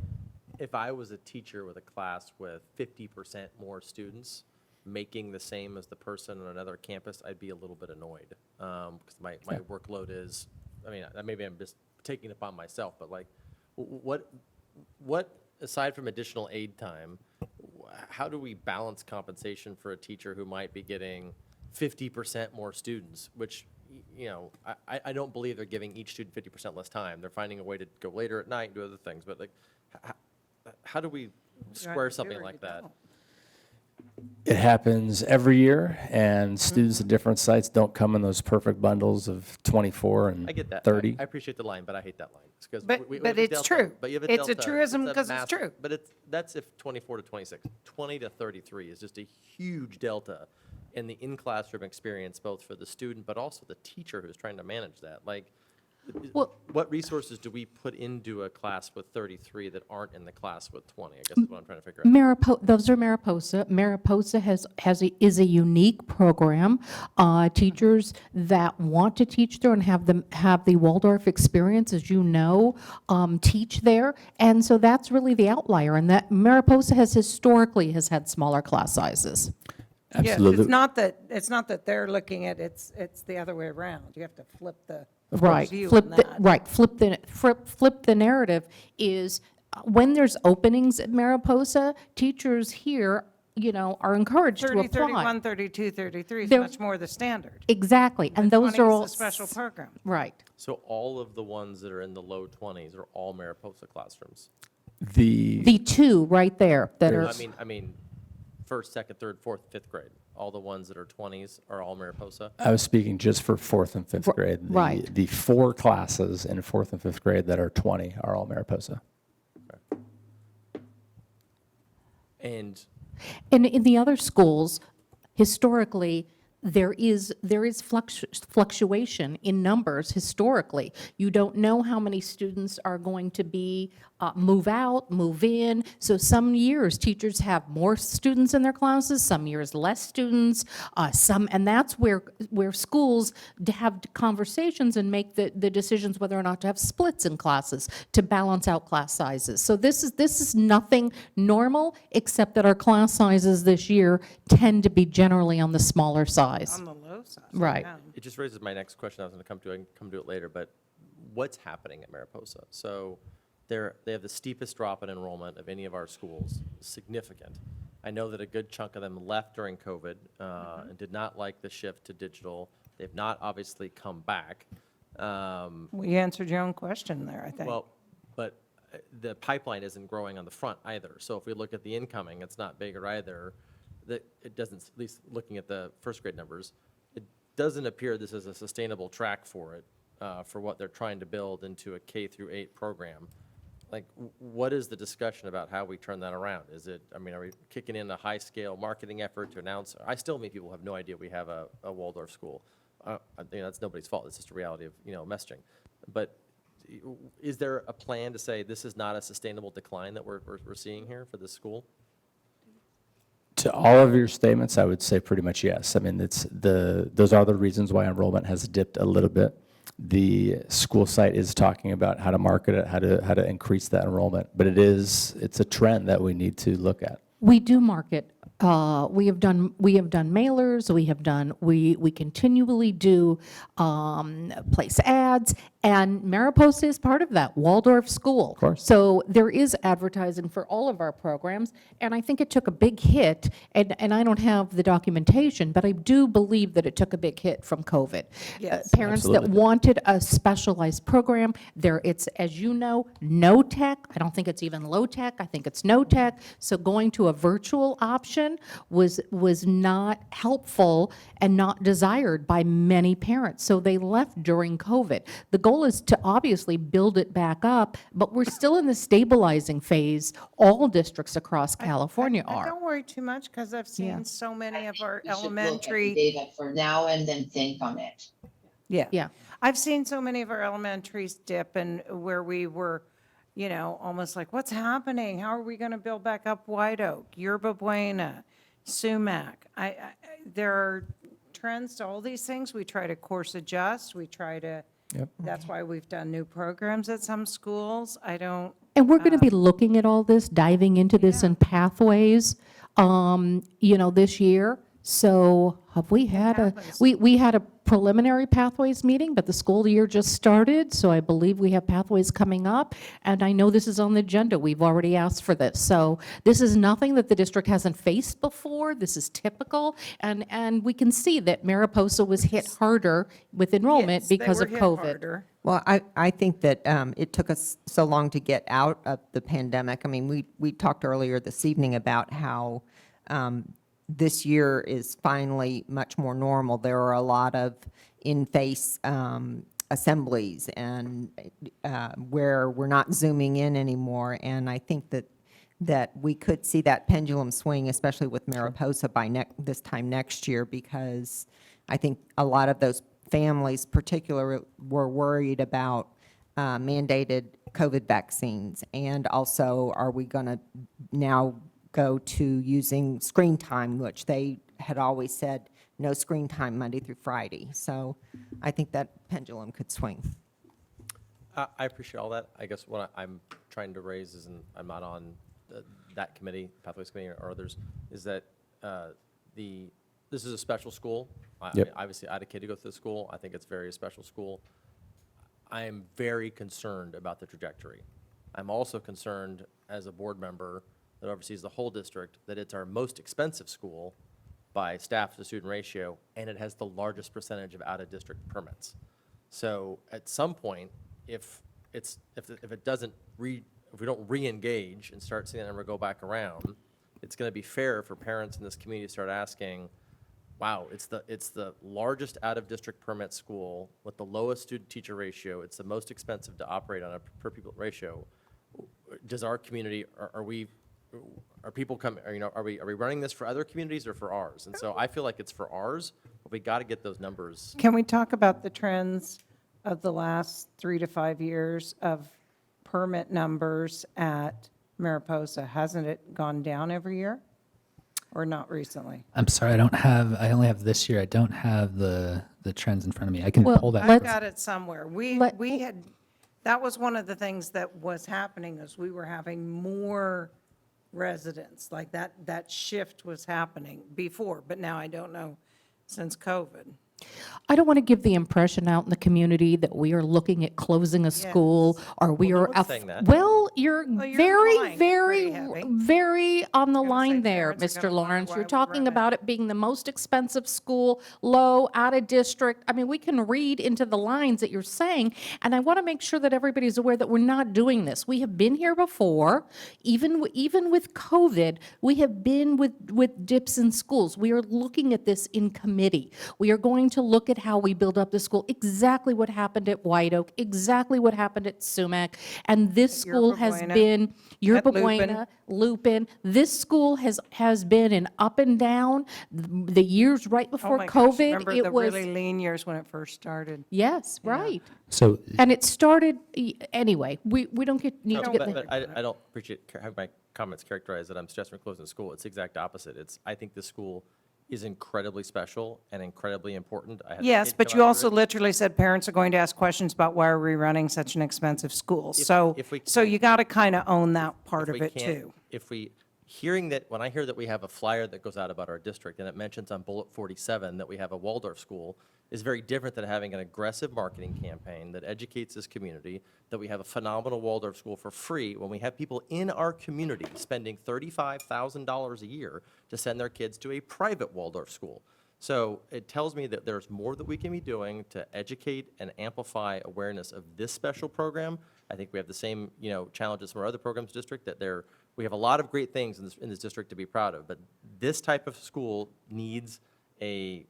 if I was a teacher with a class with 50% more students making the same as the person on another campus, I'd be a little bit annoyed because my workload is, maybe I'm just taking it upon myself, but like, what aside from additional aid time, how do we balance compensation for a teacher who might be getting 50% more students, which, I don't believe they're giving each student 50% less time. They're finding a way to go later at night and do other things, but like, how do we square something like that? It happens every year, and students at different sites don't come in those perfect bundles of 24 and I get that. 30. I appreciate the line, but I hate that line. It's 'cause But- we but have a it's delta, true. But you have a It's a delta. truism a 'cause it's massive- true. But that's if 24 to 26. 20 to 33 is just a huge delta in the in-classroom experience, both for the student, but also the teacher who's trying to manage that. Like, Well- what resources do we put into a class with 33 that aren't in the class with 20? I guess is what I'm trying to figure out. Those are Mariposa. Mariposa is a unique program. Teachers that want to teach there and have the Waldorf experience, as you know, teach there. And so that's really the outlier. And that Mariposa has historically had smaller class sizes. Absolutely. Yes, it's not that they're looking at it's the other way around. You have to flip the Right. view Flip on the, that. right. Flip the narrative is when there's openings at Mariposa, teachers here, are encouraged to 30, apply. 31, 32, 33 is They're- much more the standard. Exactly. And those 20 are is all. a special program. Right. So all of the ones that are in the low 20s are all Mariposa classrooms? The two right there that are. I mean, first, second, third, fourth, fifth grade. All the ones that are 20s are all Mariposa? I was speaking just for fourth and fifth grade. right. The 4 classes in fourth and fifth grade that are 20 are all Mariposa. And In the other schools, historically, there is fluctuation in numbers historically. You don't know how many students are going to be move out, move in. So some years teachers have more students in their classes, some years less students. And that's where schools have conversations and make the decisions whether or not to have splits in classes to balance out class sizes. So this is nothing normal, except that our class sizes this year tend to be generally on the smaller size. On the low side. Right. yeah. it just raises my next question. I was going to come to it. I can come to it later, but what's happening at Mariposa? So they have the steepest drop in enrollment of any of our schools, significant. I know that a good chunk of them left during COVID and did not like the shift to digital. They've not obviously come back. We answered your own question there, I think. Well, but the pipeline isn't growing on the front either. So if we look at the incoming, it's not bigger either. It doesn't, at least looking at the first grade numbers, it doesn't appear this is a sustainable track for it, for what they're trying to build into a K through 8 program. Like, what is the discussion about how we turn that around? Are we kicking in a high-scale marketing effort to announce? I still meet people who have no idea we have a Waldorf school. That's nobody's fault. It's just a reality of, messaging. But is there a plan to say this is not a sustainable decline that we're seeing here for this school? To all of your statements, I would say pretty much yes. I mean, those are the reasons why enrollment has dipped a little bit. The school site is talking about how to market it, how to increase that enrollment, but it's a trend that we need to look at. We do market. We have done mailers. We continually do place ads, and Mariposa is part of that Waldorf school. Of course. So there is advertising for all of our programs, and I think it took a big hit. And I don't have the documentation, but I do believe that it took a big hit from COVID. Yes. Parents Absolutely. that wanted a specialized program, it's, as you know, no tech. I don't think it's even low tech. I think it's no tech. So going to a virtual option was not helpful and not desired by many parents. So they left during COVID. The goal is to obviously build it back up, but we're still in the stabilizing phase. All districts across California I are. don't worry too much because I've Yeah. seen so many of our We should look at the elementary. data for now and then think on it. Yeah. Yeah. I've seen so many of our elementaries dip and where we were, almost like, what's happening? How are we going to build back up White Oak, Yerba Buena, Sumac? There are trends to all these things. We try to course adjust. We try to, that's why we've done new programs at some schools. And we're going to be looking at all this, diving into this in pathways, this year. So have we had we had a preliminary pathways meeting, but the school year just started, so I believe we have pathways coming up, and I know this is on the agenda. We've already asked for this. So this is nothing that the district hasn't faced before. This is typical, and we can see that Mariposa was hit harder with enrollment Yes, they because were of hit COVID. harder. Well, I think that it took us so long to get out of the pandemic. I mean, we talked earlier this evening about how this year is finally much more normal. There are a lot of in-face assemblies and where we're not zooming in anymore. And I think that we could see that pendulum swing, especially with Mariposa by this time next year, because I think a lot of those families particularly were worried about mandated COVID vaccines. And also, are we going to now go to using screen time, which they had always said no screen time Monday through Friday. So I think that pendulum could swing. I appreciate all that. I guess what I'm trying to raise is, and I'm not on that committee, Pathways Committee or others, is that this is a special school. I mean, obviously, I had a kid to go through the school. I think it's very a special school. I am very concerned about the trajectory. I'm also concerned as a board member that oversees the whole district that it's our most expensive school by staff to student ratio, and it has the largest percentage of out-of-district permits. So at some point, if we don't re-engage and start seeing that number go back around, it's going to be fair for parents in this community to start asking, wow, it's the largest out-of-district permit school with the lowest student-teacher ratio. It's the most expensive to operate on a per-pupil ratio. Does our community, are we running this for other communities or for ours? And so I feel like it's for ours, but we got to get those numbers. Can we talk about the trends of the last 3 to 5 years of permit numbers at Mariposa? Hasn't it gone down every year or not recently? I'm sorry, I only have this year. I don't have the trends in front of me. I can pull that. I've got it somewhere. That was one of the things that was happening, is we were having more residents, like that shift was happening before, but now I don't know since COVID. I don't want to give the impression out in the community that we are looking at closing a school or we Well, are. no one's saying that. Well, you're you're very, implying it pretty very, heavy. very on the line there, parents are Mr. gonna wonder Lawrence. why You're we talking run it. about it being the most expensive school, low, out of district. I mean, we can read into the lines that you're saying, and I want to make sure that everybody's aware that we're not doing this. We have been here before, even with COVID, we have been with dips in schools. We are looking at this in committee. We are going to look at how we build up the school, exactly what happened at White Oak, exactly what happened at Sumac, and this school has Buena, been, Yerba at Lupin. Buena, Lupin, this school has been an up and down. The years right Oh before my gosh, COVID, remember it the was, really lean years when it first started? yes, right. So And it started, anyway, we don't need to get But there. I don't appreciate having my comments characterized that I'm suggesting we're closing the school. It's the exact opposite. I think this school is incredibly special and incredibly important. I had a Yes, kid but come you out also through it. literally said parents are going to ask questions about why are we running such an expensive school? So if we you got to kind of own that part If of we it can't- too. When I hear that we have a flyer that goes out about our district and it mentions on bullet 47 that we have a Waldorf school, is very different than having an aggressive marketing campaign that educates this community, that we have a phenomenal Waldorf school for free when we have people in our community spending $35,000 a year to send their kids to a private Waldorf school. So it tells me that there's more that we can be doing to educate and amplify awareness of this special program. I think we have the same, challenges from our other programs district, that we have a lot of great things in this district to be proud of, but this type of school needs a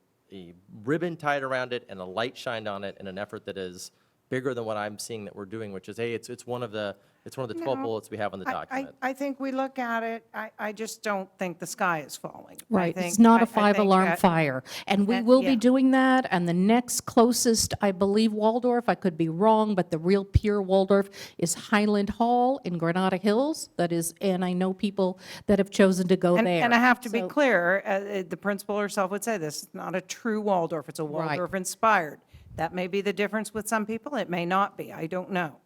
ribbon tied around it and a light shined on it in an effort that is bigger than what I'm seeing that we're doing, which is, hey, it's one of the 12 No, bullets we have on the document. I think we look at it, I just don't think the sky is falling. I Right, think- it's not I a think five-alarm that- fire. And we and- will yeah. be doing that, and the next closest, I believe Waldorf, I could be wrong, but the real pure Waldorf is Highland Hall in Granada Hills. That is, and I know people that have chosen to go there. And I have to be So- clear, the principal herself would say this, it's not a true Waldorf, it's a Right. Waldorf-inspired. That may be the difference with some people, it may not be, I don't know.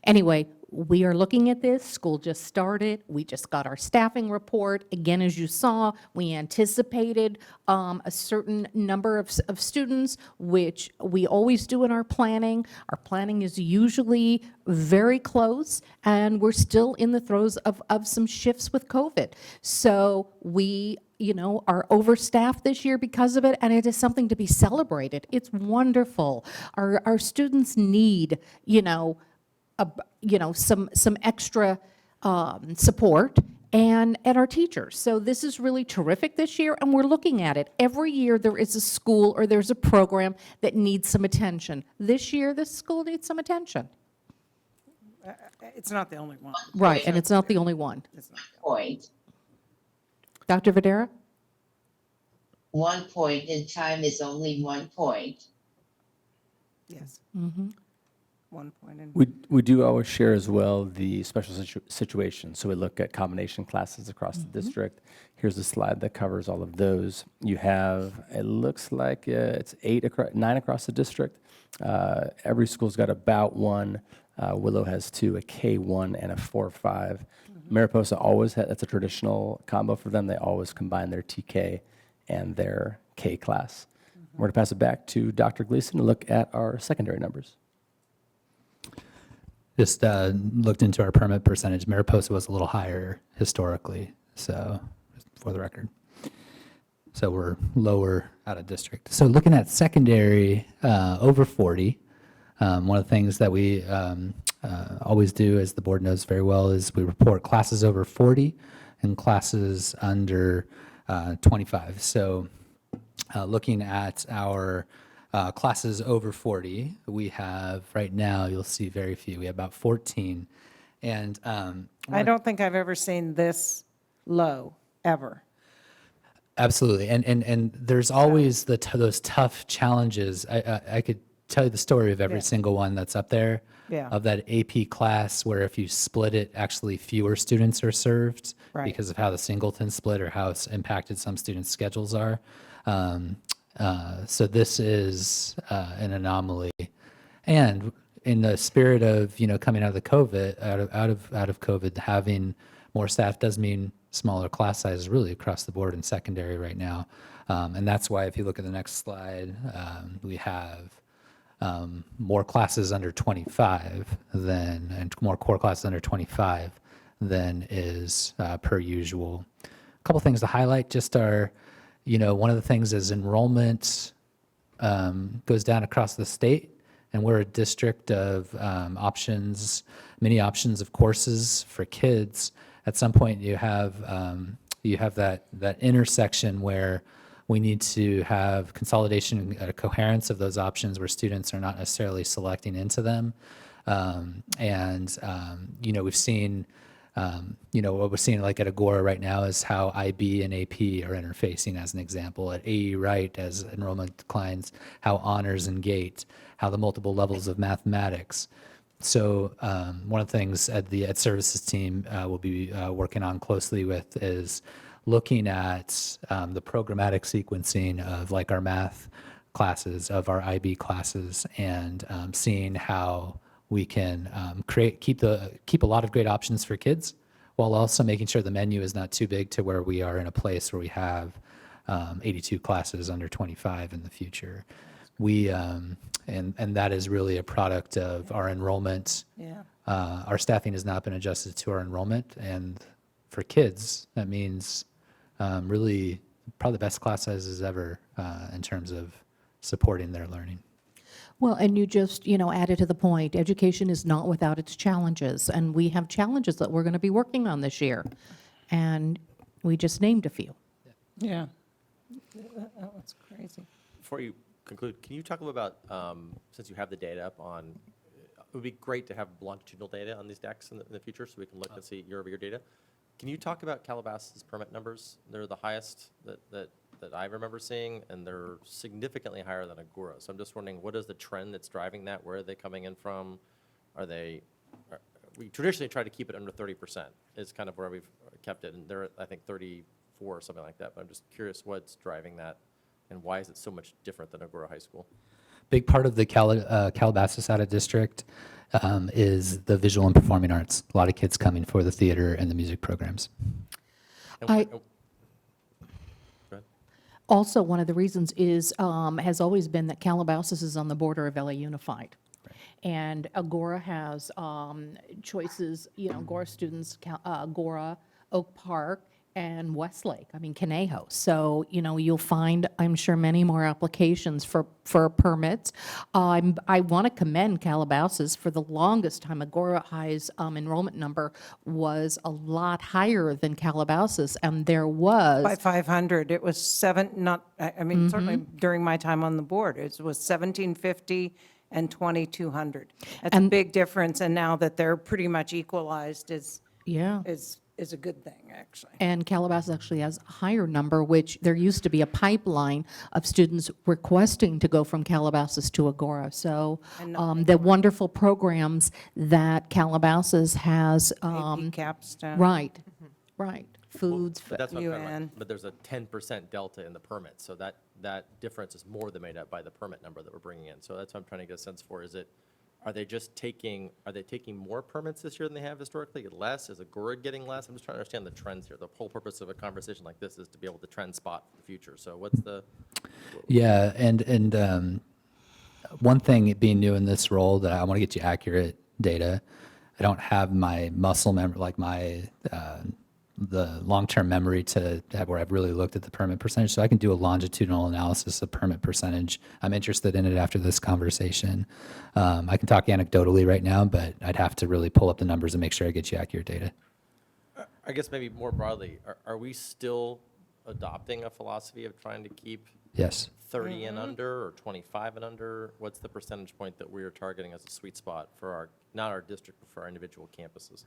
Anyway, we are looking at this. School just started. We just got our staffing report. Again, as you saw, we anticipated a certain number of students, which we always do in our planning. Our planning is usually very close, and we're still in the throes of some shifts with COVID. So we are overstaffed this year because of it, and it is something to be celebrated. It's wonderful. Our students need, some extra support, and our teachers. So this is really terrific this year, and we're looking at it. Every year there is a school or there's a program that needs some attention. This year, this school needs some attention. It's not the only one. Right, and it's not the only one. Point. Dr. Videra? 1 point in time is only 1 point. Yes. 1 point. We do always share as well the special situation. So we look at combination classes across the district. Here's a slide that covers all of those. You have, it looks like it's 9 across the district. Every school's got about one. Willow has 2, a K1 and a 4-5. Mariposa always that's a traditional combo for them. They always combine their TK and their K class. We're going to pass it back to Dr. Gleason to look at our secondary numbers. Just looked into our permit percentage. Mariposa was a little higher historically, so just for the record. So we're lower out of district. So looking at secondary, over 40, one of the things that we always do, as the board knows very well, is we report classes over 40 and classes under 25. So looking at our classes over 40, we have right now, you'll see very few. We have about 14. And I don't think I've ever seen this low, ever. absolutely. And there's always those tough challenges. I could tell you the story of every single one that's up there. Yeah. Of that AP class where if you split it, actually fewer students are served because of how the singleton split or how it's impacted some students' schedules are. So this is an anomaly. And in the spirit of, coming out of the COVID, out of COVID, having more staff does mean smaller class sizes really across the board in secondary right now. And that's why if you look at the next slide, we have more classes under 25 and more core classes under 25 than is per usual. A couple things to highlight just are, one of the things is enrollment goes down across the state, and we're a district of many options of courses for kids. At some point you have that intersection where we need to have consolidation and coherence of those options where students are not necessarily selecting into them. We've seen, what we're seeing like at Agora right now is how IB and AP are interfacing as an example. At AE Wright, as enrollment declines, how honors and GATE, how the multiple levels of mathematics. So one of the things at the Ed Services team will be working on closely with is looking at the programmatic sequencing of like our math classes, of our IB classes, and seeing how we can keep a lot of great options for kids, while also making sure the menu is not too big to where we are in a place where we have 82 classes under 25 in the future. And that is really a product of our enrollment. Yeah. Our staffing has not been adjusted to our enrollment, and for kids, that means really probably the best class sizes ever in terms of supporting their learning. Well, and you just, added to the point, education is not without its challenges, and we have challenges that we're going to be working on this year, and we just named a few. Yeah. That was crazy. Before you conclude, can you talk a little about, since you have the data up on, it would be great to have longitudinal data on these decks in the future so we can look and see year-over-year data. Can you talk about Calabasas' permit numbers? They're the highest that I remember seeing, and they're significantly higher than Agora. So I'm just wondering, what is the trend that's driving that? Where are they coming in from? We traditionally try to keep it under 30%. Is kind of where we've kept it, and they're at, I think, 34 or something like that. But I'm just curious what's driving that, and why is it so much different than Agora High School? Big part of the Calabasas out of district is the visual and performing arts. A lot of kids coming for the theater and the music programs. Also, one of the reasons is, has always been that Calabasas is on the border of LA Unified. And Agora has choices, Agora students, Agora, Oak Park, and Westlake, I mean, Conejo. So, you'll find, I'm sure, many more applications for permits. I want to commend Calabasas. For the longest time, Agora High's enrollment number was a lot higher than Calabasas, and there was... By 500, it was certainly during my time on the board, it was 1,750 and 2,200. That's a big difference, and now that they're pretty much equalized is a good thing, actually. And Calabasas actually has a higher number, which there used to be a pipeline of students requesting to go from Calabasas to Agora. So the wonderful programs that Calabasas has. AP Capstone. Right, right. Foods. But that's what I'm talking UN. about. But there's a 10% delta in the permits, so that difference is more than made up by the permit number that we're bringing in. So that's what I'm trying to get a sense for. Are they taking more permits this year than they have historically? Less? Is Agora getting less? I'm just trying to understand the trends here. The whole purpose of a conversation like this is to be able to trend spot for the future. So what's the? Yeah, and one thing being new in this role that I want to get you accurate data. I don't have my muscle memory, like the long-term memory to have where I've really looked at the permit percentage. So I can do a longitudinal analysis of permit percentage. I'm interested in it after this conversation. I can talk anecdotally right now, but I'd have to really pull up the numbers and make sure I get you accurate data. I guess maybe more broadly, are we still adopting a philosophy of trying to keep Yes. 30 and under or 25 and under? What's the percentage point that we are targeting as a sweet spot for not our district, but for our individual campuses?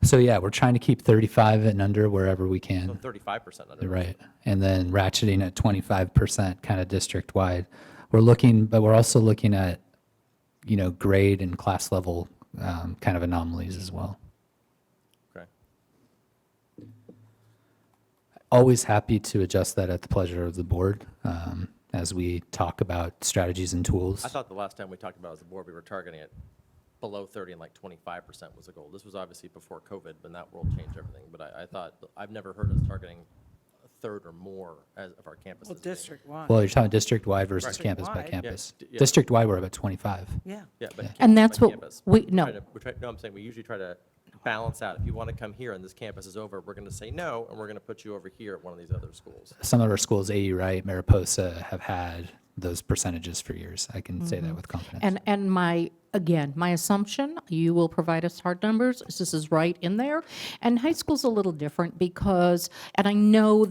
So yeah, we're trying to keep 35 and under wherever we can. So 35% under. Right. And then ratcheting at 25% kind of district-wide. But we're also looking at, grade and class level kind of anomalies as well. Okay. Always happy to adjust that at the pleasure of the board as we talk about strategies and tools. I thought the last time we talked about it as a board, we were targeting it below 30 and like 25% was the goal. This was obviously before COVID, but that world changed everything. But I thought, I've never heard us targeting a third or more of our campuses. Well, district-wide. Well, you're talking district-wide versus Right. campus by District-wide. campus. Yeah. District-wide, we're about 25. Yeah. Yeah, but And campus that's by what campus. we- We're no. trying to- no, I'm saying we usually try to balance out. If you want to come here and this campus is over, we're going to say no, and we're going to put you over here at one of these other schools. Some of our schools, AU Wright, Mariposa, have had those percentages for years. I can say that with confidence. And my assumption, you will provide us hard numbers, this is right in there. And high school's a little different because, and I know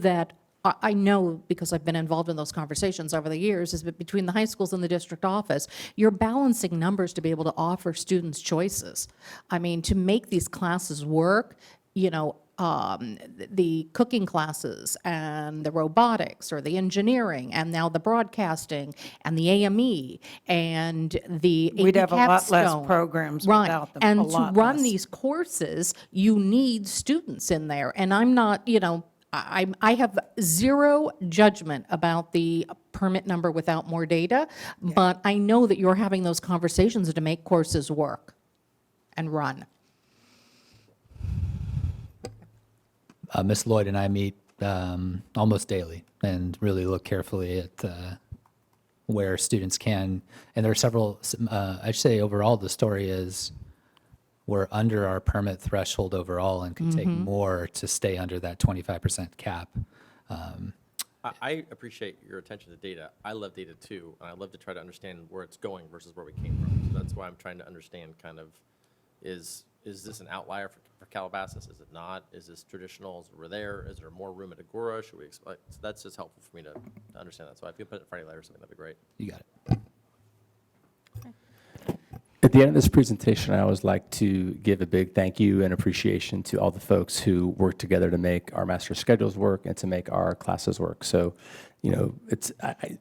because I've been involved in those conversations over the years, is that between the high schools and the district office, you're balancing numbers to be able to offer students choices. I mean, to make these classes work, the cooking classes and the robotics or the engineering and now the broadcasting and the AME and the AP We'd have a lot less Capstone. programs Right. without them, And a to lot run less. these courses, you need students in there. And I'm not, I have zero judgment about the permit number without more data, but I know that you're having those conversations to make courses work and run. Ms. Lloyd and I meet almost daily and really look carefully at where students can. And there are several, I'd say overall the story is we're under our permit threshold overall and can take more to stay under that 25% cap. I appreciate your attention to data. I love data too, and I love to try to understand where it's going versus where we came from. So that's why I'm trying to understand kind of, is this an outlier for Calabasas? Is it not? Is this traditional? Is it there? Is there more room at Agora? Should we expect? So that's just helpful for me to understand that. So if you put it Friday night or something, that'd be great. You got it. At the end of this presentation, I always like to give a big thank you and appreciation to all the folks who work together to make our master schedules work and to make our classes work. So, it's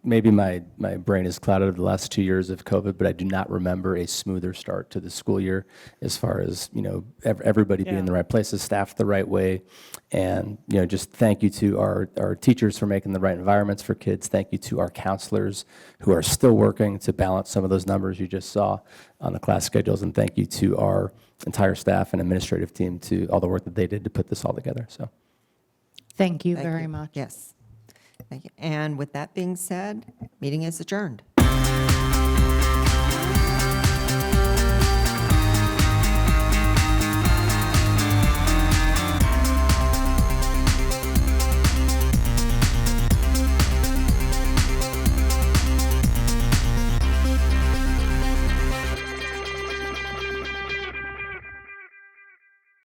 maybe my brain is clouded the last 2 years of COVID, but I do not remember a smoother start to the school year as far as, everybody being in the right places, staffed the right way. And, just thank you to our teachers for making the right environments for kids. Thank you to our counselors who are still working to balance some of those numbers you just saw on the class schedules. And thank you to our entire staff and administrative team to all the work that they did to put this all together. So, Thank you Thank very you. much. Yes. Thank you. And with that being said, meeting is adjourned.